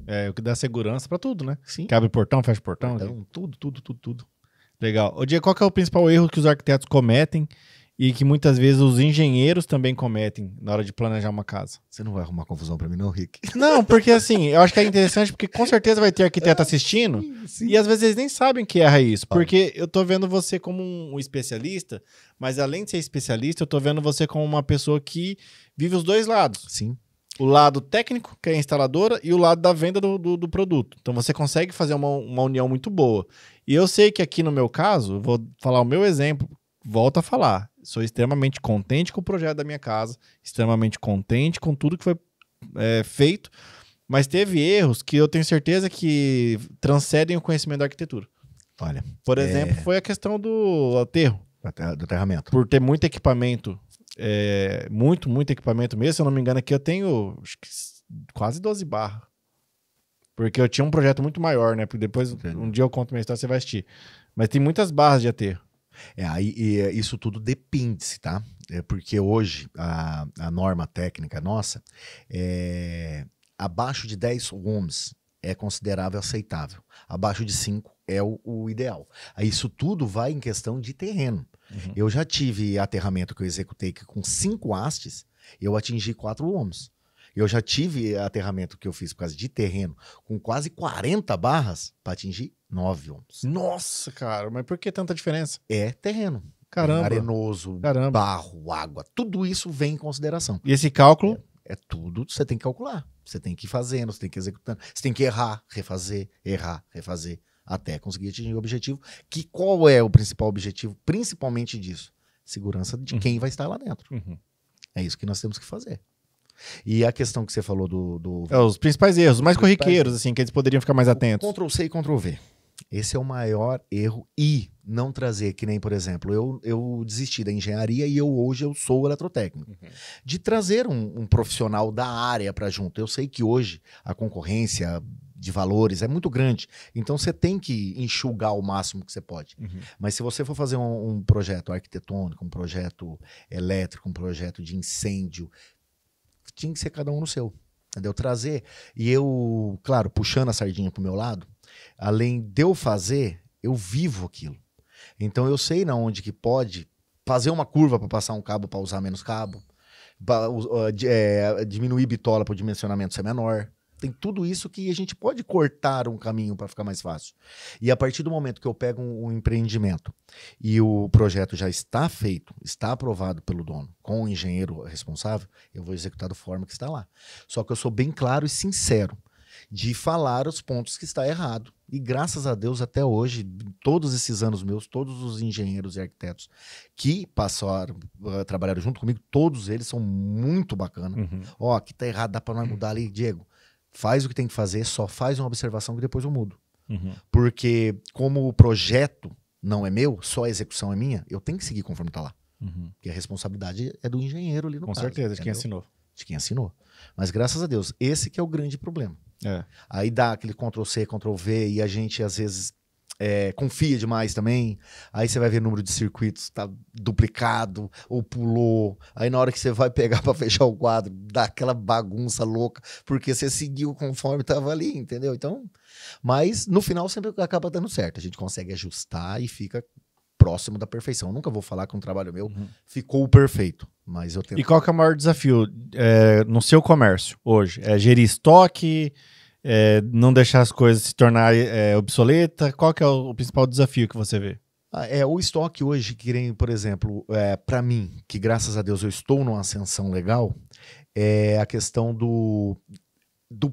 É o que dá segurança para tudo, né? Sim. Que abre o portão, fecha o portão. Então, tudo. Legal. Ô, Diego, qual que é o principal erro que os arquitetos cometem e que muitas vezes os engenheiros também cometem na hora de planejar uma casa? Você não vai arrumar confusão pra mim não, Rick? Não, porque assim, eu acho que é interessante porque com certeza vai ter arquiteto assistindo e às vezes eles nem sabem que erra isso. Porque eu tô vendo você como um especialista, mas além de ser especialista, eu tô vendo você como uma pessoa que vive os dois lados. Sim. O lado técnico, que é a instaladora, e o lado da venda do produto. Então você consegue fazer uma união muito boa. E eu sei que aqui no meu caso, vou falar o meu exemplo, volto a falar, sou extremamente contente com o projeto da minha casa, extremamente contente com tudo que foi feito, mas teve erros que eu tenho certeza que transcendem o conhecimento da arquitetura. Olha, por exemplo, foi a questão do aterro. do aterramento. Por ter muito equipamento, muito equipamento mesmo, se eu não me engano, aqui eu tenho acho que quase 12 barras. Porque eu tinha um projeto muito maior, né? Porque depois, um dia eu conto minha história, você vai assistir. Mas tem muitas barras de aterro. Isso tudo depende, tá? Porque hoje a norma técnica nossa abaixo de 10 ohms é considerável aceitável. Abaixo de 5 é o ideal. Aí isso tudo vai em questão de terreno. Uhum. Eu já tive aterramento que eu executei que com 5 hastes eu atingi 4 ohms. Eu já tive aterramento que eu fiz por causa de terreno com quase 40 barras para atingir 9 ohms. Nossa, cara, mas por que tanta diferença? É terreno. Caramba. Arenoso, Caramba. barro, água, tudo isso vem em consideração. E esse cálculo? É tudo que você tem que calcular. Você tem que ir fazendo, você tem que ir executando. Você tem que errar, refazer, até conseguir atingir o objetivo. Que qual é o principal objetivo, principalmente disso? Segurança de quem vai estar lá dentro. Uhum. É isso que nós temos que fazer. E a questão que você falou os principais erros, os mais corriqueiros, assim, que eles poderiam ficar mais atentos. Ctrl-C e Ctrl-V. Esse é o maior erro. E não trazer, que nem, por exemplo, eu desisti da engenharia e hoje eu sou eletrotécnico. Uhum. De trazer um profissional da área para junto. Eu sei que hoje a concorrência de valores é muito grande. Então você tem que enxugar o máximo que você pode. Uhum. Mas se você for fazer um projeto arquitetônico, um projeto elétrico, um projeto de incêndio, tinha que ser cada um no seu. Entendeu? Trazer. E eu, claro, puxando a sardinha pro meu lado, além de eu fazer, eu vivo aquilo. Então eu sei na onde que pode fazer uma curva para passar um cabo para usar menos cabo, diminuir bitola para o dimensionamento ser menor. Tem tudo isso que a gente pode cortar um caminho para ficar mais fácil. E a partir do momento que eu pego um empreendimento e o projeto já está feito, está aprovado pelo dono, com o engenheiro responsável, eu vou executar da forma que está lá. Só que eu sou bem claro e sincero de falar os pontos que está errado. E graças a Deus, até hoje, todos esses anos meus, todos os engenheiros e arquitetos que passaram, trabalharam junto comigo, todos eles são muito bacanas. Uhum. Ó, aqui tá errado, dá para nós mudar ali, Diego. Faz o que tem que fazer, só faz uma observação que depois eu mudo. Uhum. Porque como o projeto não é meu, só a execução é minha, eu tenho que seguir conforme tá lá. Uhum. Porque a responsabilidade é do engenheiro ali no caso. Com certeza, de quem assinou. De quem assinou. Mas graças a Deus, esse que é o grande problema. Aí dá aquele Ctrl-C, Ctrl-V e a gente às vezes confia demais também. Aí você vai ver o número de circuitos tá duplicado ou pulou. Aí na hora que você vai pegar para fechar o quadro, dá aquela bagunça louca, porque você seguiu conforme estava ali, entendeu? Então, mas no final sempre acaba dando certo. A gente consegue ajustar e fica próximo da perfeição. Eu nunca vou falar que um trabalho meu ficou perfeito, mas eu tento. E qual que é o maior desafio no seu comércio hoje? É gerir estoque, não deixar as coisas se tornar obsoleta? Qual que é o principal desafio que você vê? O estoque hoje, que nem, por exemplo, para mim, que graças a Deus eu estou numa ascensão legal, é a questão do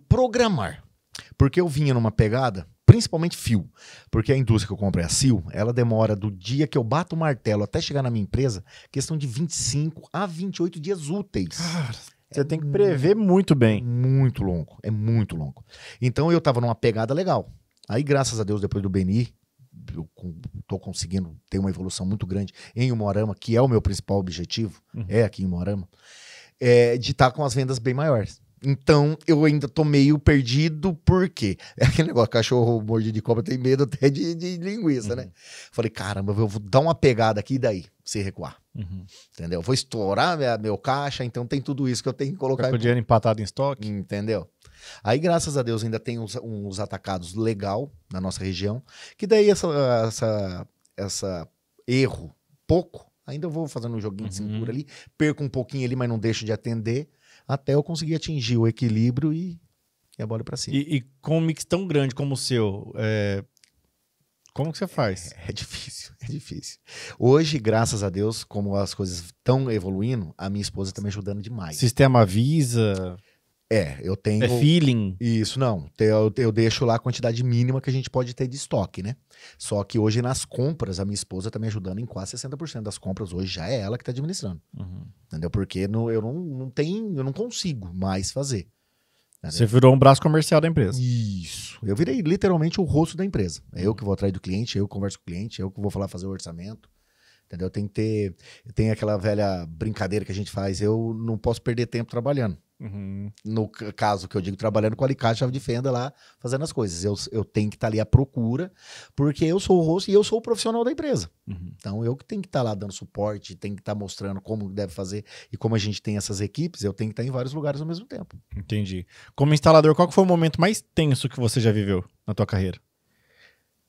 programar. Porque eu vinha numa pegada, principalmente fio, porque a indústria que eu compro é a Sil, ela demora do dia que eu bato o martelo até chegar na minha empresa, questão de 25 a 28 dias úteis. Cara, você tem que prever muito bem. Muito longo, é muito longo. Então eu tava numa pegada legal. Aí, graças a Deus, depois do Beni, eu tô conseguindo ter uma evolução muito grande em Umuarama, que é o meu principal objetivo, aqui em Umuarama, de estar com as vendas bem maiores. Então, eu ainda tô meio perdido, porque é aquele negócio, cachorro mordido de cobra tem medo até de linguiça, né? Falei, caramba, eu vou dar uma pegada aqui e daí, se recuar. Entendeu? Eu vou estourar meu caixa, então tem tudo isso que eu tenho que colocar. Com o dinheiro empatado em estoque. Entendeu? Aí, graças a Deus, ainda tem uns atacados legal na nossa região, que daí essa erro pouco, ainda eu vou fazendo um joguinho de cintura ali, perco um pouquinho ali, mas não deixo de atender, até eu conseguir atingir o equilíbrio e a bola pra cima. E com um mix tão grande como o seu, como que você faz? É difícil, é difícil. Hoje, graças a Deus, como as coisas estão evoluindo, a minha esposa tá me ajudando demais. Sistema avisa? Eu tenho... É feeling? Isso, não. Eu deixo lá a quantidade mínima que a gente pode ter de estoque, né? Só que hoje nas compras, a minha esposa tá me ajudando em quase 60% das compras. Hoje já é ela que tá administrando. Entendeu? Porque eu não consigo mais fazer. Entendeu? Você virou um braço comercial da empresa. Isso. Eu virei literalmente o rosto da empresa. É eu que vou atrás do cliente, eu que converso com o cliente, eu que vou fazer o orçamento. Entendeu? Tem aquela velha brincadeira que a gente faz, eu não posso perder tempo trabalhando. No caso que eu digo, trabalhando com alicate, chave de fenda lá, fazendo as coisas. Eu tenho que estar ali à procura, porque eu sou o rosto e eu sou o profissional da empresa. Então, eu que tenho que estar lá dando suporte, tenho que estar mostrando como deve fazer. E como a gente tem essas equipes, eu tenho que estar em vários lugares ao mesmo tempo. Entendi. Como instalador, qual que foi o momento mais tenso que você já viveu na tua carreira?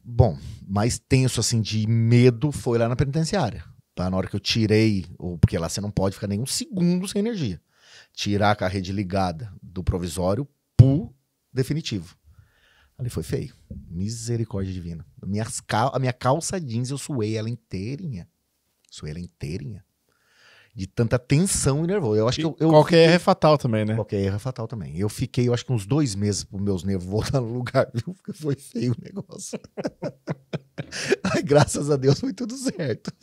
Bom, mais tenso assim de medo foi lá na penitenciária. Tá? Na hora que eu tirei, porque lá você não pode ficar nem um segundo sem energia. Tirar a rede ligada do provisório pro definitivo. Ali foi feio. Misericórdia divina. A minha calça jeans, eu suei ela inteirinha. De tanta tensão e nervoso. Eu acho que qualquer erro é fatal também, né? Qualquer erro é fatal também. Eu fiquei, eu acho que uns 2 meses para os meus nervos voltar no lugar, viu? Porque foi feio o negócio. Ai, graças a Deus foi tudo certo.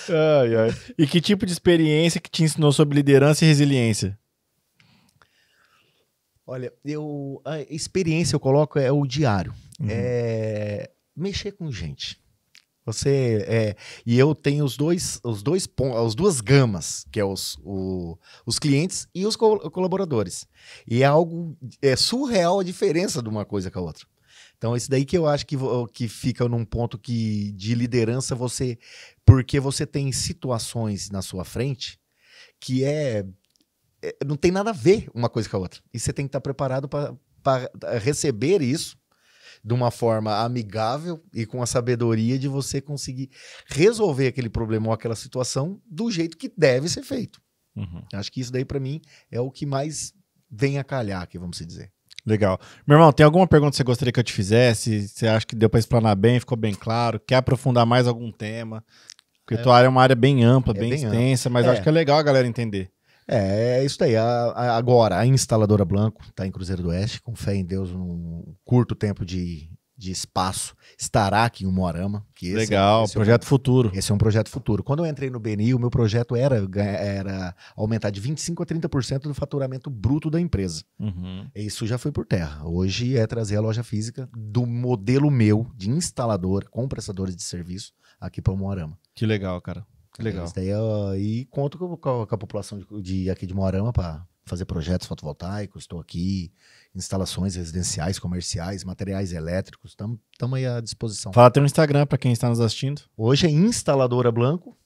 Ai, ai. E que tipo de experiência que te ensinou sobre liderança e resiliência? Olha, a experiência eu coloco é o diário. É mexer com gente. E eu tenho as duas gamas, que é os clientes e os colaboradores. E é algo surreal a diferença de uma coisa com a outra. Então, isso daí que eu acho que fica num ponto de liderança, porque você tem situações na sua frente que não tem nada a ver uma coisa com a outra. E você tem que estar preparado para receber isso de uma forma amigável e com a sabedoria de você conseguir resolver aquele problema ou aquela situação do jeito que deve ser feito. Acho que isso daí, para mim, é o que mais vem a calhar aqui, vamos dizer. Legal. Meu irmão, tem alguma pergunta que você gostaria que eu te fizesse? Você acha que deu para explanar bem, ficou bem claro? Quer aprofundar mais algum tema? Porque tua área é uma área bem ampla, bem extensa, mas acho que é legal a galera entender. É isso daí. Agora, a instaladora Blanco está em Cruzeiro do Oeste, com fé em Deus, num curto tempo de espaço, estará aqui em Umuarama. Legal, projeto futuro. Esse é um projeto futuro. Quando eu entrei no BNI, o meu projeto era aumentar de 25% a 30% do faturamento bruto da empresa. Isso já foi por terra. Hoje é trazer a loja física do modelo meu de instalador com prestadores de serviço aqui para Umuarama. Que legal, cara. Que legal. E conto com a população aqui de Umuarama para fazer projetos fotovoltaicos. Estou aqui, instalações residenciais, comerciais, materiais elétricos. Estamos aí à disposição. Fala teu Instagram para quem está nos assistindo. Hoje é Instaladora Blanco.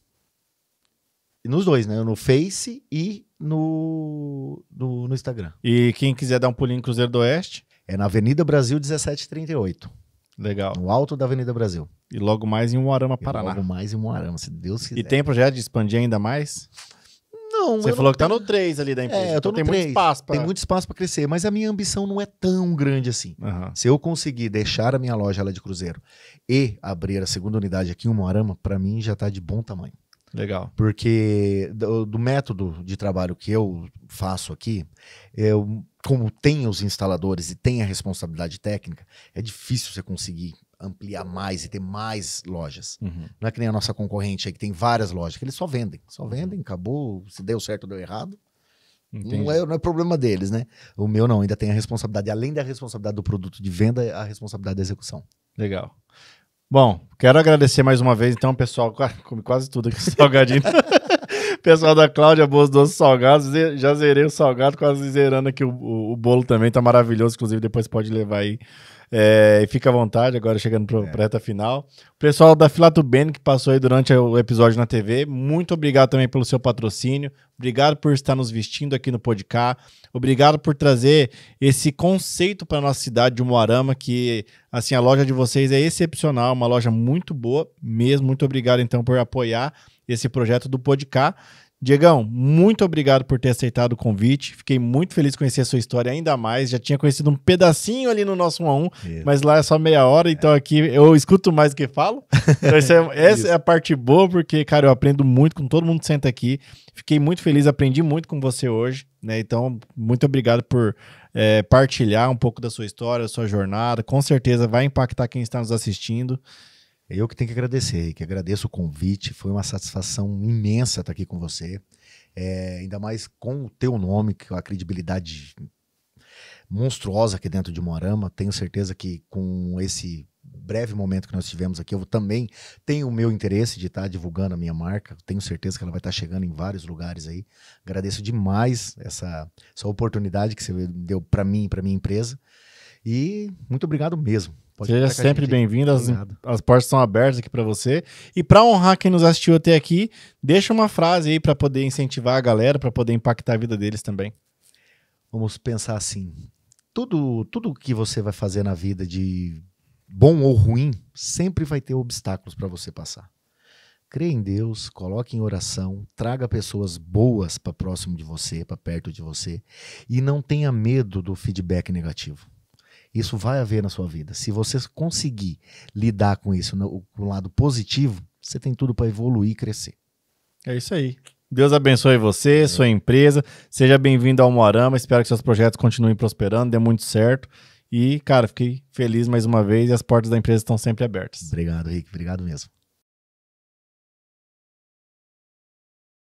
E nos dois, né? No Face e no Instagram. E quem quiser dar um pulinho em Cruzeiro do Oeste? É na Avenida Brasil 1738. Legal. No alto da Avenida Brasil. E logo mais em Umuarama, Paraná. Logo mais em Umuarama, se Deus quiser. E tem projeto de expandir ainda mais? Não. Você falou que tá no 3 ali da empresa. Eu tô então no 3. Tem muito espaço para crescer, mas a minha ambição não é tão grande assim. Se eu conseguir deixar a minha loja lá de Cruzeiro e abrir a segunda unidade aqui em Umuarama, para mim já tá de bom tamanho. Legal. Porque do método de trabalho que eu faço aqui, como tem os instaladores e tem a responsabilidade técnica, é difícil você conseguir ampliar mais e ter mais lojas. Não é que nem a nossa concorrente aí, que tem várias lojas, que eles só vendem, acabou, se deu certo ou deu errado. Não é problema deles, né? O meu não, ainda tem a responsabilidade, além da responsabilidade do produto de venda, a responsabilidade da execução. Legal. Bom, quero agradecer mais uma vez, então, pessoal, comi quase tudo aqui, salgadinho. Pessoal da Cláudia, Boas Doces Salgados, já zerei o salgado, quase zerando aqui o bolo também, tá maravilhoso, inclusive depois pode levar aí. E fica à vontade, agora chegando pra reta final. O pessoal da Filato Bene que passou aí durante o episódio na TV, muito obrigado também pelo seu patrocínio, obrigado por estar nos vestindo aqui no Podcast, obrigado por trazer esse conceito para nossa cidade de Umuarama, que assim, a loja de vocês é excepcional, uma loja muito boa mesmo, muito obrigado então por apoiar esse projeto do Podcast. Diegão, muito obrigado por ter aceitado o convite. Fiquei muito feliz de conhecer a sua história ainda mais. Já tinha conhecido um pedacinho ali no nosso 1 a 1, mas lá é só meia hora, então aqui eu escuto mais do que falo. Então essa é a parte boa, porque, cara, eu aprendo muito com todo mundo que senta aqui. Fiquei muito feliz, aprendi muito com você hoje, né? Então, muito obrigado por partilhar um pouco da sua história, da sua jornada. Com certeza vai impactar quem está nos assistindo. Eu que tenho que agradecer, que agradeço o convite, foi uma satisfação imensa estar aqui com você, ainda mais com o teu nome, que é uma credibilidade monstruosa aqui dentro de Umuarama. Tenho certeza que com esse breve momento que nós tivemos aqui, eu também tenho o meu interesse de estar divulgando a minha marca. Tenho certeza que ela vai estar chegando em vários lugares aí. Agradeço demais essa oportunidade que você deu para mim e para minha empresa. E muito obrigado mesmo. Seja sempre bem-vindo, as portas estão abertas aqui para você. E para honrar quem nos assistiu até aqui, deixa uma frase aí para poder incentivar a galera, para poder impactar a vida deles também. Vamos pensar assim, tudo que você vai fazer na vida de bom ou ruim, sempre vai ter obstáculos para você passar. Crê em Deus, coloque em oração, traga pessoas boas para próximo de você, para perto de você, e não tenha medo do feedback negativo. Isso vai haver na sua vida. Se você conseguir lidar com isso no lado positivo, você tem tudo para evoluir e crescer. É isso aí. Deus abençoe você, sua empresa. Seja bem-vindo ao Moarama. Espero que seus projetos continuem prosperando, dê muito certo. E, cara, fiquei feliz mais uma vez e as portas da empresa estão sempre abertas. Obrigado, Rick. Obrigado mesmo.